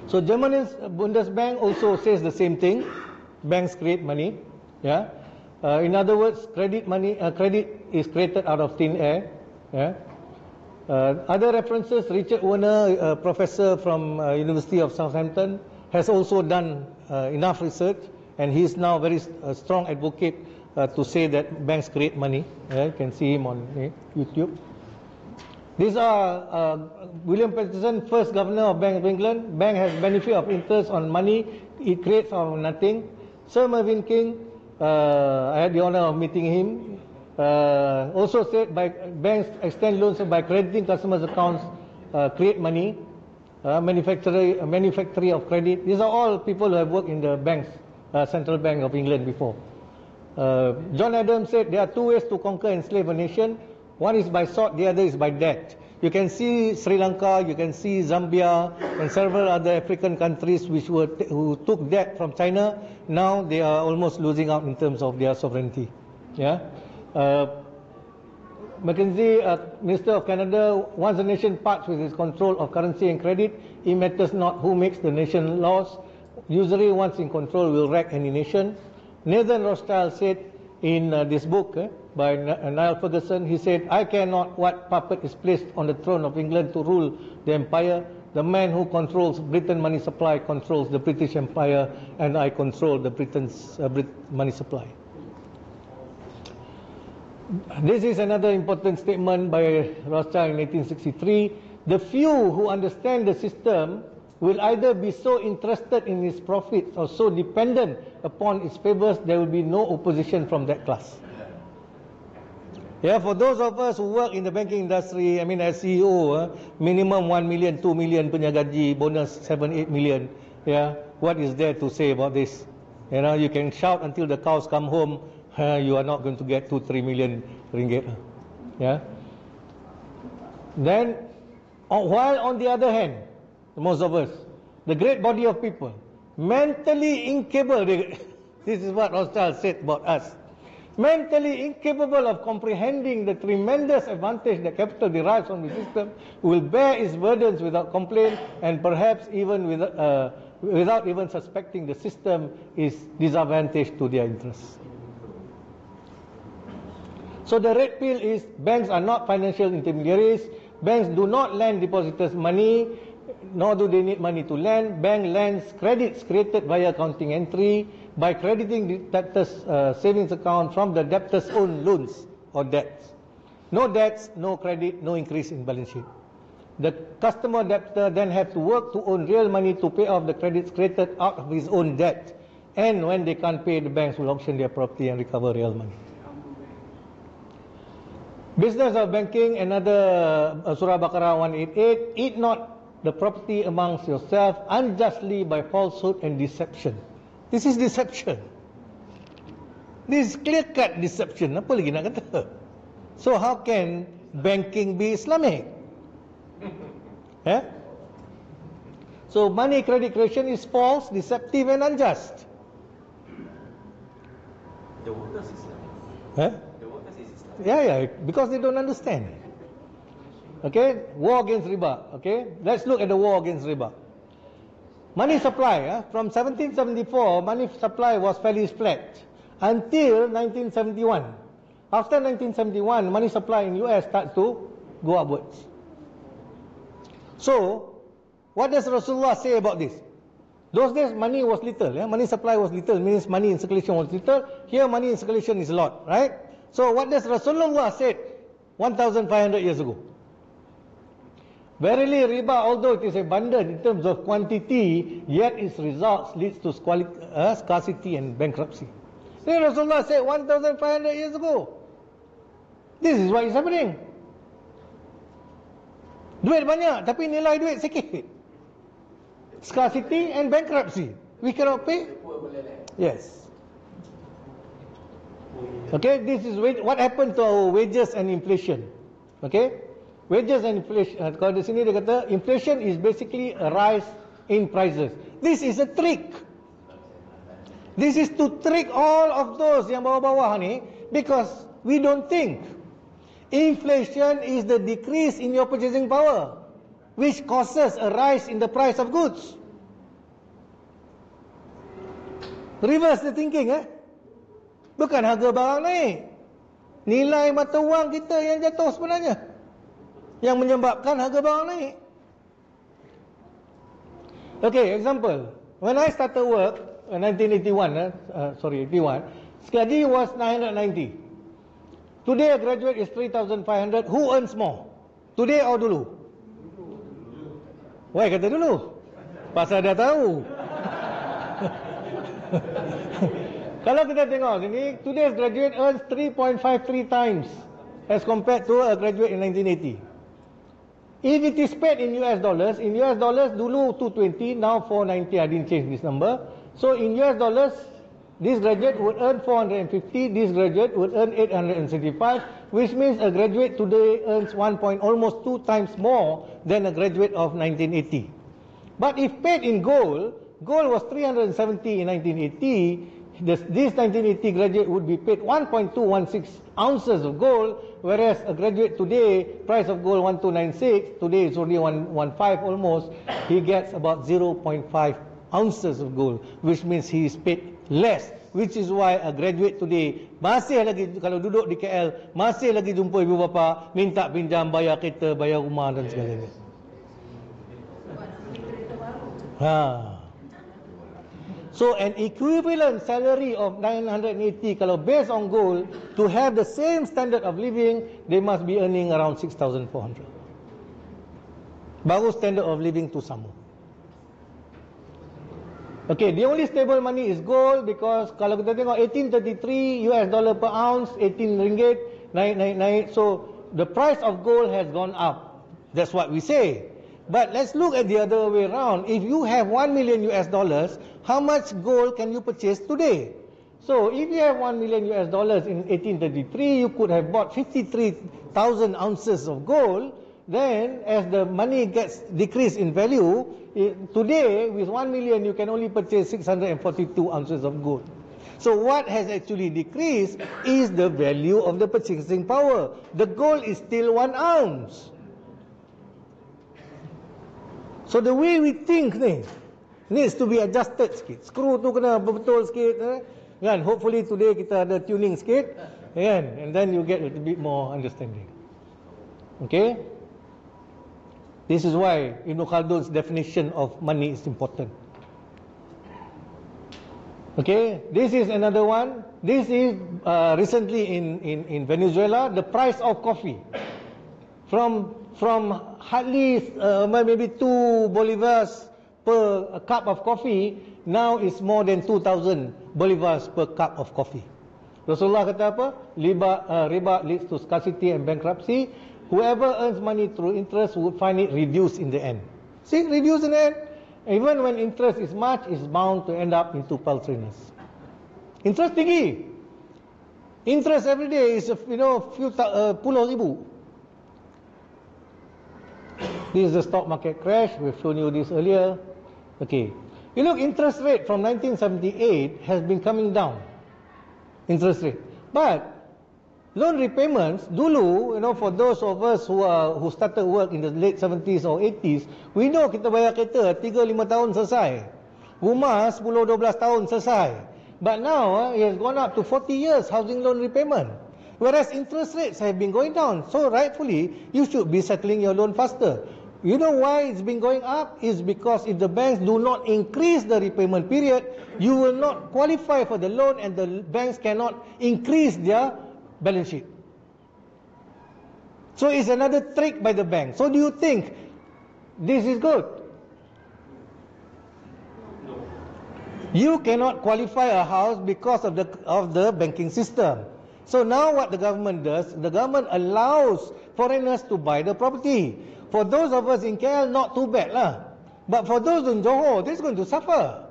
So Germany's Bundesbank also says the same thing. Banks create money. Yeah. In other words, credit is created out of thin air. Yeah. Other references, Richard Werner, a professor from University of Southampton, has also done enough research, and he is now very strong advocate to say that banks create money. You can see him on YouTube. These are William Patterson, first governor of Bank of England. Bank has benefit of interest on money it creates out of nothing. Sir Mervyn King, I had the honor of meeting him, also said by banks extend loans by crediting customers' accounts create money. Manufacturing of credit. These are all people who have worked in the banks, Central Bank of England before. John Adams said there are two ways to conquer and enslave a nation. One is by sword, the other is by debt. You can see Sri Lanka, you can see Zambia, and several other African countries who took debt from China. Now they are almost losing out in terms of their sovereignty. Yeah. Mackenzie, Minister of Canada, once a nation parts with its control of currency and credit, it matters not who makes the nation laws. Usury, once in control, will wreck any nation. Nathan Rothschild said in this book by Niall Ferguson, he said, I care not what puppet is placed on the throne of England to rule the empire. The man who controls Britain money supply controls the British Empire, and I control the Britain's money supply. This is another important statement by Rothschild in 1863. The few who understand the system will either be so interested in its profits or so dependent upon its favors, there will be no opposition from that class. Yeah, for those of us who work in the banking industry, I mean as CEO, minimum 1 million, 2 million punya gaji, bonus 7, 8 million. Yeah, what is there to say about this? You know, you can shout until the cows come home, you are not going to get 2-3 million ringgit. Yeah. Then, while on the other hand, most of us, the great body of people, mentally incapable, this is what Rothschild said about us, mentally incapable of comprehending the tremendous advantage that capital derives from the system, will bear its burdens without complaint, and perhaps even without even suspecting the system is disadvantage to their interests. So the red pill is banks are not financial intermediaries. Banks do not lend depositors money, nor do they need money to lend. Bank lends credits created via accounting entry by crediting the debtor's savings account from the debtor's own loans or debts. No debts, no credit, no increase in balance sheet. The customer debtor then have to work to earn real money to pay off the credits created out of his own debt. And when they can't pay, the banks will auction their property and recover real money. Business of banking, another Surah Baqarah 188, eat not the property amongst yourself unjustly by falsehood and deception. This is deception. This is clear-cut deception. Apa lagi nak kata? So how can banking be Islamic? So money credit creation is false, deceptive and unjust. The workers is Islamic. The workers is Islamic. Yeah, because they don't understand. Okay, war against riba. Okay, let's look at the war against riba. Money supply, from 1774, money supply was fairly flat until 1971. After 1971, money supply in US starts to go upwards. So, what does Rasulullah say about this? Those days, money was little. Money supply was little, means money in circulation was little. Here, money in circulation is a lot, right? So, what does Rasulullah say 1,500 years ago? Verily, riba, although it is abundant in terms of quantity, yet its results leads to scarcity and bankruptcy. Then Rasulullah said 1,500 years ago. This is what is happening. Duit banyak, tapi nilai duit sikit. Scarcity and bankruptcy. We cannot pay. Yes. Okay, this is what happened to our wages and inflation. Okay, wages and inflation. Kalau di sini dia kata inflation is basically a rise in prices. This is a trick. This is to trick all of those yang bawah-bawah ni, because we don't think inflation is the decrease in your purchasing power, which causes a rise in the price of goods. Reverse the thinking, bukan harga barang naik, nilai mata wang kita yang jatuh sebenarnya, yang menyebabkan harga barang naik. Okay, example, when I started work 1981, 81, sekali was 990. Today a graduate is 3,500. Who earns more? Today or dulu? Why kata dulu? Pasal dah tahu. Kalau kita tengok sini, today's graduate earns 3.53 times as compared to a graduate in 1980. If it is paid in US dollars, dulu 220, now 490. I didn't change this number. So in US dollars, this graduate would earn 450, this graduate would earn 865, which means a graduate today earns almost 2 times more than a graduate of 1980. But if paid in gold, gold was 370 in 1980, this 1980 graduate would be paid 1.216 ounces of gold, whereas a graduate today, price of gold 1296, today it's only 115 almost, he gets about 0.5 ounces of gold, which means he is paid less, which is why a graduate today masih lagi, kalau duduk di KL, masih lagi jumpa ibu bapa minta pinjam, bayar kereta, bayar rumah dan sebagainya. So an equivalent salary of 980, kalau based on gold, to have the same standard of living, they must be earning around 6,400. Baru standard of living tu sama. Okay, the only stable money is gold, because kalau kita tengok 1833 US dollar per ounce, 18 ringgit, naik. So the price of gold has gone up. That's what we say. But let's look at the other way around. If you have 1 million US dollars, how much gold can you purchase today? So if you have 1 million US dollars in 1833, you could have bought 53,000 ounces of gold. Then as the money gets decreased in value, today with 1 million you can only purchase 642 ounces of gold. So what has actually decreased is the value of the purchasing power. The gold is still 1 ounce. So the way we think ni needs to be adjusted sikit. Skru tu kena betul sikit, kan? Hopefully today kita ada tuning sikit, kan? And then you get a little bit more understanding. Okay? This is why Ibn Khaldun's definition of money is important. Okay, this is another one. This is recently in Venezuela, the price of coffee from hardly maybe 2 bolivars per cup of coffee, now is more than 2,000 bolivars per cup of coffee. Rasulullah kata apa? Riba leads to scarcity and bankruptcy. Whoever earns money through interest would find it reduced in the end. See, reduced in the end. Even when interest is much, it's bound to end up into paltriness. Interest tinggi. Interest every day is puluh ribu. This is the stock market crash. We've shown you this earlier. Okay. You look, interest rate from 1978 has been coming down. Interest rate. But loan repayments, dulu, for those of us who started work in the late 70s or 80s, we know kita bayar kereta 3-5 tahun selesai. Rumah 10-12 tahun selesai. But now, it has gone up to 40 years housing loan repayment. Whereas interest rates have been going down. So rightfully, you should be settling your loan faster. You know why it's been going up? It's because if the banks do not increase the repayment period, you will not qualify for the loan, and the banks cannot increase their balance sheet. So it's another trick by the bank. So do you think this is good? No. You cannot qualify a house because of the banking system. So now what the government does, the government allows foreigners to buy the property. For those of us in KL, not too bad lah. But for those in Johor, they're going to suffer.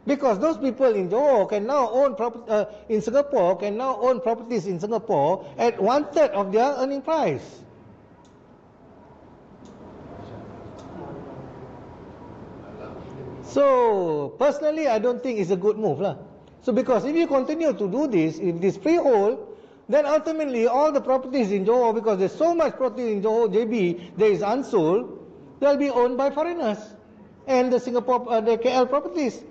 Because those people in Johor can now own in Singapore can now own properties in Singapore at 1/3 of their earning price. So personally, I don't think it's a good move lah. So because if you continue to do this, if this freehold, then ultimately all the properties in Johor, because there's so much property in Johor JB that is unsold, they'll be owned by foreigners and the the KL properties.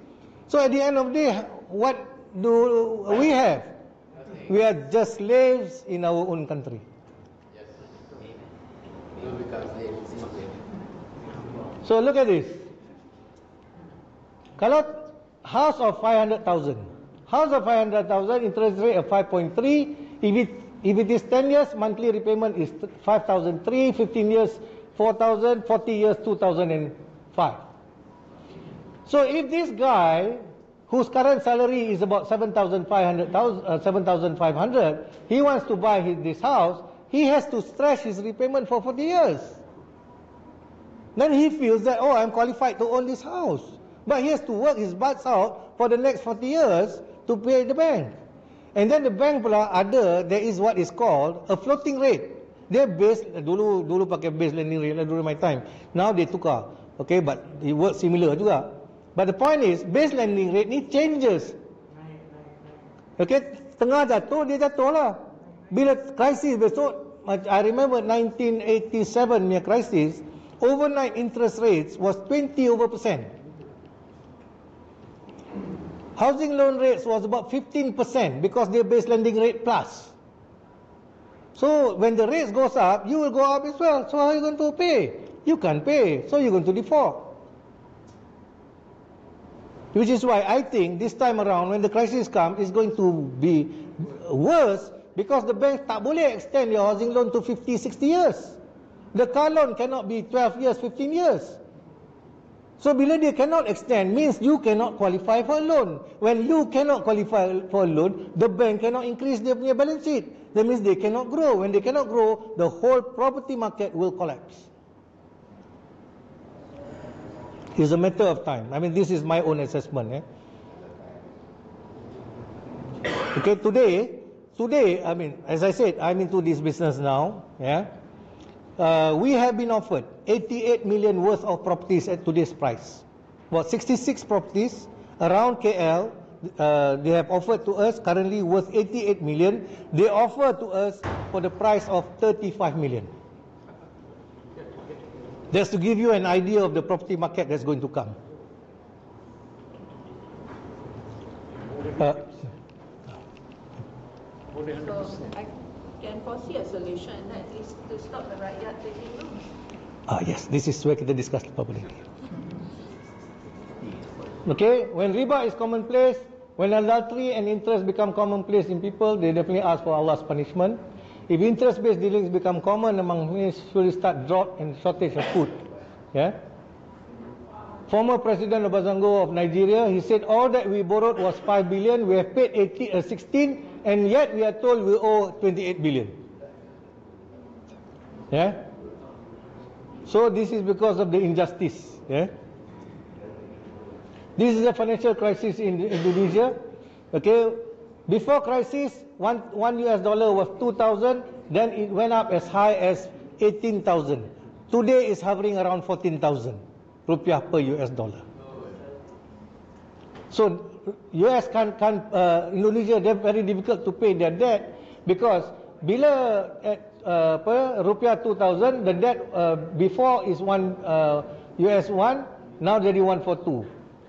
So at the end of the day, what do we have? We are just slaves in our own country. So look at this. Kalau house of 500,000, interest rate of 5.3. If it is 10 years, monthly repayment is 5,003. 15 years, 4,000. 40 years, 2,005. So if this guy, whose current salary is about 7,500, he wants to buy this house, he has to stretch his repayment for 40 years. Then he feels that, oh, I'm qualified to own this house. But he has to work his butts out for the next 40 years to pay the bank. And then the bank pula ada, there is what is called a floating rate. Dia base, dulu pakai base lending rate during my time. Now they tukar. Okay, but it works similar juga. But the point is, base lending rate ni changes. Okay, tengah jatuh, dia jatuh lah. Bila krisis besok, I remember 1987 punya krisis, overnight interest rates was 20%. Housing loan rates was about 15% because they're base lending rate plus. So when the rates goes up, you will go up as well. So how are you going to pay? You can't pay, so you're going to default. Which is why I think this time around, when the crisis comes, it's going to be worse because the banks tak boleh extend your housing loan to 50, 60 years. The car loan cannot be 12 years, 15 years. So bila dia cannot extend, means you cannot qualify for a loan. When you cannot qualify for a loan, the bank cannot increase their punya balance sheet. That means they cannot grow. When they cannot grow, the whole property market will collapse. It's a matter of time. I mean, this is my own assessment. Okay, today, I mean, as I said, I'm into this business now. We have been offered 88 million worth of properties at today's price. About 66 properties around KL, they have offered to us currently worth 88 million. They offer to us for the price of 35 million. Just to give you an idea of the property market that's going to come. So I can foresee a solution, at least to stop the rakyat taking loans. Yes, this is where kita discuss properly. Okay, when riba is commonplace, when adultery and interest become commonplace in people, they definitely ask for Allah's punishment. If interest-based dealings become common among me, surely start drought and shortage of food. Former President Obasanjo of Nigeria, he said all that we borrowed was 5 billion, we have paid 16, and yet we are told we owe 28 billion. So this is because of the injustice. This is a financial crisis in Indonesia. Okay, before crisis, one US dollar was 2,000, then it went up as high as 18,000. Today is hovering around 14,000 rupiah per US dollar. So US Indonesia, they're very difficult to pay their debt because bila rupiah 2,000, the debt before is US 1, now jadi 142.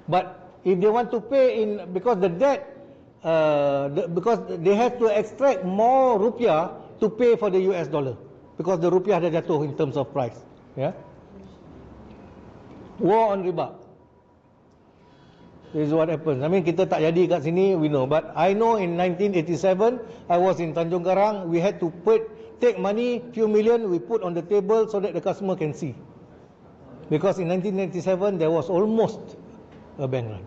But if they want to pay because the debt, because they have to extract more rupiah to pay for the US dollar, because the rupiah dah jatuh in terms of price. War on riba. This is what happens. I mean, kita tak jadi kat sini, we know. But I know in 1987, I was in Tanjung Karang. We had to take money, few million, we put on the table so that the customer can see. Because in 1997, there was almost a bank run.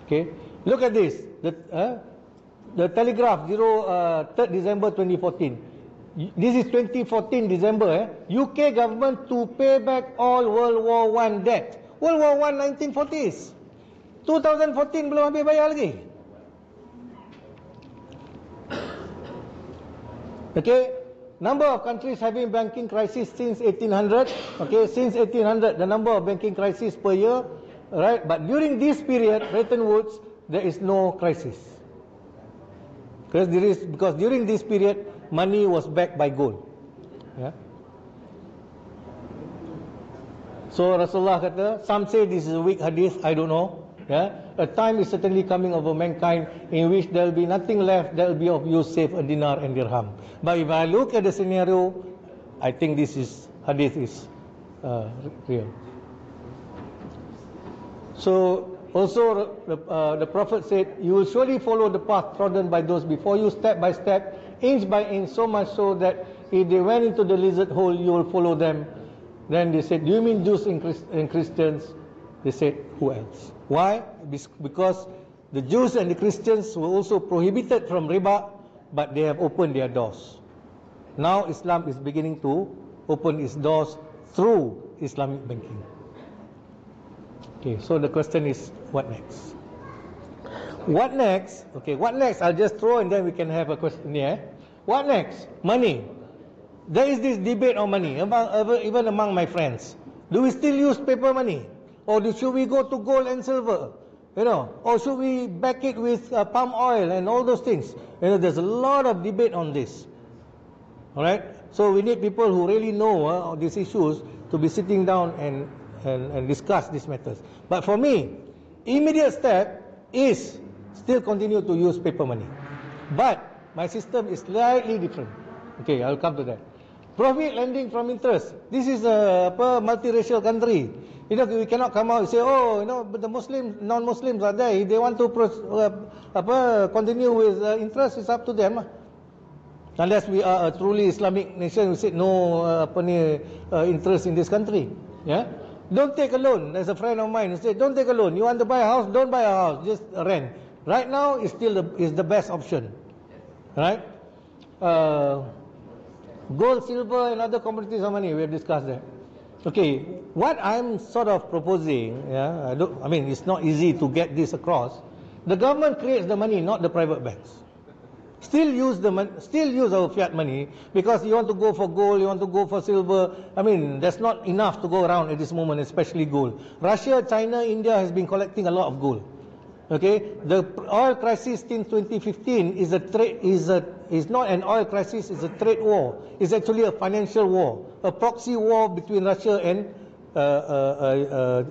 Okay, look at this. The Telegraph, 3rd December 2014. This is 2014 December. UK government to pay back all World War I debt. World War I 1940s. 2014 belum habis bayar lagi. Okay, number of countries having banking crisis since 1800. Okay, since 1800, the number of banking crisis per year, right? But during this period, Bretton Woods, there is no crisis. Because during this period, money was backed by gold. Yeah. So Rasulullah kata, some say this is a weak hadith, I don't know. Yeah, a time is certainly coming over mankind in which there will be nothing left that will be of use save a dinar and dirham. But if I look at the scenario, I think this hadith is real. So also the Prophet said, you will surely follow the path trodden by those before you, step by step, inch by inch, so much so that if they went into the lizard hole, you will follow them. Then they said, do you mean Jews and Christians? They said, who else? Why? Because the Jews and the Christians were also prohibited from riba, but they have opened their doors. Now Islam is beginning to open its doors through Islamic banking. Okay, so the question is, what next? What next? Okay, what next? I'll just throw and then we can have a question here. What next? Money. There is this debate on money, even among my friends. Do we still use paper money? Or should we go to gold and silver? You know, or should we back it with palm oil and all those things? You know, there's a lot of debate on this. All right, so we need people who really know these issues to be sitting down and discuss these matters. But for me, immediate step is still continue to use paper money. But my system is slightly different. Okay, I'll come to that. Profit lending from interest. This is a multiracial country. You know, we cannot come out and say, oh, you know, but the Muslims, non-Muslims are there. If they want to continue with interest, it's up to them. Unless we are a truly Islamic nation, we say no interest in this country. Yeah, don't take a loan. There's a friend of mine who said, don't take a loan. You want to buy a house, don't buy a house, just rent. Right now, it's still the best option. Right? Gold, silver, and other commodities of money. We have discussed that. Okay, what I'm sort of proposing, yeah, I mean, it's not easy to get this across. The government creates the money, not the private banks. Still use our fiat money, because you want to go for gold, you want to go for silver. I mean, there's not enough to go around at this moment, especially gold. Russia, China, India has been collecting a lot of gold. Okay, the oil crisis in 2015 is not an oil crisis, it's a trade war. It's actually a financial war, a proxy war between Russia and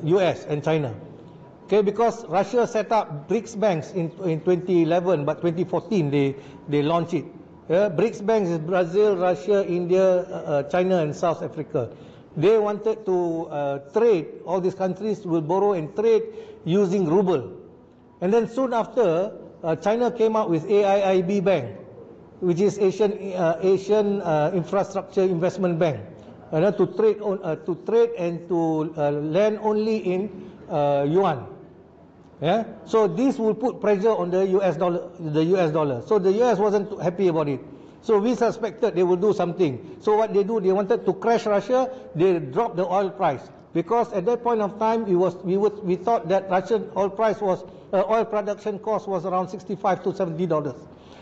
US and China. Okay, because Russia set up BRICS banks in 2011, but 2014 they launched it. Yeah, BRICS banks is Brazil, Russia, India, China, and South Africa. They wanted to trade. All these countries will borrow and trade using ruble. And then soon after, China came out with AIIB Bank, which is Asian Infrastructure Investment Bank, to trade and to lend only in yuan. Yeah, so this will put pressure on the US dollar. So the US wasn't happy about it. So we suspected they will do something. So what they do, they wanted to crash Russia. They dropped the oil price, because at that point of time we thought that Russian oil price was oil production cost was around $65 to $70.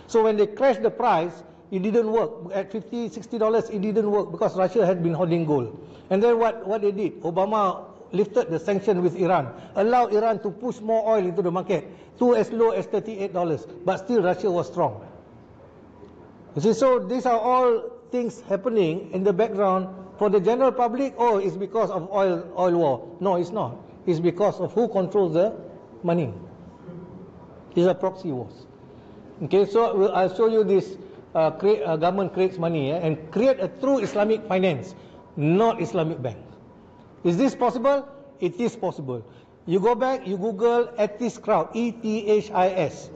So when they crashed the price, it didn't work. At $50, $60, it didn't work, because Russia had been holding gold. And then what they did, Obama lifted the sanction with Iran, allowed Iran to push more oil into the market to as low as $38, but still Russia was strong. You see, so these are all things happening in the background. For the general public, oh, it's because of oil war. No, it's not. It's because of who controls the money. These are proxy wars. Okay, so I'll show you this. Government creates money and create a true Islamic finance, not Islamic bank. Is this possible? It is possible. You go back, you Google Ethis Crowd, ETHIS.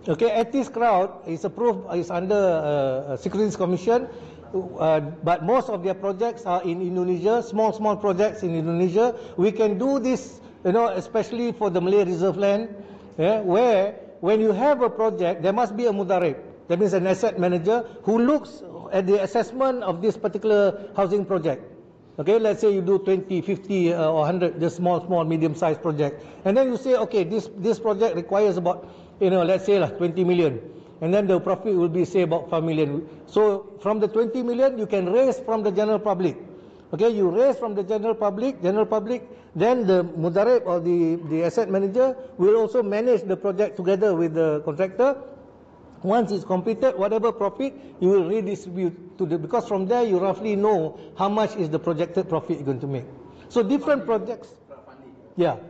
Okay, Ethis Crowd is approved, is under Securities Commission, but most of their projects are in Indonesia, small projects in Indonesia. We can do this, you know, especially for the Malay Reserve Land, where when you have a project, there must be a mudarib. That means an asset manager who looks at the assessment of this particular housing project. Okay, let's say you do 20, 50 or 100, just small, medium-sized project. And then you say, okay, this project requires about, let's say 20 million. And then the profit will be, say, about 5 million. So from the 20 million, you can raise from the general public. Okay, you raise from the general public, then the mudarib or the asset manager will also manage the project together with the contractor. Once it's completed, whatever profit, you will redistribute to because from there you roughly know how much is the projected profit you're going to make. So different projects,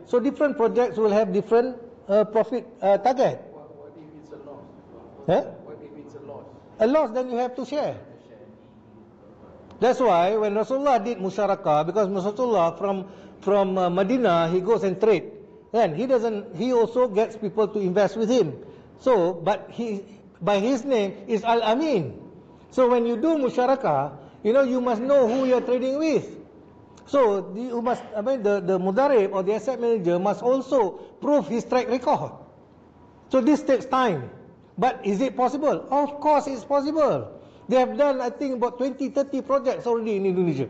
so different projects will have different profit target. What if it's a loss? What if it's a loss? A loss, then you have to share. That's why when Rasulullah did musyarakah, because Rasulullah from Madinah, he goes and trade, and he also gets people to invest with him. So, but by his name is Al-Amin. So when you do musyarakah, you must know who you are trading with. So you must, the mudarib or the asset manager must also prove his track record. So this takes time. But is it possible? Of course it's possible. They have done, I think, about 20, 30 projects already in Indonesia.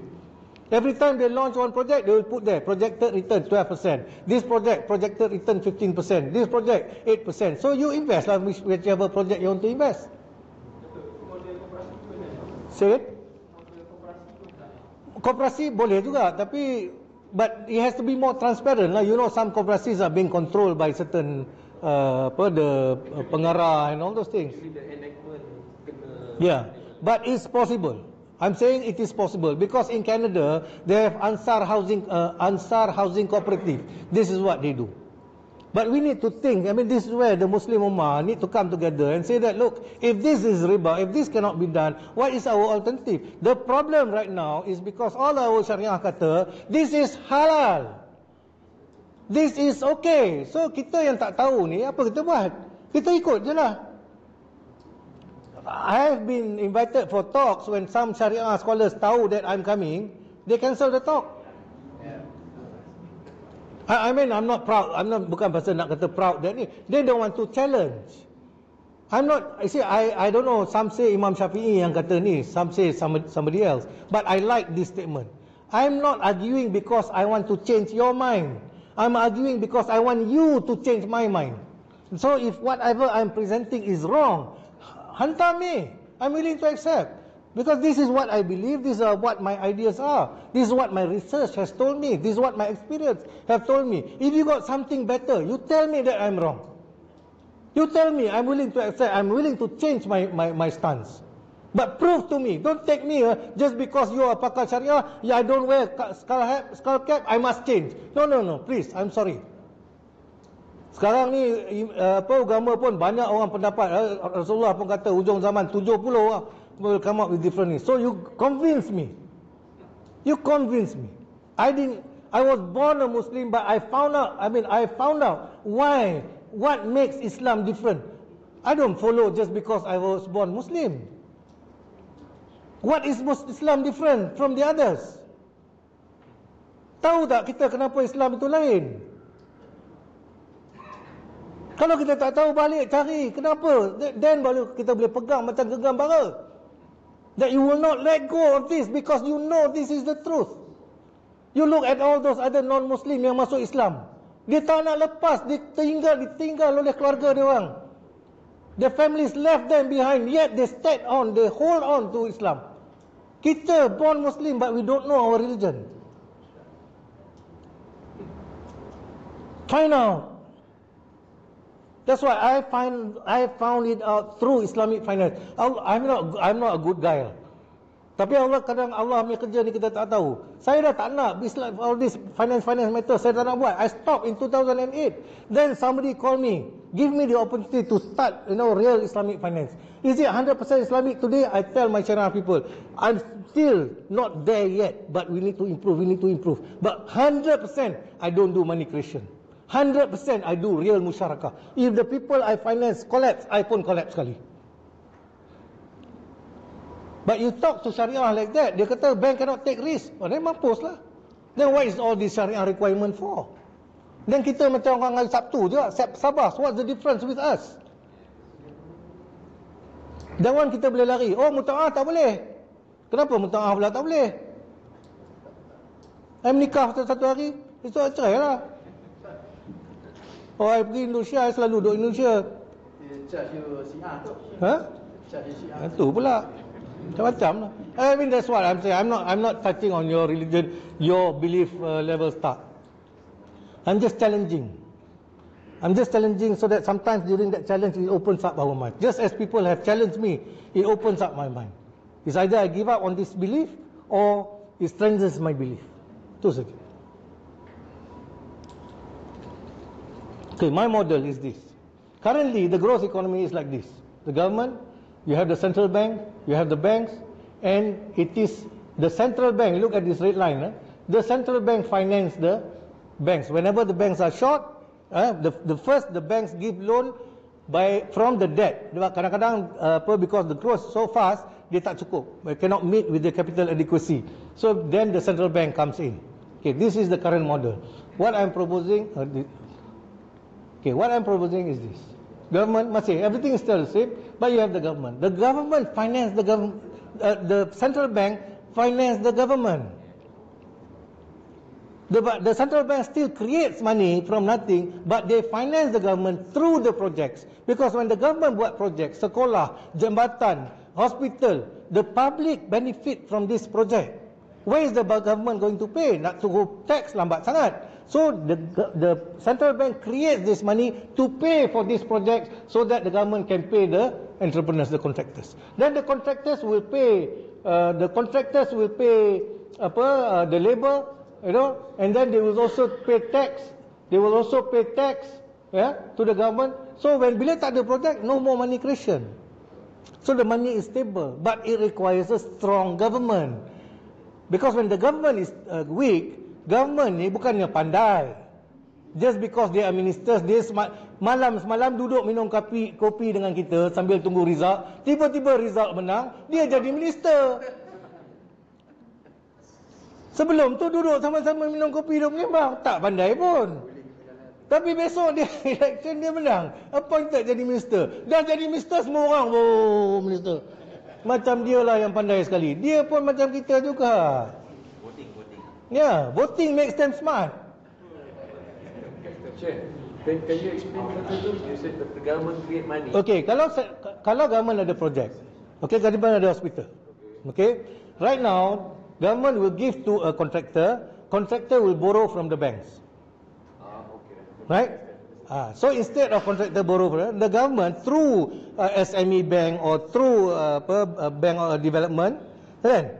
Every time they launch one project, they will put there, projected return 12%. This project, projected return 15%. This project, 8%. So you invest lah whichever project you want to invest. Say it? Koperasi boleh juga, tapi but it has to be more transparent lah. Some koperasies are being controlled by certain the pengarah and all those things. Yeah, but it's possible. I'm saying it is possible because in Canada they have Ansar Housing Cooperative. This is what they do. But we need to think. This is where the Muslim Ummah need to come together and say that, look, if this is riba, if this cannot be done, what is our alternative? The problem right now is because all our Syariah kata this is halal, this is okay. So kita yang tak tahu ni, apa kita buat? Kita ikut je lah. I have been invited for talks when some Sharia scholars tahu that I'm coming, they cancel the talk. I'm not proud. Bukan pasal nak kata proud that ni. They don't want to challenge. I don't know, some say Imam Shafi'i yang kata ni, some say somebody else. But I like this statement. I'm not arguing because I want to change your mind. I'm arguing because I want you to change my mind. So if whatever I'm presenting is wrong, hantar me. I'm willing to accept. Because this is what I believe, these are what my ideas are. This is what my research has told me. This is what my experience have told me. If you got something better, you tell me that I'm wrong. You tell me, I'm willing to accept, I'm willing to change my stance. But prove to me, don't take me just because you are pakar Syariah, I don't wear skull cap, I must change. No, please, I'm sorry. Sekarang ni agama pun banyak orang pendapat. Rasulullah pun kata hujung zaman 70 will come up with different things. So you convince me. I was born a Muslim, but I found out what makes Islam different. I don't follow just because I was born Muslim. What is Islam different from the others? Tahu tak kita kenapa Islam itu lain? Kalau kita tak tahu, balik cari kenapa, then baru kita boleh pegang macam genggam bara. That you will not let go of this because you know this is the truth. You look at all those other non-Muslim yang masuk Islam. Dia tak nak lepas, ditinggal oleh keluarga dia orang. Their families left them behind, yet they stayed on, they hold on to Islam. Kita born Muslim but we don't know our religion. Find out. That's why I found it out through Islamic finance. I'm not a good guy. Tapi Allah punya kerja ni kita tak tahu. Saya dah tak nak all this finance matter, saya tak nak buat. I stopped in 2008. Then somebody called me, give me the opportunity to start, real Islamic finance. Is it 100% Islamic today? I tell my Sharia people, I'm still not there yet, but we need to improve. But 100% I don't do money creation. 100% I do real musyarakah. If the people I finance collapse, I pun collapse sekali. But you talk to Syariah like that, dia kata bank cannot take risk. Then mampus lah. Then what is all this Syariah requirement for? Then kita macam orang hari Sabtu je, Sabah, what's the difference with us? That one kita boleh lari. Oh, muta'ah tak boleh. Kenapa muta'ah pula tak boleh? I menikah satu hari, esok cerai lah. Oh, I pergi Indonesia, I selalu duduk Indonesia. Dia charge you Syiah tu. Ha? Charge you Syiah. Itu pula. Macam-macam lah. I mean, that's what I'm saying. I'm not touching on your religion, your belief level start. I'm just challenging. I'm just challenging so that sometimes during that challenge it opens up our mind. Just as people have challenged me, it opens up my mind. It's either I give up on this belief or it strengthens my belief. Itu saja. Okay, my model is this. Currently, the growth economy is like this. The government, you have the central bank, you have the banks, and it is the central bank. Look at this red line. The central bank finance the banks. Whenever the banks are short, the banks give loan from the debt. Kadang-kadang because the growth so fast, dia tak cukup. They cannot meet with the capital adequacy. So then the central bank comes in. Okay, this is the current model. What I'm proposing is this. Government, masih, everything is still the same, but you have the government. The government finance the government, the central bank finance the government. The central bank still creates money from nothing, but they finance the government through the projects. Because when the government buat project, sekolah, jambatan, hospital, the public benefit from this project. Where is the government going to pay? Nak suruh tax lambat sangat. So the central bank creates this money to pay for this project so that the government can pay the entrepreneurs, the contractors. Then the contractors will pay the labor, you know, and then they will also pay tax. They will also pay tax, to the government. So when bila tak ada project, no more money creation. So the money is stable, but it requires a strong government. Because when the government is weak, government ni bukannya pandai. Just because they are ministers, dia malam-malam duduk minum kopi dengan kita sambil tunggu result. Tiba-tiba result menang, dia jadi minister. Sebelum tu duduk sama-sama minum kopi dan menyembang, tak pandai pun. Tapi besok dia election dia menang, appointed jadi minister. Dah jadi minister semua orang, minister. Macam dia lah yang pandai sekali. Dia pun macam kita juga. Voting. Yeah, voting makes them smart. Can you explain better tu? You said that the government create money. Okay, kalau government ada project, okay, government ada hospital, okay, right now government will give to a contractor will borrow from the banks, right? So instead of contractor borrow from the government through SME bank or through bank or development, then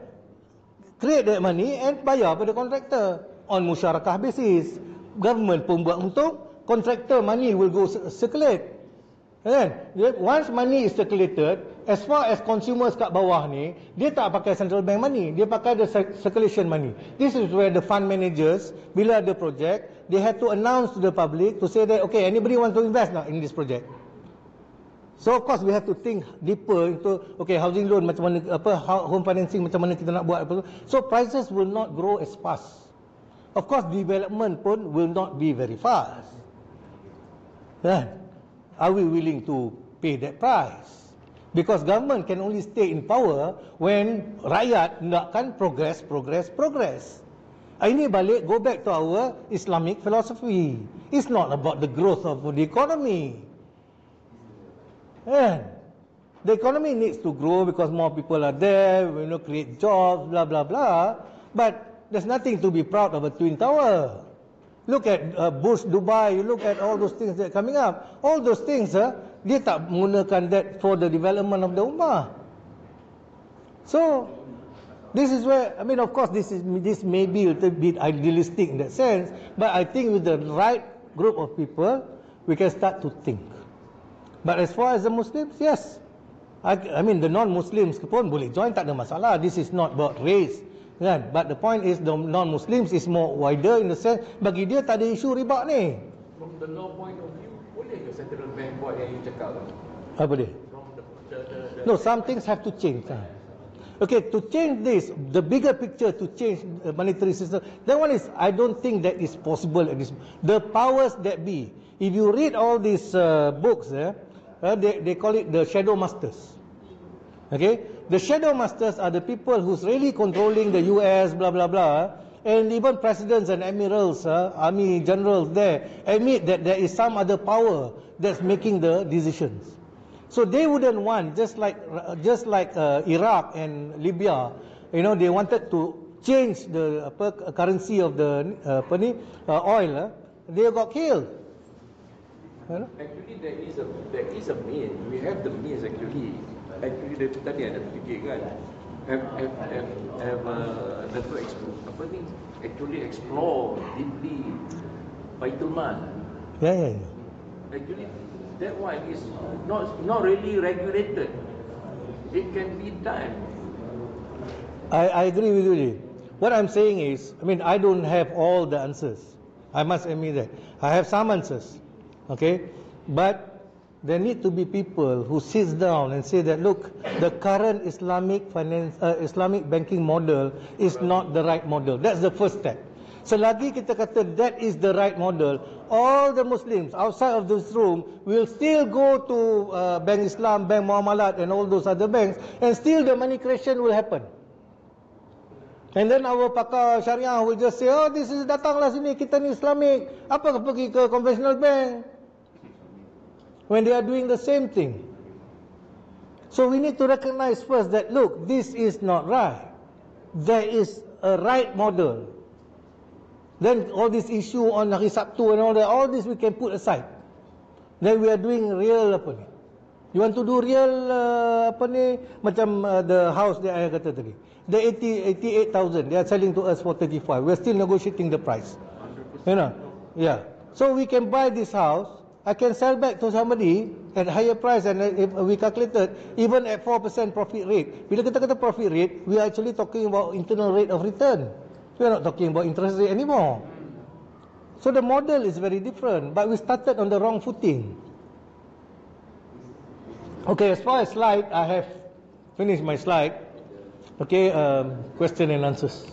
create that money and bayar pada contractor on musyarakah basis. Government pun buat untung, contractor money will go circulate. Then once money is circulated, as far as consumers kat bawah ni, dia tak pakai central bank money, dia pakai the circulation money. This is where the fund managers, bila ada project, they have to announce to the public to say that, okay, anybody wants to invest now in this project. So of course we have to think deeper into, okay, housing loan macam mana, home financing macam mana kita nak buat. So prices will not grow as fast. Of course development pun will not be very fast. Are we willing to pay that price? Because government can only stay in power when rakyat nakkan progress. Ini balik, go back to our Islamic philosophy. It's not about the growth of the economy. The economy needs to grow because more people are there, create jobs, blah blah blah. But there's nothing to be proud of a twin tower. Look at Burj Dubai, you look at all those things that are coming up. All those things, dia tak menggunakan that for the development of the ummah. So, this is where, I mean, of course, this may be a little bit idealistic in that sense, but I think with the right group of people, we can start to think. But as far as the Muslims, yes. I mean, the non-Muslims pun boleh join, tak ada masalah. This is not about race. Kan? But the point is the non-Muslims is more wider in the sense bagi dia tak ada isu riba ni. From the law point of view, boleh ke central bank buat yang you cakap tu? Apa dia? No, some things have to change. Okay, to change this, the bigger picture to change the monetary system, that one is, I don't think that is possible at this. The powers that be, if you read all these books, they call it the shadow masters. Okay, the shadow masters are the people who's really controlling the US, blah blah blah. And even presidents and admirals, army generals there admit that there is some other power that's making the decisions. So they wouldn't want, just like Iraq and Libya, they wanted to change the currency of the oil. They got killed. Actually, there is a mean. We have the means actually. Actually, dari tadi ada fikir kan. Have Dato actually explore deeply Baitul Mal. Yeah. Actually, that one is not really regulated. It can be done. I agree with you. What I'm saying is, I don't have all the answers. I must admit that. I have some answers. Okay? But there need to be people who sits down and say that, look, the current Islamic banking model is not the right model. That's the first step. Selagi kita kata that is the right model, all the Muslims outside of this room will still go to Bank Islam, Bank Muamalat and all those other banks, and still the money creation will happen. And then our pakar syariah will just say, oh, this is datanglah sini, kita ni Islamic, apa pergi ke conventional bank? When they are doing the same thing. So we need to recognize first that, look, this is not right. There is a right model. Then all this issue on hari Sabtu and all this we can put aside. Then we are doing real You want to do real macam the house that I kata tadi. The 88,000 they are selling to us for 35. We are still negotiating the price. 100%. Yeah. So we can buy this house. I can sell back to somebody at higher price, and if we calculated even at 4% profit rate. Bila kita kata profit rate, we are actually talking about internal rate of return. We are not talking about interest rate anymore. So the model is very different, but we started on the wrong footing. Okay, as far as slide, I have finished my slide. Okay, question and answers.